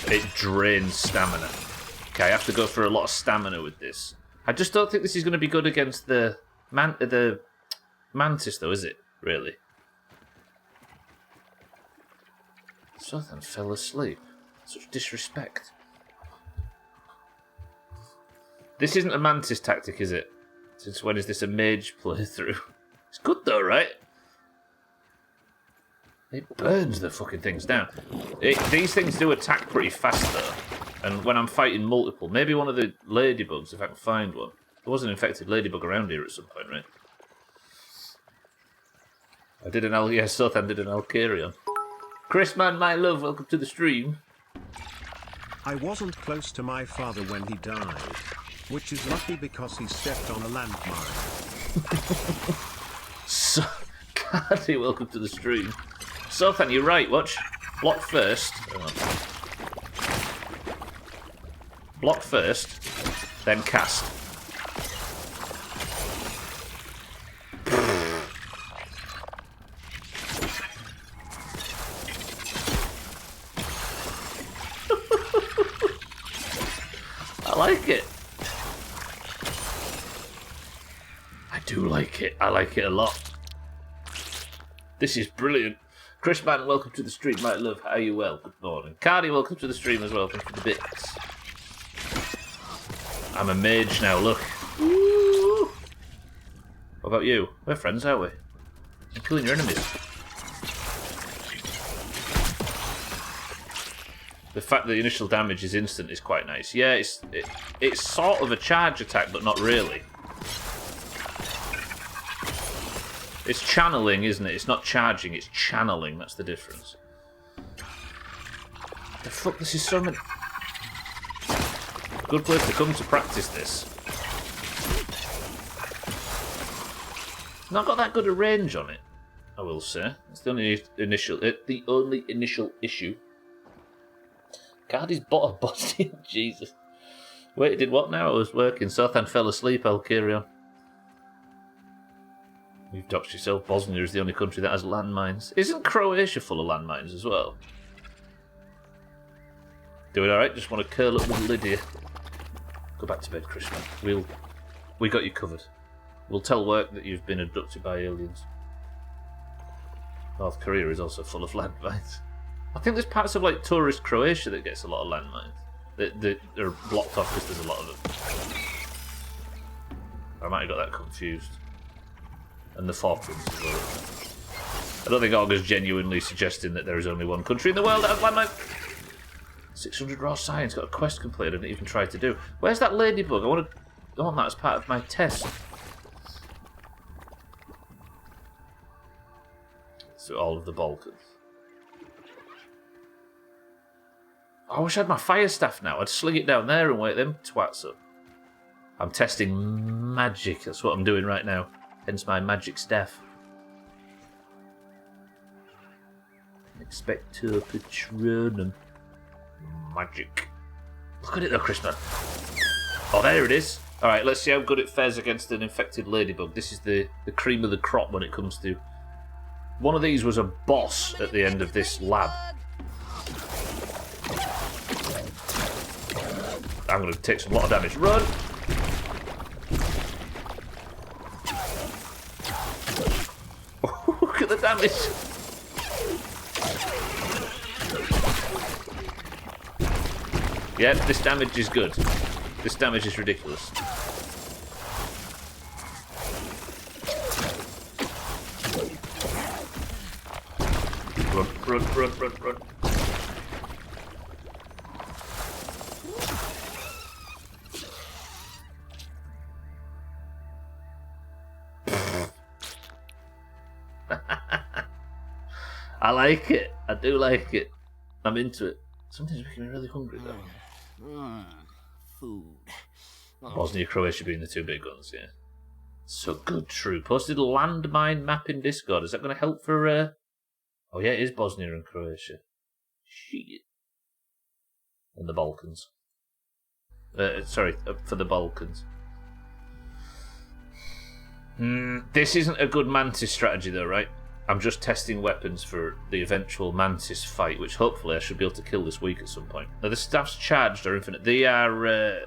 It drains stamina. Okay, I have to go for a lot of stamina with this. I just don't think this is going to be good against the mantis, though, is it? Really? Sothan fell asleep. Such disrespect. This isn't a mantis tactic, is it? Since when is this a mage playthrough? It's good though, right? It burns the fucking things down. These things do attack pretty fast though. And when I'm fighting multiple, maybe one of the ladybugs, if I can find one. There was an infected ladybug around here at some point, right? I did an Sothan did an Alcarion. Chris Man, my love, welcome to the stream. I wasn't close to my father when he died, which is lucky because he stepped on a landmine. So, Cardi, welcome to the stream. Sothan, you're right, watch. Block first. Block first, then cast. I like it. I do like it. I like it a lot. This is brilliant. Chris Man, welcome to the stream. My love, how are you well? Good morning. Cardi, welcome to the stream as well. Thank you for the bits. I'm a mage now, look. Woo! What about you? We're friends, aren't we? I'm killing your enemies. The fact that the initial damage is instant is quite nice. Yeah, it's sort of a charge attack, but not really. It's channeling, isn't it? It's not charging, it's channeling. That's the difference. The fuck, this is so many... Good place to come to practice this. Not got that good a range on it, I will say. It's the only initial issue. God, he's bought a body. Jesus. Wait, did what now? I was working. Sothan fell asleep, I'll carry on. You've doxed yourself. Bosnia is the only country that has landmines. Isn't Croatia full of landmines as well? Doing alright? Just want to curl up with Lydia. Go back to bed, Christian. We got you covered. We'll tell work that you've been abducted by aliens. North Korea is also full of landmines. I think there's parts of like tourist Croatia that gets a lot of landmines. That are blocked off because there's a lot of them. I might have got that confused. And the Falklands as well. I don't think Olga's genuinely suggesting that there is only one country in the world that has landmines. 600 raw science, got a quest completed I didn't even try to do. Where's that ladybug? I want that as part of my test. So all of the Balkans. I wish I had my fire staff now. I'd sling it down there and wake them twats up. I'm testing magic. That's what I'm doing right now. Hence my magic staff. Expecto Patronum. Magic. Look at it though, Chrisman. Oh, there it is. Alright, let's see how good it fares against an infected ladybug. This is the cream of the crop when it comes to... One of these was a boss at the end of this lab. I'm going to take a lot of damage. Run! Look at the damage! Yep, this damage is good. This damage is ridiculous. Run, run, run, run, run. I like it. I do like it. I'm into it. Something's making me really hungry though. Food. Bosnia, Croatia being the two big ones, yeah. So good, true. Posted a landmine map in Discord. Is that going to help for? Oh yeah, it is Bosnia and Croatia. Shit. And the Balkans. Sorry, for the Balkans. This isn't a good Mantis strategy though, right? I'm just testing weapons for the eventual Mantis fight, which hopefully I should be able to kill this week at some point. Now, the staffs charged are infinite. They are...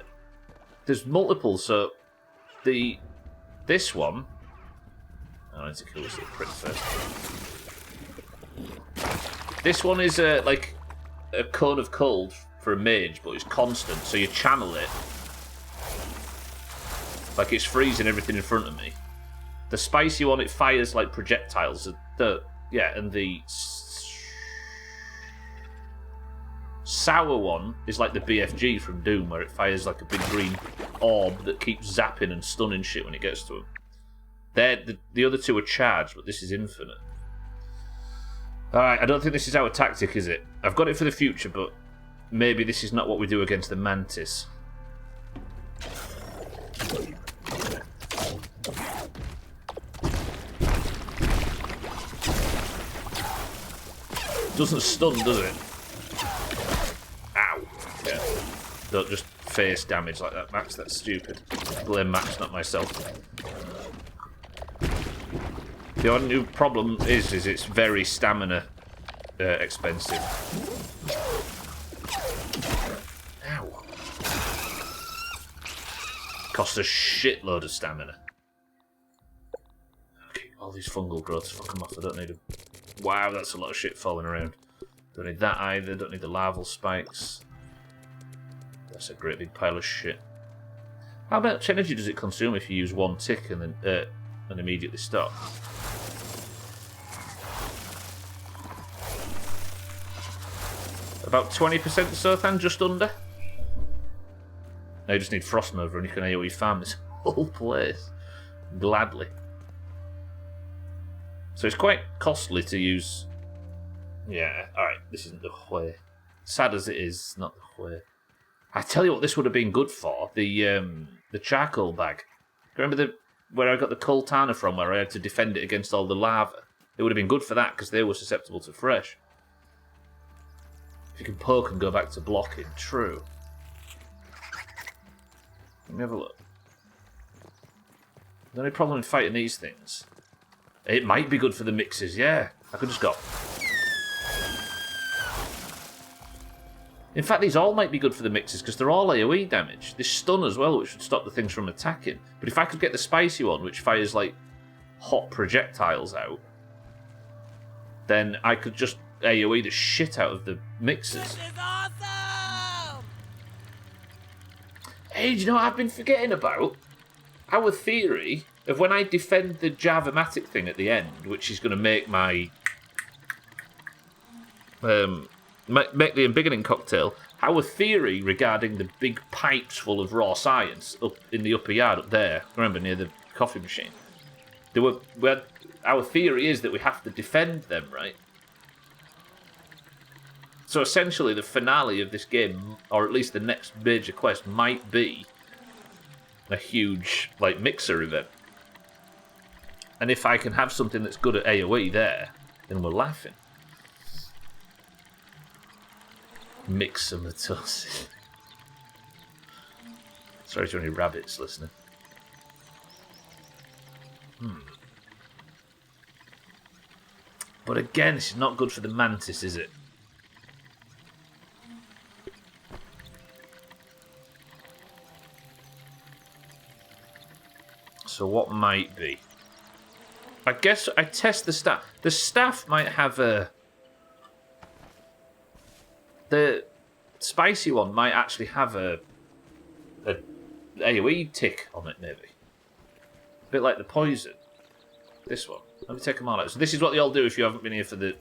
there's multiple, so... This one... I need to kill this little prick first. This one is like a cone of cold for a mage, but it's constant, so you channel it. Like it's freezing everything in front of me. The spicy one, it fires like projectiles. And the sour one is like the BFG from Doom, where it fires like a big green orb that keeps zapping and stunning shit when it gets to them. The other two are charged, but this is infinite. Alright, I don't think this is our tactic, is it? I've got it for the future, but maybe this is not what we do against the Mantis. Doesn't stun, does it? Ow. Yeah. Don't just face damage like that, Max. That's stupid. Blame Max, not myself. The only problem is it's very stamina expensive. Ow. Costs a shitload of stamina. Okay, all these fungal growths, fuck them off. I don't need them. Wow, that's a lot of shit falling around. Don't need that either. Don't need the larval spikes. That's a great big pile of shit. How much energy does it consume if you use one tick and then and immediately stop? About 20% Sothan, just under. Now you just need Frost Nova and you can AoE farm this whole place. Gladly. So it's quite costly to use. Yeah, alright, this isn't the way. Sad as it is, not the way. I tell you what this would have been good for, the charcoal bag. Remember where I got the Coltana from, where I had to defend it against all the lava? It would have been good for that, because they were susceptible to fresh. If you can poke and go back to blocking, true. Let me have a look. The only problem in fighting these things... It might be good for the mixes, yeah. I could just go. In fact, these all might be good for the mixes because they're all AoE damage. This stun as well, which would stop the things from attacking. But if I could get the spicy one, which fires like hot projectiles out, then I could just AoE the shit out of the mixes. This is awesome! Hey, do you know what I've been forgetting about? Our theory of when I defend the Java-matic thing at the end, which is going to make my make the embiggening cocktail, our theory regarding the big pipes full of raw science up in the upper yard up there, remember, near the coffee machine, our theory is that we have to defend them, right? So essentially the finale of this game, or at least the next major quest, might be a huge like mixer event. And if I can have something that's good at AoE there, then we're laughing. Mixomatosis. Sorry to any rabbits listening. But again, this is not good for the Mantis, is it? So what might be? I guess I test the staff. The staff might have a... The spicy one might actually have a AoE tick on it, maybe. A bit like the poison. This one. Let me take them all out. So this is what they all do if you haven't been here for the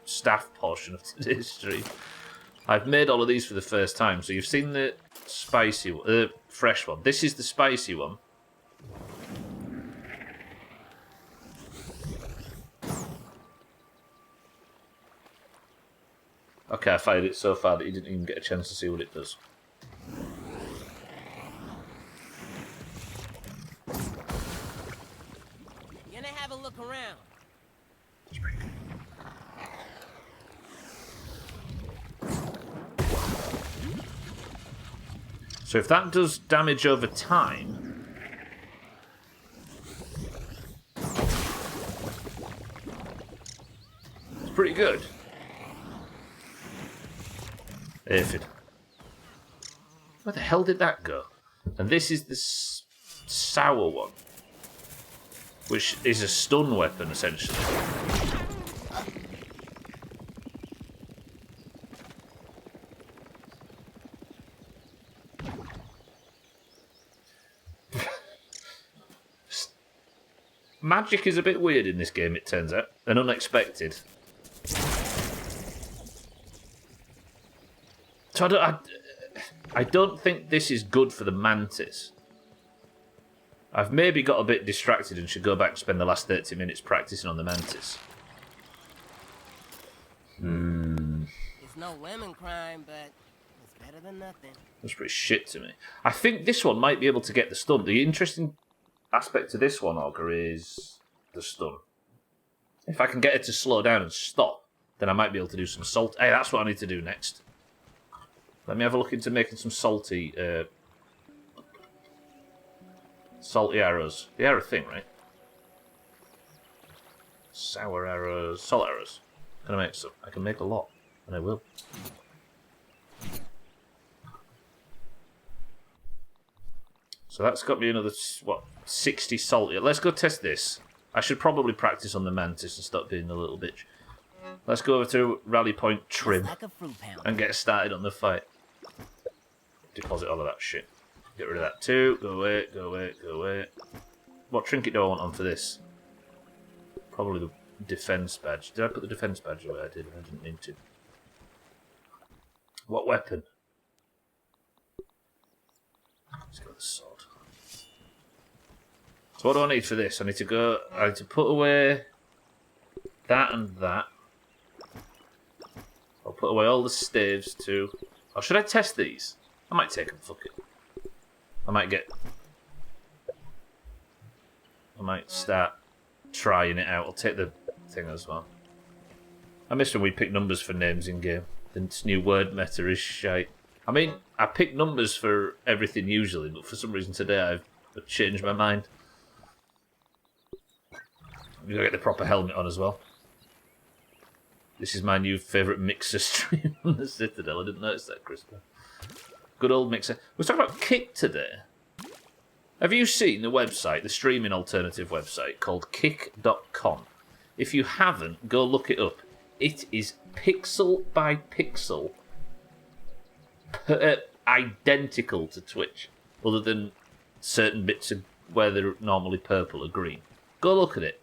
staff portion of today's stream. I've made all of these for the first time. So you've seen the spicy one, the fresh one. This is the spicy one. Okay, I fired it so far that you didn't even get a chance to see what it does. Gonna have a look around. So if that does damage over time... It's pretty good. Aphid. Where the hell did that go? And this is the sour one, which is a stun weapon, essentially. Magic is a bit weird in this game, it turns out, and unexpected. So I don't think this is good for the mantis. I've maybe got a bit distracted and should go back and spend the last 30 minutes practicing on the mantis. It's no lemon crime, but it's better than nothing. That's pretty shit to me. I think this one might be able to get the stun. The interesting aspect to this one, Augur, is the stun. If I can get it to slow down and stop, then I might be able to do some salt. Hey, that's what I need to do next. Let me have a look into making some salty arrows. They are a thing, right? Sour arrows, salt arrows. Can I make some? I can make a lot, and I will. So that's got me another, what, 60 salt. Let's go test this. I should probably practice on the mantis and stop being a little bitch. Let's go over to Rally Point Trim Like a fruit pound. and get started on the fight. Deposit all of that shit. Get rid of that too. Go away, go away, go away. What trinket do I want on for this? Probably the defense badge. Did I put the defense badge away? I did. I didn't need to. What weapon? Let's go with the sword. So what do I need for this? I need to put away that and that. I'll put away all the staves too. Or should I test these? I might take them, fuck it. I might start trying it out. I'll take the thing as well. I miss when we pick numbers for names in game. This new word meta is shite. I mean, I pick numbers for everything usually, but for some reason today I've changed my mind. I'm gonna get the proper helmet on as well. This is my new favourite mixer stream on the Citadel. I didn't notice that, Crispin. Good old mixer. We're talking about Kick today. Have you seen the website, the streaming alternative website called kick.com? If you haven't, go look it up. It is pixel by pixel identical to Twitch, other than certain bits of where they're normally purple or green. Go look at it.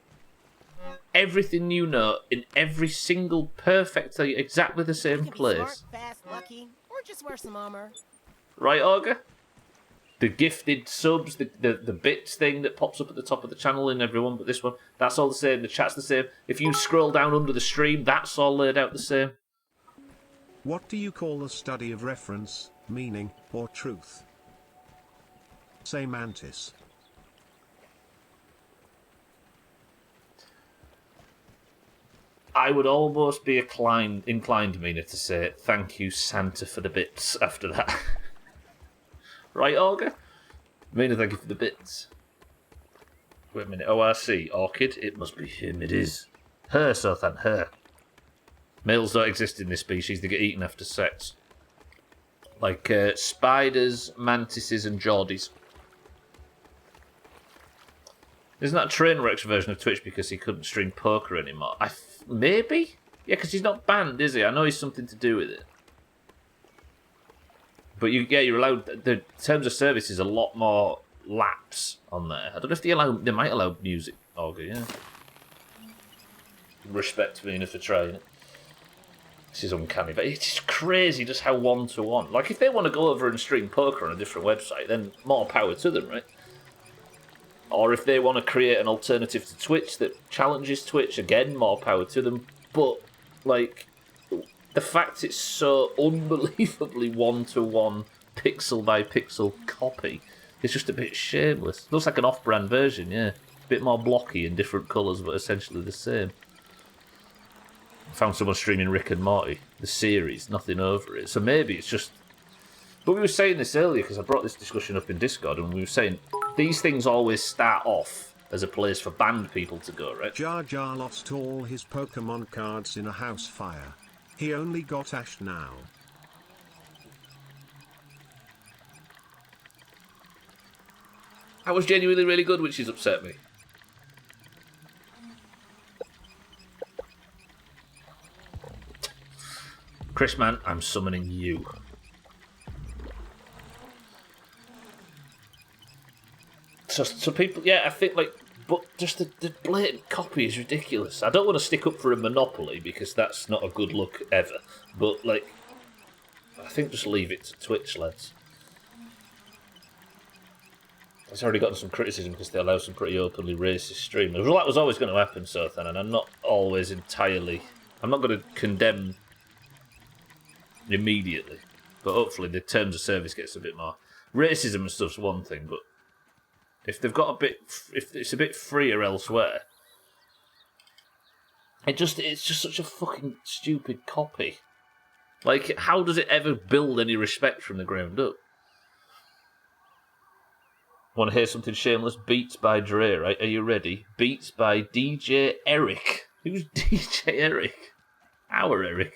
Everything you know in every single perfectly exactly the same You can be place. smart, fast, lucky, or just wear some armor. Right, Augur? The gifted subs, the bits thing that pops up at the top of the channel in everyone but this one, that's all the same. The chat's the same. If you scroll down under the stream, that's all laid out the same. What do you call the study of reference, meaning, or truth? Say mantis. I would almost be inclined, Mina, to say thank you, Santa, for the bits after that. Right, Augur? Mina, thank you for the bits. Wait a minute. ORC. Orchid? It must be him. It is. Her, Sothan. Her. Males don't exist in this species. They get eaten after sex. Like spiders, mantises, and Geordies. Isn't that a train wreck's version of Twitch because he couldn't stream poker anymore? Maybe? Yeah, because he's not banned, is he? I know he's something to do with it. But you're allowed. The terms of service is a lot more laps on there. I don't know if they might allow music. Okay, yeah. Respect Mina for trying it. This is uncanny, but it's just crazy just how one-to-one. Like, if they want to go over and stream poker on a different website, then more power to them, right? Or if they want to create an alternative to Twitch that challenges Twitch, again, more power to them. But, like, the fact it's so unbelievably one-to-one, pixel-by-pixel copy is just a bit shameless. Looks like an off-brand version, yeah. A bit more blocky in different colours, but essentially the same. Found someone streaming Rick and Morty, the series, nothing over it. So maybe it's just... But we were saying this earlier, because I brought this discussion up in Discord, and we were saying these things always start off as a place for banned people to go, right? Jar Jar lost all his Pokemon cards in a house fire. He only got Ash now. That was genuinely really good, which has upset me. Chris, man, I'm summoning you. So people, yeah, I think, like, but just the blatant copy is ridiculous. I don't want to stick up for a monopoly because that's not a good look ever. But, like, I think just leave it to Twitch, lads. It's already gotten some criticism because they allow some pretty openly racist streamers. Well, that was always going to happen, Sothan, and I'm not always entirely... I'm not going to condemn immediately, but hopefully the terms of service gets a bit more. Racism and stuff's one thing, but if they've got a bit... If it's a bit freer elsewhere... It's just such a fucking stupid copy. Like, how does it ever build any respect from the ground up? Want to hear something shameless? Beats by Dre, right? Are you ready? Beats by DJ Eric. Who's DJ Eric? Our Eric.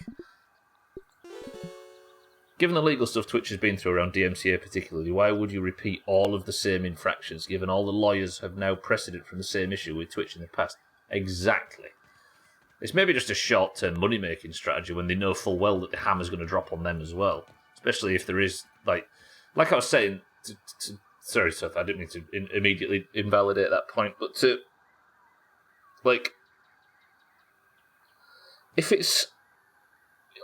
Given the legal stuff Twitch has been through around DMCA particularly, why would you repeat all of the same infractions, given all the lawyers have now precedent from the same issue with Twitch in the past? Exactly. It's maybe just a short-term money-making strategy when they know full well that the hammer's going to drop on them as well. Especially if there is, like I was saying... Sorry, Seth, I didn't mean to immediately invalidate that point, but to, like, if it's,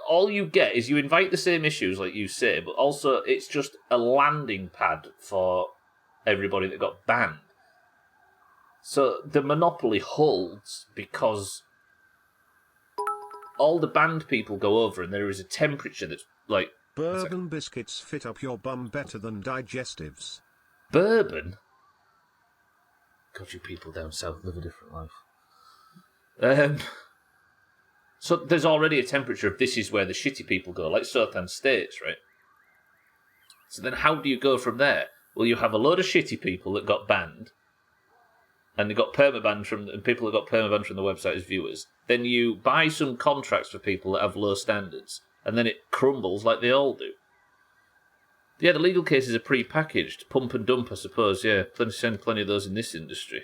all you get is you invite the same issues, like you say, but also it's just a landing pad for everybody that got banned. So the monopoly holds because all the banned people go over and there is a temperature that's, like... Bourbon biscuits fit up your bum better than digestives. Bourbon? God, you people down south live a different life. So there's already a temperature of this is where the shitty people go, like Sothan states, right? So then how do you go from there? Well, you have a load of shitty people that got banned, and they got permabanned from, and people that got permabanned from the website as viewers. Then you buy some contracts for people that have low standards, and then it crumbles like they all do. Yeah, the legal cases are pre-packaged. Pump and dump, I suppose, yeah. Plenty of those in this industry.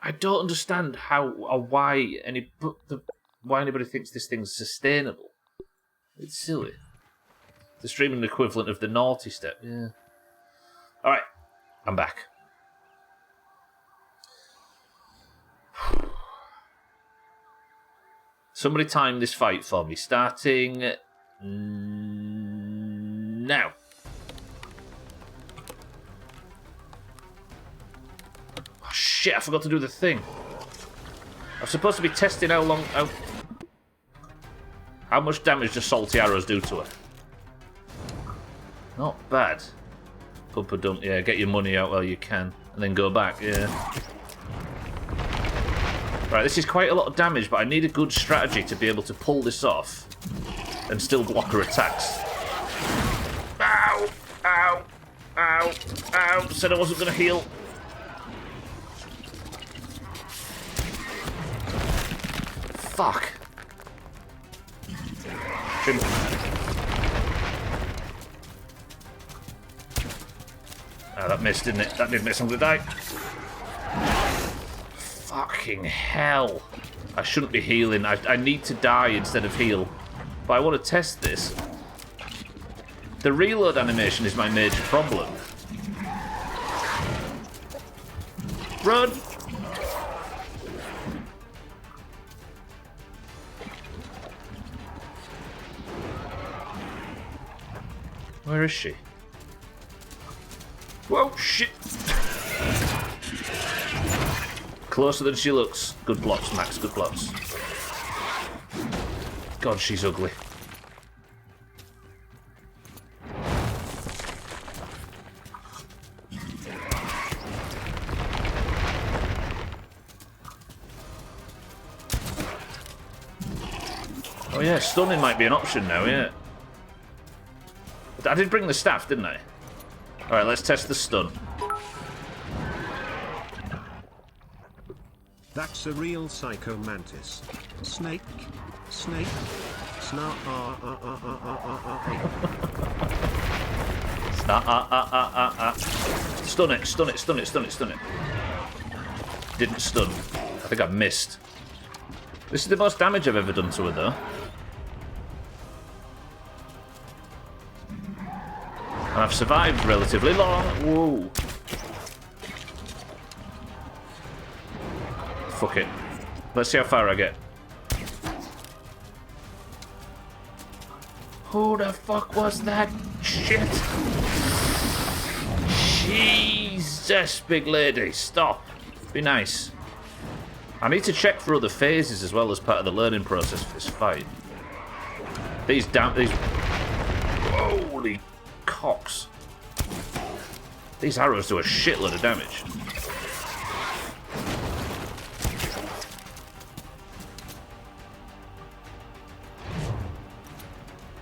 I don't understand how or why anybody thinks this thing's sustainable. It's silly. The streaming equivalent of the naughty step, yeah. Alright, I'm back. Somebody time this fight for me, starting... now. Oh shit, I forgot to do the thing. I'm supposed to be testing how much damage does salty arrows do to her. Not bad. Pump a dump, yeah, get your money out while you can. And then go back, yeah. Right, this is quite a lot of damage, but I need a good strategy to be able to pull this off and still block her attacks. Ow! Ow! Ow! Ow! Said I wasn't going to heal. Fuck. Trim. Ah, that missed, didn't it? That did miss. I'm going to die. Fucking hell. I shouldn't be healing. I need to die instead of heal. But I want to test this. The reload animation is my major problem. Run! Where is she? Whoa, shit! Closer than she looks. Good blocks, Max, good blocks. God, she's ugly. Oh yeah, stunning might be an option now, yeah. I did bring the staff, didn't I? Alright, let's test the stun. That's a real psycho mantis. Snake. Snake. Sna Stun it, stun it, stun it, stun it, stun it. Didn't stun. I think I missed. This is the most damage I've ever done to her, though. And I've survived relatively long. Whoa. Fuck it. Let's see how far I get. Who the fuck was that shit? Jesus, big lady. Stop. Be nice. I need to check for other phases as well as part of the learning process for this fight. These holy cocks. These arrows do a shitload of damage.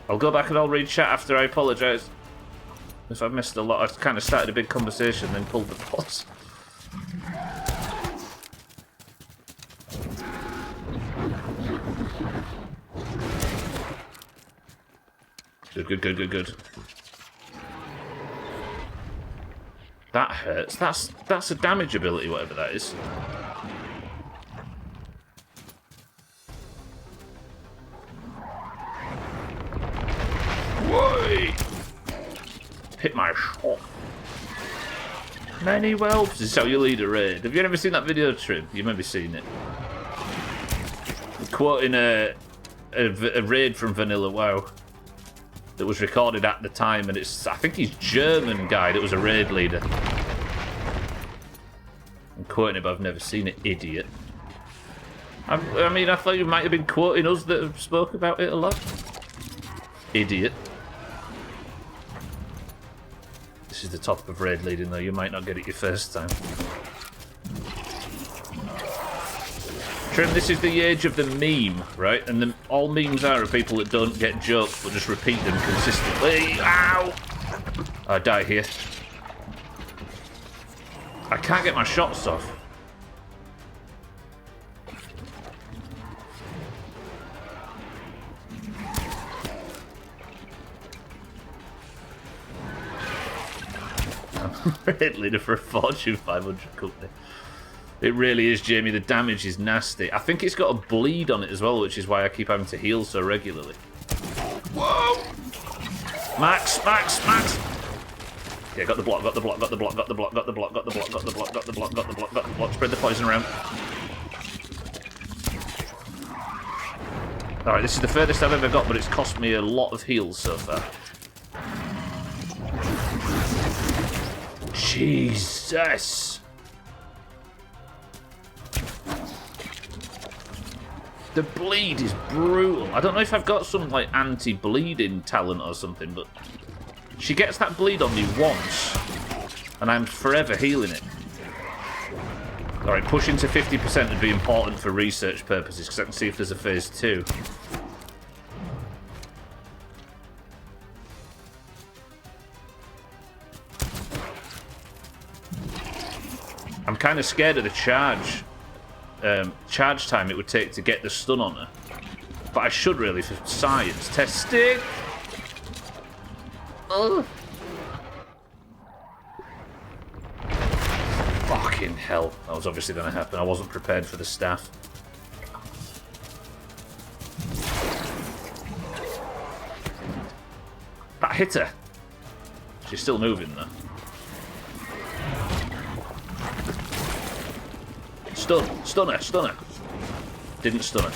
I'll go back and I'll read chat after. I apologise if I've missed a lot. I kind of started a big conversation then pulled the pause. Good. That hurts. That's a damage ability, whatever that is. Whoa! Hit my shot. Many whelps. This is how you lead a raid. Have you ever seen that video, Trim? You've maybe seen it. Quoting a raid from Vanilla WoW that was recorded at the time, and it's, I think he's German guy that was a raid leader. I'm quoting it, but I've never seen it, idiot. I mean, I thought you might have been quoting us that have spoke about it a lot. Idiot. This is the top of raid leading, though. You might not get it your first time. Trim, this is the age of the meme, right? And all memes are people that don't get jokes but just repeat them consistently. Ow! I die here. I can't get my shots off. I'm raid leader for a Fortune 500 company. It really is, Jamie. The damage is nasty. I think it's got a bleed on it as well, which is why I keep having to heal so regularly. Whoa! Max! Yeah, got the block. Spread the poison around. Alright, this is the furthest I've ever got, but it's cost me a lot of heals so far. Jesus! The bleed is brutal. I don't know if I've got some like anti-bleeding talent or something, but she gets that bleed on me once, and I'm forever healing it. Alright, pushing to 50% would be important for research purposes, because I can see if there's a phase 2. I'm kind of scared of the charge time it would take to get the stun on her. But I should really, for science. Testing! Ugh. Fuck. Fucking hell. That was obviously going to happen. I wasn't prepared for the staff. That hit her. She's still moving though. Stun her. Didn't stun her.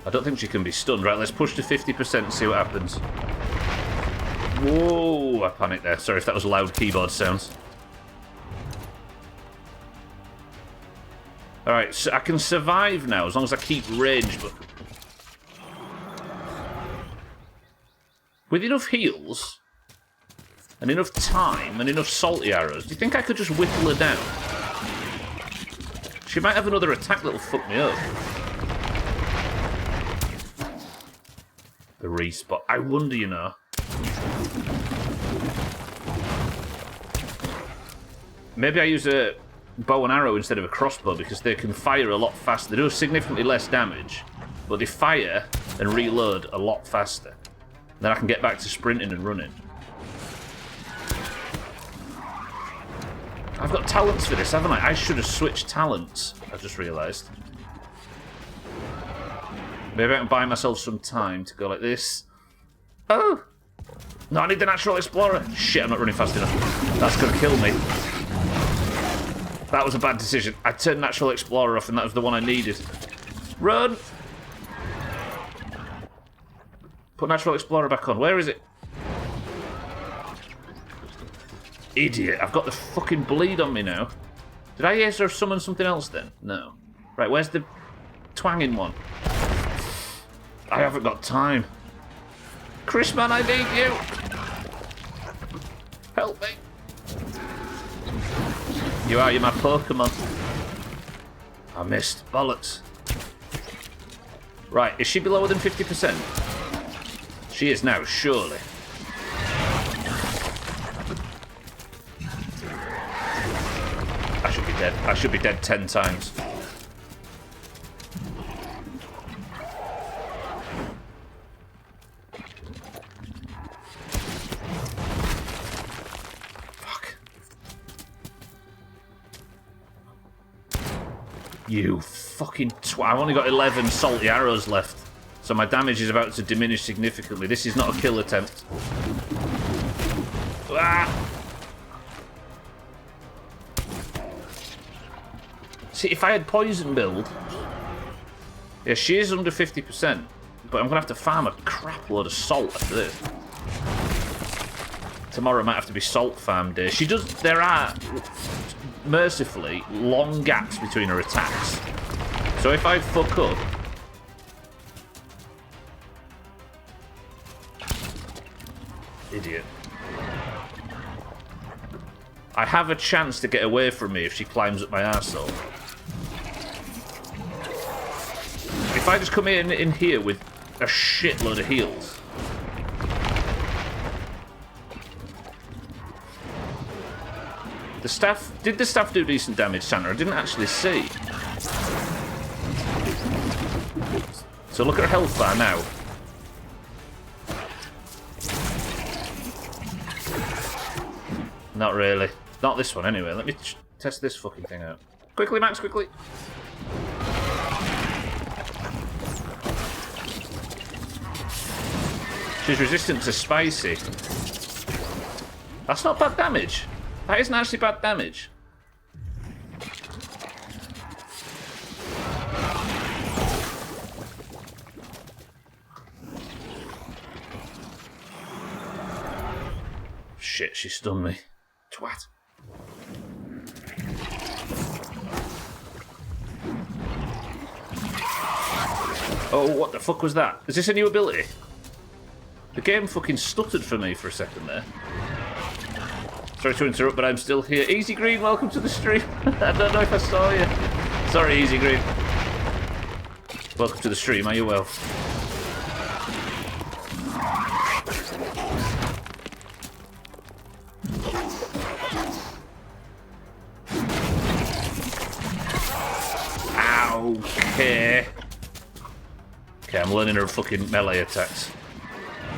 I don't think she can be stunned. Right, let's push to 50% and see what happens. Whoa, I panicked there. Sorry if that was loud keyboard sounds. Alright, so I can survive now as long as I keep range, but... with enough heals, and enough time, and enough salty arrows, do you think I could just whittle her down? She might have another attack that'll fuck me up. The respawn. I wonder, you know. Maybe I use a bow and arrow instead of a crossbow because they can fire a lot faster. They do significantly less damage, but they fire and reload a lot faster. Then I can get back to sprinting and running. I've got talents for this, haven't I? I should have switched talents, I just realised. Maybe I can buy myself some time to go like this. Oh! No, I need the Natural Explorer. Shit, I'm not running fast enough. That's going to kill me. That was a bad decision. I turned Natural Explorer off and that was the one I needed. Run! Put Natural Explorer back on. Where is it? Idiot. I've got the fucking bleed on me now. Did I hear her summon something else then? No. Right, where's the twanging one? I haven't got time. Chris, man, I need you. Help me. You're my Pokemon. I missed. Bollocks. Right, is she below than 50%? She is now, surely. I should be dead. I should be dead 10 times. Fuck. You fucking twat. I've only got 11 salty arrows left. So my damage is about to diminish significantly. This is not a kill attempt. Ah! See, if I had poison build... yeah, she is under 50%. But I'm going to have to farm a crap load of salt after this. Tomorrow might have to be salt farm day. She does... there are, mercifully, long gaps between her attacks. So if I fuck up... idiot. I have a chance to get away from me if she climbs up my arsehole. If I just come in here with a shitload of heals. The staff... did the staff do decent damage, Santa? I didn't actually see. So look at her health bar now. Not really. Not this one, anyway. Let me test this fucking thing out. Quickly, Max, quickly. She's resistant to spicy. That's not bad damage. That isn't actually bad damage. Shit, she stunned me. Twat. Oh, what the fuck was that? Is this a new ability? The game fucking stuttered for me for a second there. Sorry to interrupt, but I'm still here. Easy Green, welcome to the stream. I don't know if I saw you. Sorry, Easy Green. Welcome to the stream, are you well? Okay. Okay, I'm learning her fucking melee attacks.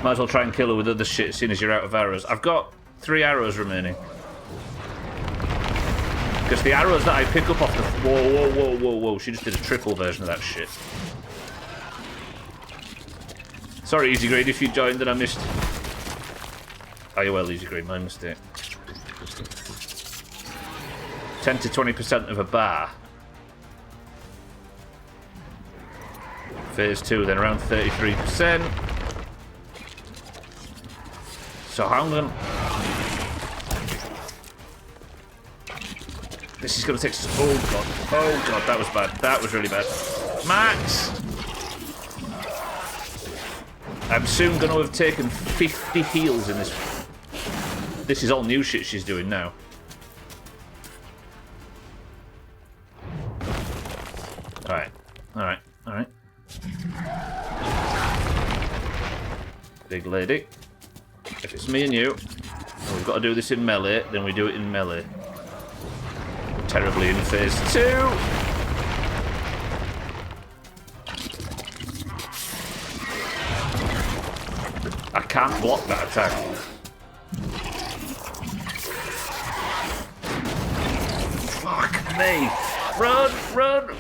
Might as well try and kill her with other shit, seeing as you're out of arrows. I've got 3 arrows remaining. Because the arrows that I pick up off the... Whoa, whoa, whoa, whoa, whoa. She just did a triple version of that shit. Sorry, Easy Green, if you joined and I missed... Oh, you well, Easy Green, my mistake. 10 to 20% of a bar. Phase 2, then around 33%. So how am I going... This is going to take... Oh god, that was bad. That was really bad. Max! I'm soon going to have taken 50 heals in this. This is all new shit she's doing now. Alright, alright, alright. Big lady. If it's me and you, and we've got to do this in melee, then we do it in melee. Terribly in phase 2. I can't block that attack. Fuck me! Run! Run!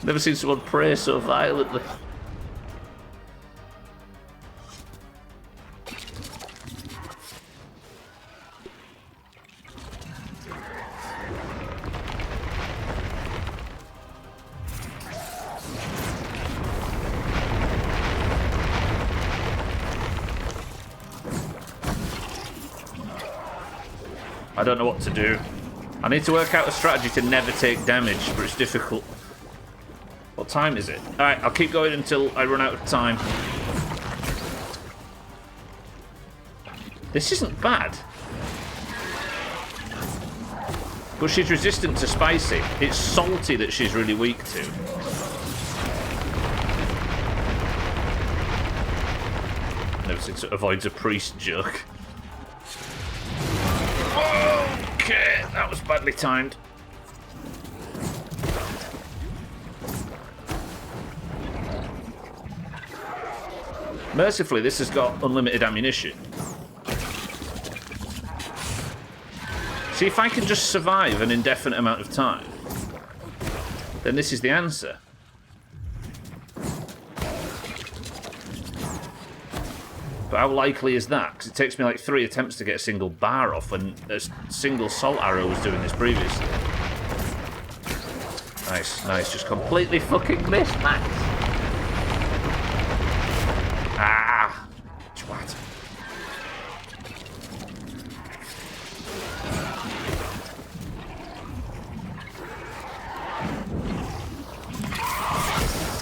Never seen someone pray so violently. I don't know what to do. I need to work out a strategy to never take damage, but it's difficult. What time is it? Alright, I'll keep going until I run out of time. This isn't bad. But she's resistant to spicy. It's salty that she's really weak to. Never since it avoids a priest joke. Okay, that was badly timed. Mercifully, this has got unlimited ammunition. See, if I can just survive an indefinite amount of time, then this is the answer. But how likely is that? Because it takes me like 3 attempts to get a single bar off when a single salt arrow was doing this previously. Nice, nice. Just completely fucking missed, Max. Ah! Twat.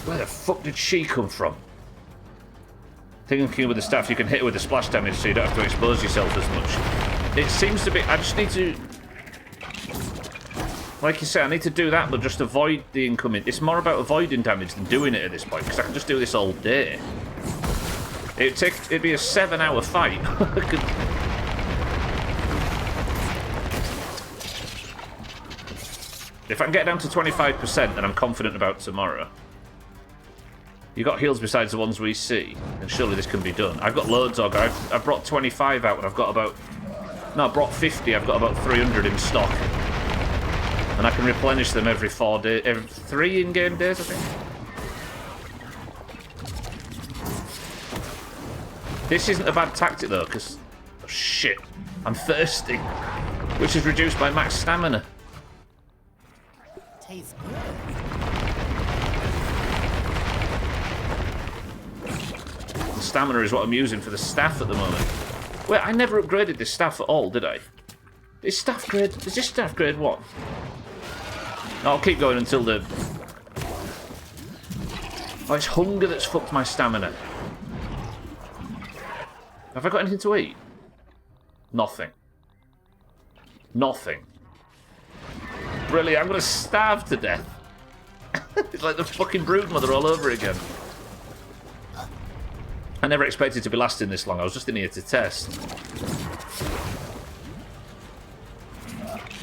Where the fuck did she come from? Thinking with the staff, you can hit her with the splash damage so you don't have to expose yourself as much. It seems to be... I just need to... Like you say, I need to do that, but just avoid the incoming... It's more about avoiding damage than doing it at this point, because I can just do this all day. It'd be a 7-hour fight. If I can get down to 25%, then I'm confident about tomorrow. You got heals besides the ones we see, and surely this can be done. I've got loads, Og. I've brought 25 out, and I've got about... No, I brought 50. I've got about 300 in stock. And I can replenish them every 4 days... Every 3 in-game days, I think. This isn't a bad tactic, though, because... Oh, shit. I'm thirsty. Which is reduced by max stamina. Tastes good. Stamina is what I'm using for the staff at the moment. Wait, I never upgraded this staff at all, did I? Is this staff grade 1? No, I'll keep going until the... Oh, it's hunger that's fucked my stamina. Have I got anything to eat? Nothing. Nothing. Brilliant, I'm gonna starve to death. It's like the fucking broodmother all over again. I never expected to be lasting this long. I was just in here to test.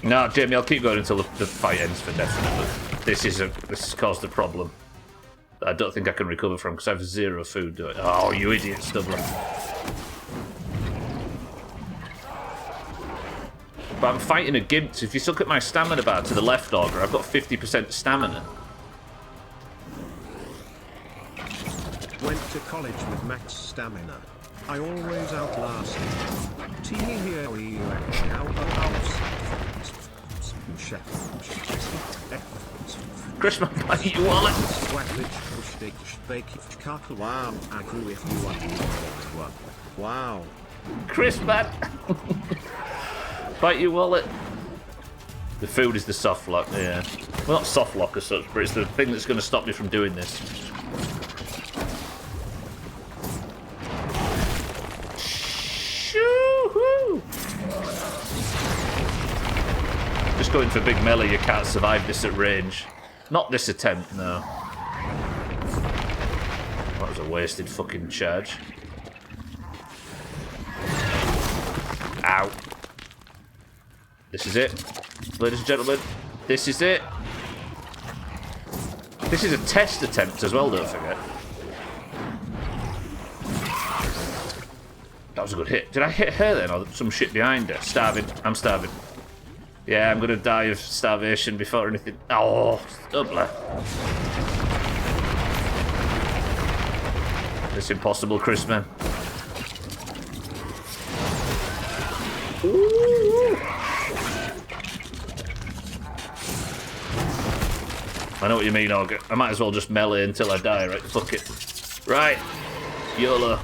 No, Jamie, I'll keep going until the fight ends for definite. This has caused a problem that I don't think I can recover from because I have 0 food. Do it. Oh, you idiot, Stubbler. But I'm fighting a gimp. So if you look at my stamina bar to the left, Augur, I've got 50% stamina. Went to college with max stamina. I always outlast. Teeny here we Chris, man, buy you wallet. Wow, I agree with you. Wow. Chris, man. Bite your wallet. The food is the soft lock, yeah. Well, not soft lock as such, but it's the thing that's going to stop me from doing this. Shoo-hoo! Just going for big melee, you can't survive this at range. Not this attempt, no. That was a wasted fucking charge. Ow. This is it. Ladies and gentlemen, this is it. This is a test attempt as well, don't forget. That was a good hit. Did I hit her then, or some shit behind her? Starving. I'm starving. Yeah, I'm gonna die of starvation before anything. Oh, Stubbler. It's impossible, Chris, man. Ooh. I know what you mean, Augur. I might as well just melee until I die, right? Fuck it. Right. YOLO.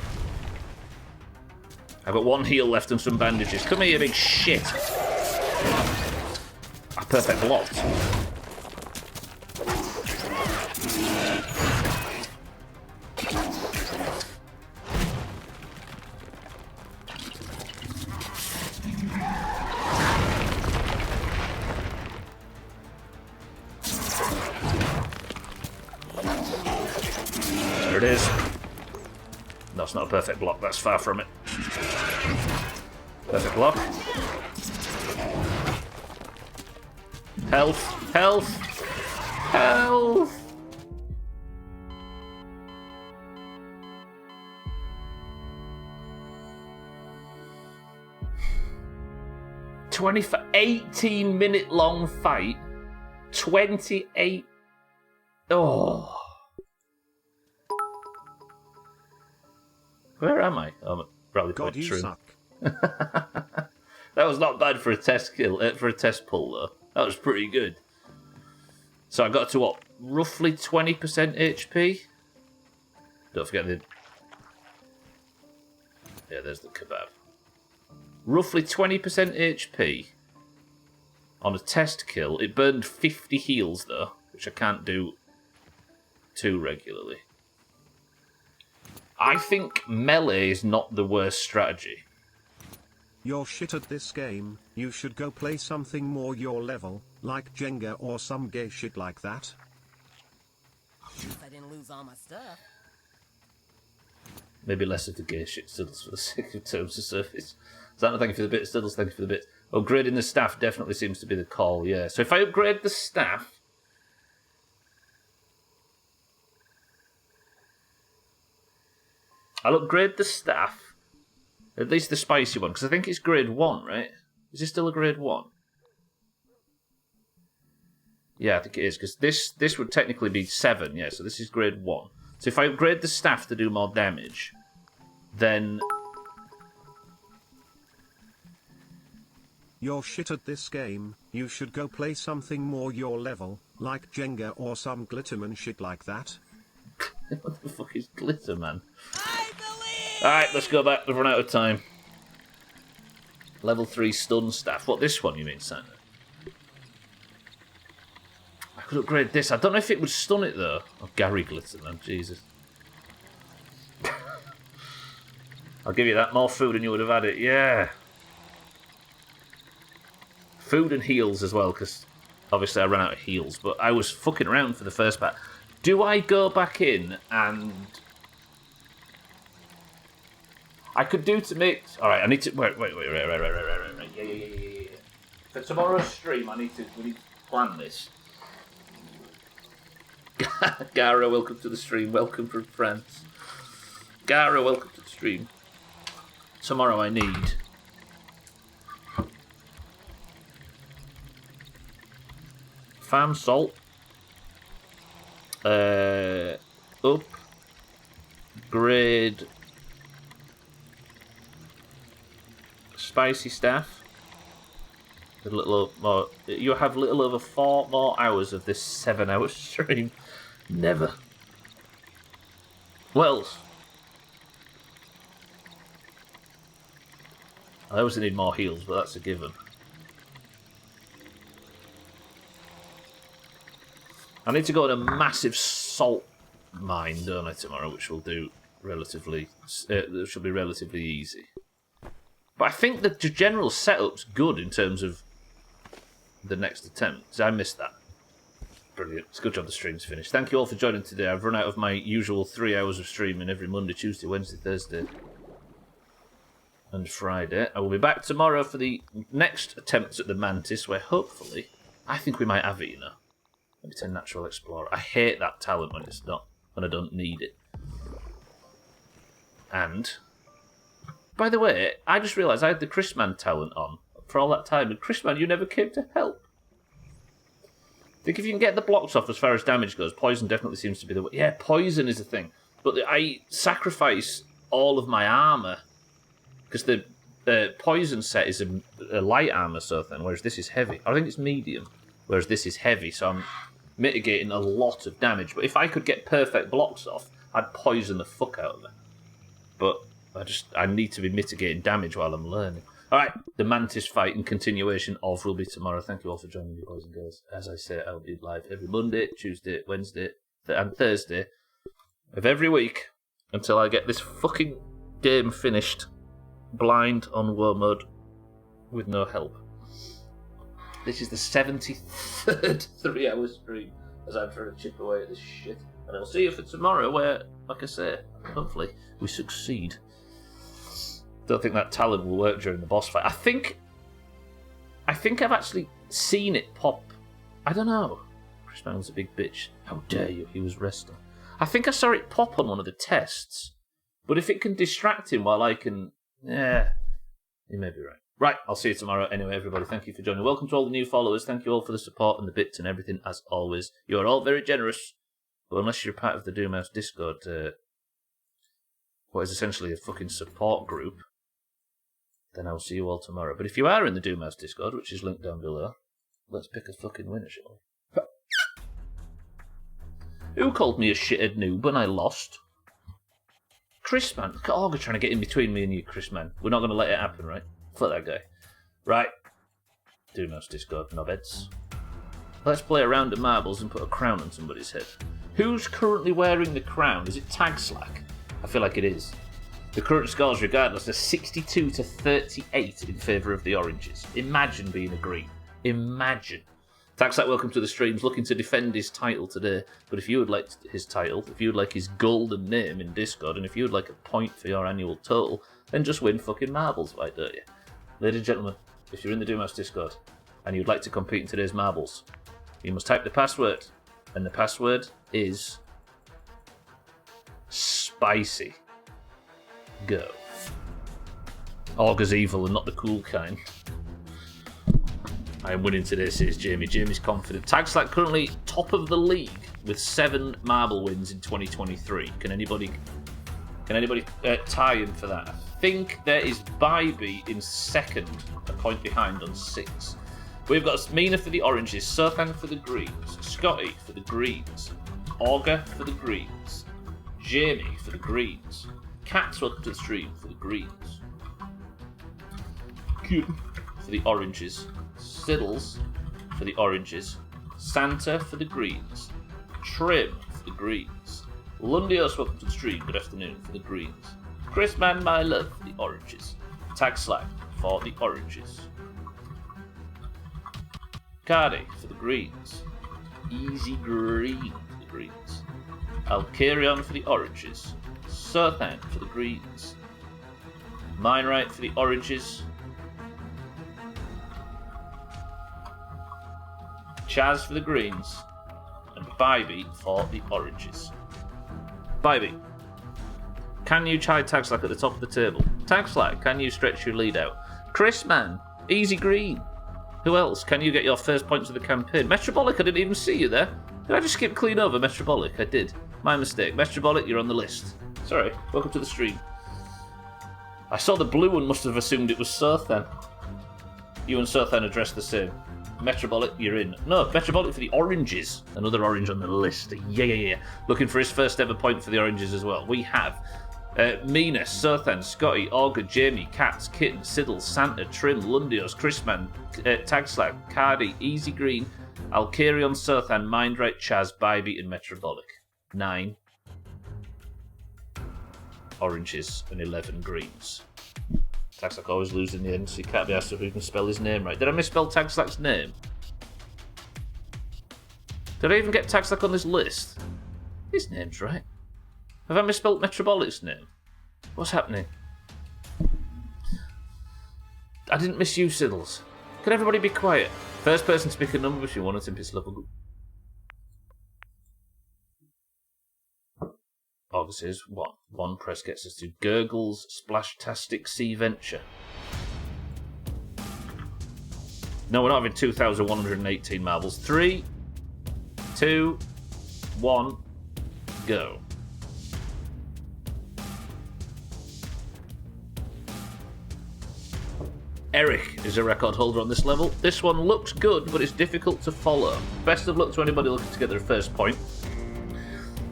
I've got one heal left and some bandages. Come here, you big shit. A perfect block. There it is. No, it's not a perfect block. That's far from it. Perfect block. Health. Health. Health. For 18-minute long fight. 28. Oh. Where am I? I'm probably God, quite you true. suck. That was not bad for a test kill, for a test pull though. That was pretty good. So I got to what, roughly 20% HP. Don't forget the. Yeah, there's the kebab. Roughly 20% HP on a test kill. It burned 50 heals though, which I can't do too regularly. I think melee is not the worst strategy. You're shit at this game, you should go play something more your level, like Jenga or some gay shit like that. At least I didn't lose all my stuff. Maybe less of the gay shit stiddles for the sake of terms of surface. Is that not thank you for the bit? Stiddles, thank you for the bit. Upgrading the staff definitely seems to be the call, yeah. So if I upgrade the staff... I'll upgrade the staff. At least the spicy one, because I think it's grade 1, right? Is it still a grade 1? Yeah, I think it is, because this would technically be 7, yeah, so this is grade 1. So if I upgrade the staff to do more damage, then... You're shit at this game, you should go play something more your level, like Jenga or some Glitterman shit like that. What the fuck is glitter, man? I believe! Alright, let's go back. We've run out of time. Level 3 stun staff. What, this one you mean, Santa? I could upgrade this. I don't know if it would stun it, though. Oh, Gary glitter, man. Jesus. I'll give you that. More food and you would have had it. Yeah. Food and heals as well, because obviously I ran out of heals. But I was fucking around for the first part. Do I go back in and... I could do to make... Alright, I need to... Wait. Yeah. For tomorrow's stream, we need to plan this. Gara, welcome to the stream. Welcome from France. Gara, welcome to the stream. Tomorrow I need... Farm salt. Upgrade spicy staff. A little more. You have little over 4 more hours of this 7-hour stream. Never. What else? I obviously need more heals, but that's a given. I need to go on a massive salt mine, don't I, tomorrow, which will do relatively. It should be relatively easy. But I think the general setup's good in terms of the next attempt. I missed that. Brilliant. It's a good job the stream's finished. Thank you all for joining today. I've run out of my usual 3 hours of streaming every Monday, Tuesday, Wednesday, Thursday, and Friday. I will be back tomorrow for the next attempt at the Mantis, where hopefully, I think we might have it, you know. Maybe 10 Natural Explorer. I hate that talent when it's not, when I don't need it. And, by the way, I just realised I had the Chrisman talent on for all that time, and Chrisman, you never came to help. I think if you can get the blocks off as far as damage goes, poison definitely seems to be the way. Yeah, poison is a thing. But I sacrifice all of my armour, because the poison set is a light armour sort of thing, whereas this is heavy. I think it's medium, whereas this is heavy, so I'm mitigating a lot of damage. But if I could get perfect blocks off, I'd poison the fuck out of it. But I need to be mitigating damage while I'm learning. Alright, the Mantis fight and continuation of will be tomorrow. Thank you all for joining me, boys and girls. As I say, I'll be live every Monday, Tuesday, Wednesday, and Thursday of every week until I get this fucking game finished, blind on war mode, with no help. This is the 73rd 3-hour stream as I'm trying to chip away at this shit. And I'll see you for tomorrow where, like I say, hopefully we succeed. Don't think that talent will work during the boss fight. I think I've actually seen it pop. I don't know. Chris Man's a big bitch. How dare you? He was resting. I think I saw it pop on one of the tests. But if it can distract him while I can... Yeah, you may be right. Right, I'll see you tomorrow. Anyway, everybody, thank you for joining. Welcome to all the new followers. Thank you all for the support and the bits and everything, as always. You are all very generous. But unless you're part of the Doomhaus Discord, what is essentially a fucking support group, then I'll see you all tomorrow. But if you are in the Doomhaus Discord, which is linked down below, let's pick a fucking winner, shall we? Who called me a shithead noob when I lost? Chris, man. Look at Augur trying to get in between me and you, Chris, man. We're not going to let it happen, right? Fuck that guy. Right. Doomhaus Discord, knobheads. Let's play a round of marbles and put a crown on somebody's head. Who's currently wearing the crown? Is it Tag Slack? I feel like it is. The current scores, regardless, are 62 to 38 in favour of the oranges. Imagine being a green. Imagine. Taxat, welcome to the streams. Looking to defend his title today. But if you would like his title, if you would like his golden name in Discord, and if you would like a point for your annual total, then just win fucking marbles, why don't you? Ladies and gentlemen, if you're in the Doomhaus Discord and you'd like to compete in today's marbles, you must type the password. And the password is... spicy. Go. Augur's evil and not the cool kind. I am winning today, says Jamie. Jamie's confident. Tagslack currently top of the league with 7 marble wins in 2023. Can anybody tie him for that? I think there is Bybee in second, a point behind on 6. We've got Mina for the oranges, Sothan for the greens, Scotty for the greens, Augur for the greens, Jamie for the greens, Cats, welcome to the stream, for the greens, Cute for the oranges, Siddles for the oranges, Santa for the greens, Trim for the greens, Lundios, welcome to the stream, good afternoon, for the greens, Chris Man, my love, for the oranges, Tag Slack for the oranges, Cardi for the greens, Easy Green for the greens, Alcarion for the oranges, Sothan for the greens, Minerite for the oranges, Chaz for the greens, and Bybee for the oranges. Bybee, can you try Tag Slack at the top of the table? Tag Slack, can you stretch your lead out? Chris Man, Easy Green, Who else? Can you get your first points of the campaign? Metrobolic, I didn't even see you there. Did I just skip clean over Metrobolic? I did. My mistake. Metrobolic, you're on the list. Sorry. Welcome to the stream. I saw the blue one, must have assumed it was Sothan. You and Sothan are dressed the same. Metrobolic, you're in. No, Metrobolic for the oranges. Another orange on the list. Yeah. Looking for his first ever point for the oranges as well. We have Mina, Sothan, Scotty, Augur, Jamie, Cats, Kitten, Siddle, Santa, Trim, Lundios, Chrisman, Tagslag, Cardi, Easy Green, Alcarion, Sothan, Mindright, Chaz, Bybee, and Metrobolic. 9 oranges and 11 greens. Tagslack always losing the end, so you can't be asked if we can spell his name right. Did I misspell Tagslack's name? Did I even get Tagslack on this list? His name's right. Have I misspelled Metrobolic's name? What's happening? I didn't miss you, Siddles. Can everybody be quiet? First person to pick a number if you want it in this level. August is 1. 1 press gets us to Gurgles, Splashtastic, Sea Venture. No, we're not having 2,118 marbles. 3, 2, 1, go. Eric is a record holder on this level. This one looks good, but it's difficult to follow. Best of luck to anybody looking to get their first point.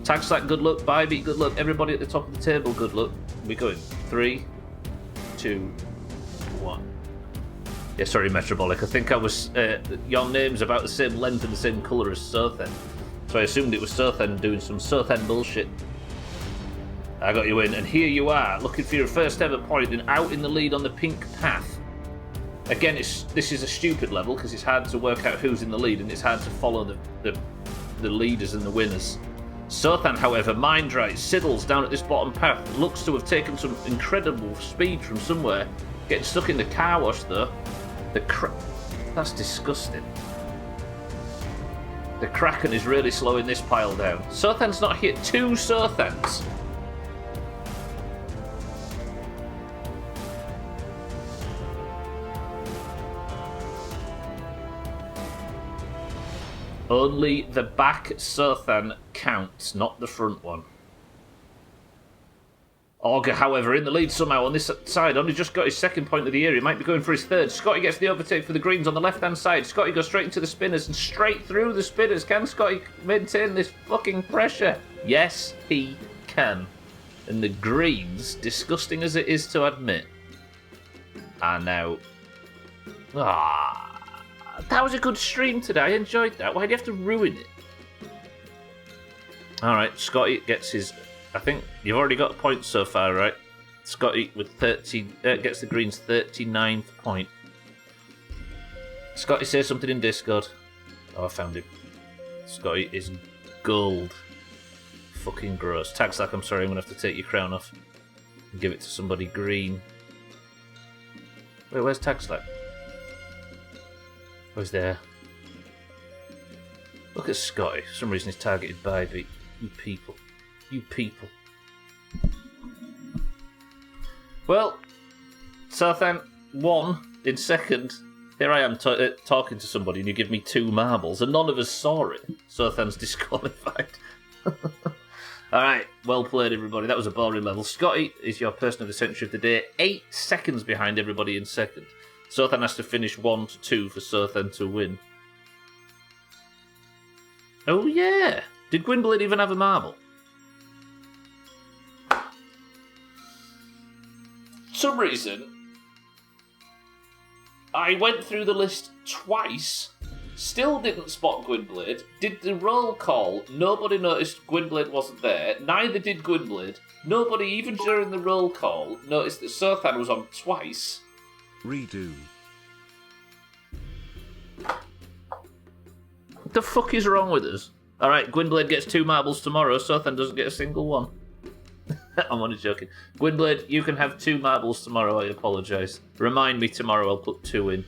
Tagslack, good luck. Bybee, good luck. Everybody at the top of the table, good luck. We're going 3, 2, 1. Yeah, sorry, Metrobolic. I think I was. Your name's about the same length and the same colour as Sothen. So I assumed it was Sothen doing some Sothen bullshit. I got you in, and here you are, looking for your first ever point and out in the lead on the pink path. Again, this is a stupid level because it's hard to work out who's in the lead and it's hard to follow the leaders and the winners. Sothan, however, Mindright, Siddles down at this bottom path, looks to have taken some incredible speed from somewhere. Getting stuck in the car wash though. That's disgusting. The Kraken is really slowing this pile down. Sothan's not hit 2 Sothans. Only the back Sothan counts, not the front one. Augur, however, in the lead somehow on this side. Only just got his second point of the year. He might be going for his third. Scotty gets the overtake for the greens on the left-hand side. Scotty goes straight into the spinners and straight through the spinners. Can Scotty maintain this fucking pressure? Yes, he can. And the greens, disgusting as it is to admit, are now... That was a good stream today. I enjoyed that. Why do you have to ruin it? Alright, Scotty gets his... I think you've already got a point so far, right? Scotty with 30... gets the greens 39th point. Scotty, say something in Discord. Oh, I found him. Scotty is gold. Fucking gross. Tagslack, I'm sorry, I'm going to have to take your crown off and give it to somebody green. Wait, where's Tagslack? Who's there? Look at Scotty. For some reason he's targeted Bybee. You people. You people. Well, Sothan won in second. Here I am talking to somebody and you give me 2 marbles and none of us saw it. Sothan's disqualified. Alright, well played everybody. That was a boring level. Scotty is your person of the century of the day. 8 seconds behind everybody in second. Sothan has to finish 1 to 2 for Sothan to win. Oh yeah! Did Gwynblade even have a marble? For some reason, I went through the list twice, still didn't spot Gwynblade, did the roll call, nobody noticed Gwynblade wasn't there, neither did Gwynblade, nobody even during the roll call noticed that Sothan was on twice. Redo. What the fuck is wrong with us? Alright, Gwynblade gets 2 marbles tomorrow, Sothan doesn't get a single one. I'm only joking. Gwynblade, you can have 2 marbles tomorrow, I apologise. Remind me tomorrow, I'll put 2 in.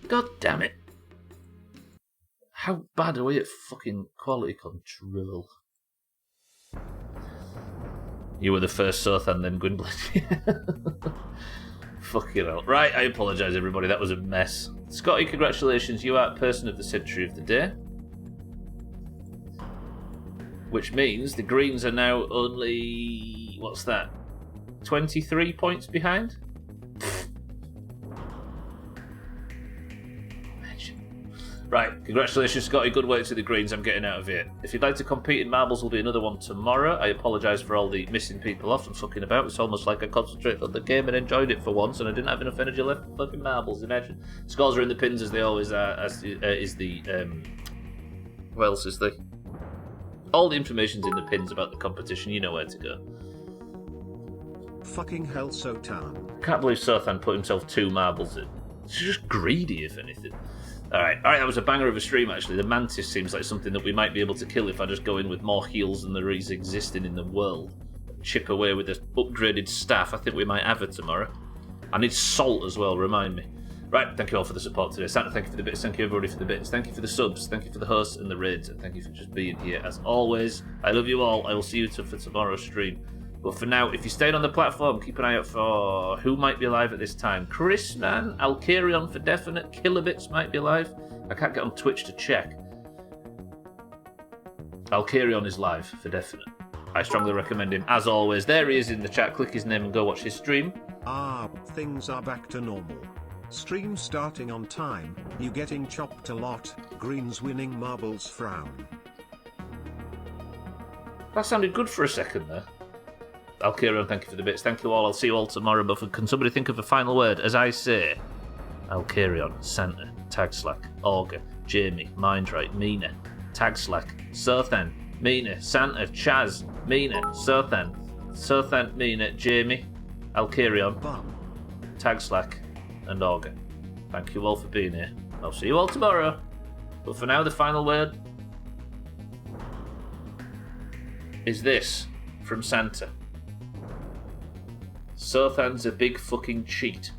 God damn it. How bad are we at fucking quality control? You were the first Sothan, then Gwynblade. Fucking hell. Right, I apologise everybody, that was a mess. Scotty, congratulations. You are person of the century of the day. Which means the Greens are now only... what's that? 23 points behind? Right, congratulations, Scotty. Good work to the Greens. I'm getting out of here. If you'd like to compete in marbles, will be another one tomorrow. I apologise for all the missing people off and fucking about. It's almost like I concentrated on the game and enjoyed it for once, and I didn't have enough energy left for fucking marbles. Imagine. Scores are in the pins as they always are. As is the what else is the? All the information's in the pins about the competition. You know where to go. Fucking hell, Sotan. Can't believe Sothan put himself 2 marbles in. It's just greedy, if anything. Alright, that was a banger of a stream, actually. The Mantis seems like something that we might be able to kill if I just go in with more heals than there is existing in the world. Chip away with this upgraded staff. I think we might have it tomorrow. I need salt as well, remind me. Right, thank you all for the support today. Santa, thank you for the bits. Thank you, everybody, for the bits. Thank you for the subs. Thank you for the hosts and the raids. And thank you for just being here, as always. I love you all. I will see you for tomorrow's stream. But for now, if you stayed on the platform, keep an eye out for who might be alive at this time. Chris, man. Alkarion for definite. Kilobits might be alive. I can't get on Twitch to check. Alkarion is live for definite. I strongly recommend him. As always, there he is in the chat. Click his name and go watch his stream. Things are back to normal. Stream starting on time. You getting chopped a lot. Greens winning marbles frown. That sounded good for a second there. Alkarion, thank you for the bits. Thank you all. I'll see you all tomorrow. But can somebody think of a final word? As I say, Alkarion, Santa, Tagslack, Augur, Jamie, Mindright, Mina, Tagslack, Sothan, Mina, Santa, Chaz, Mina, Sothan, Mina, Jamie, Alkarion, Tagslack, and Augur. Thank you all for being here. I'll see you all tomorrow. But for now, the final word is this from Santa. Sothan's a big fucking cheat.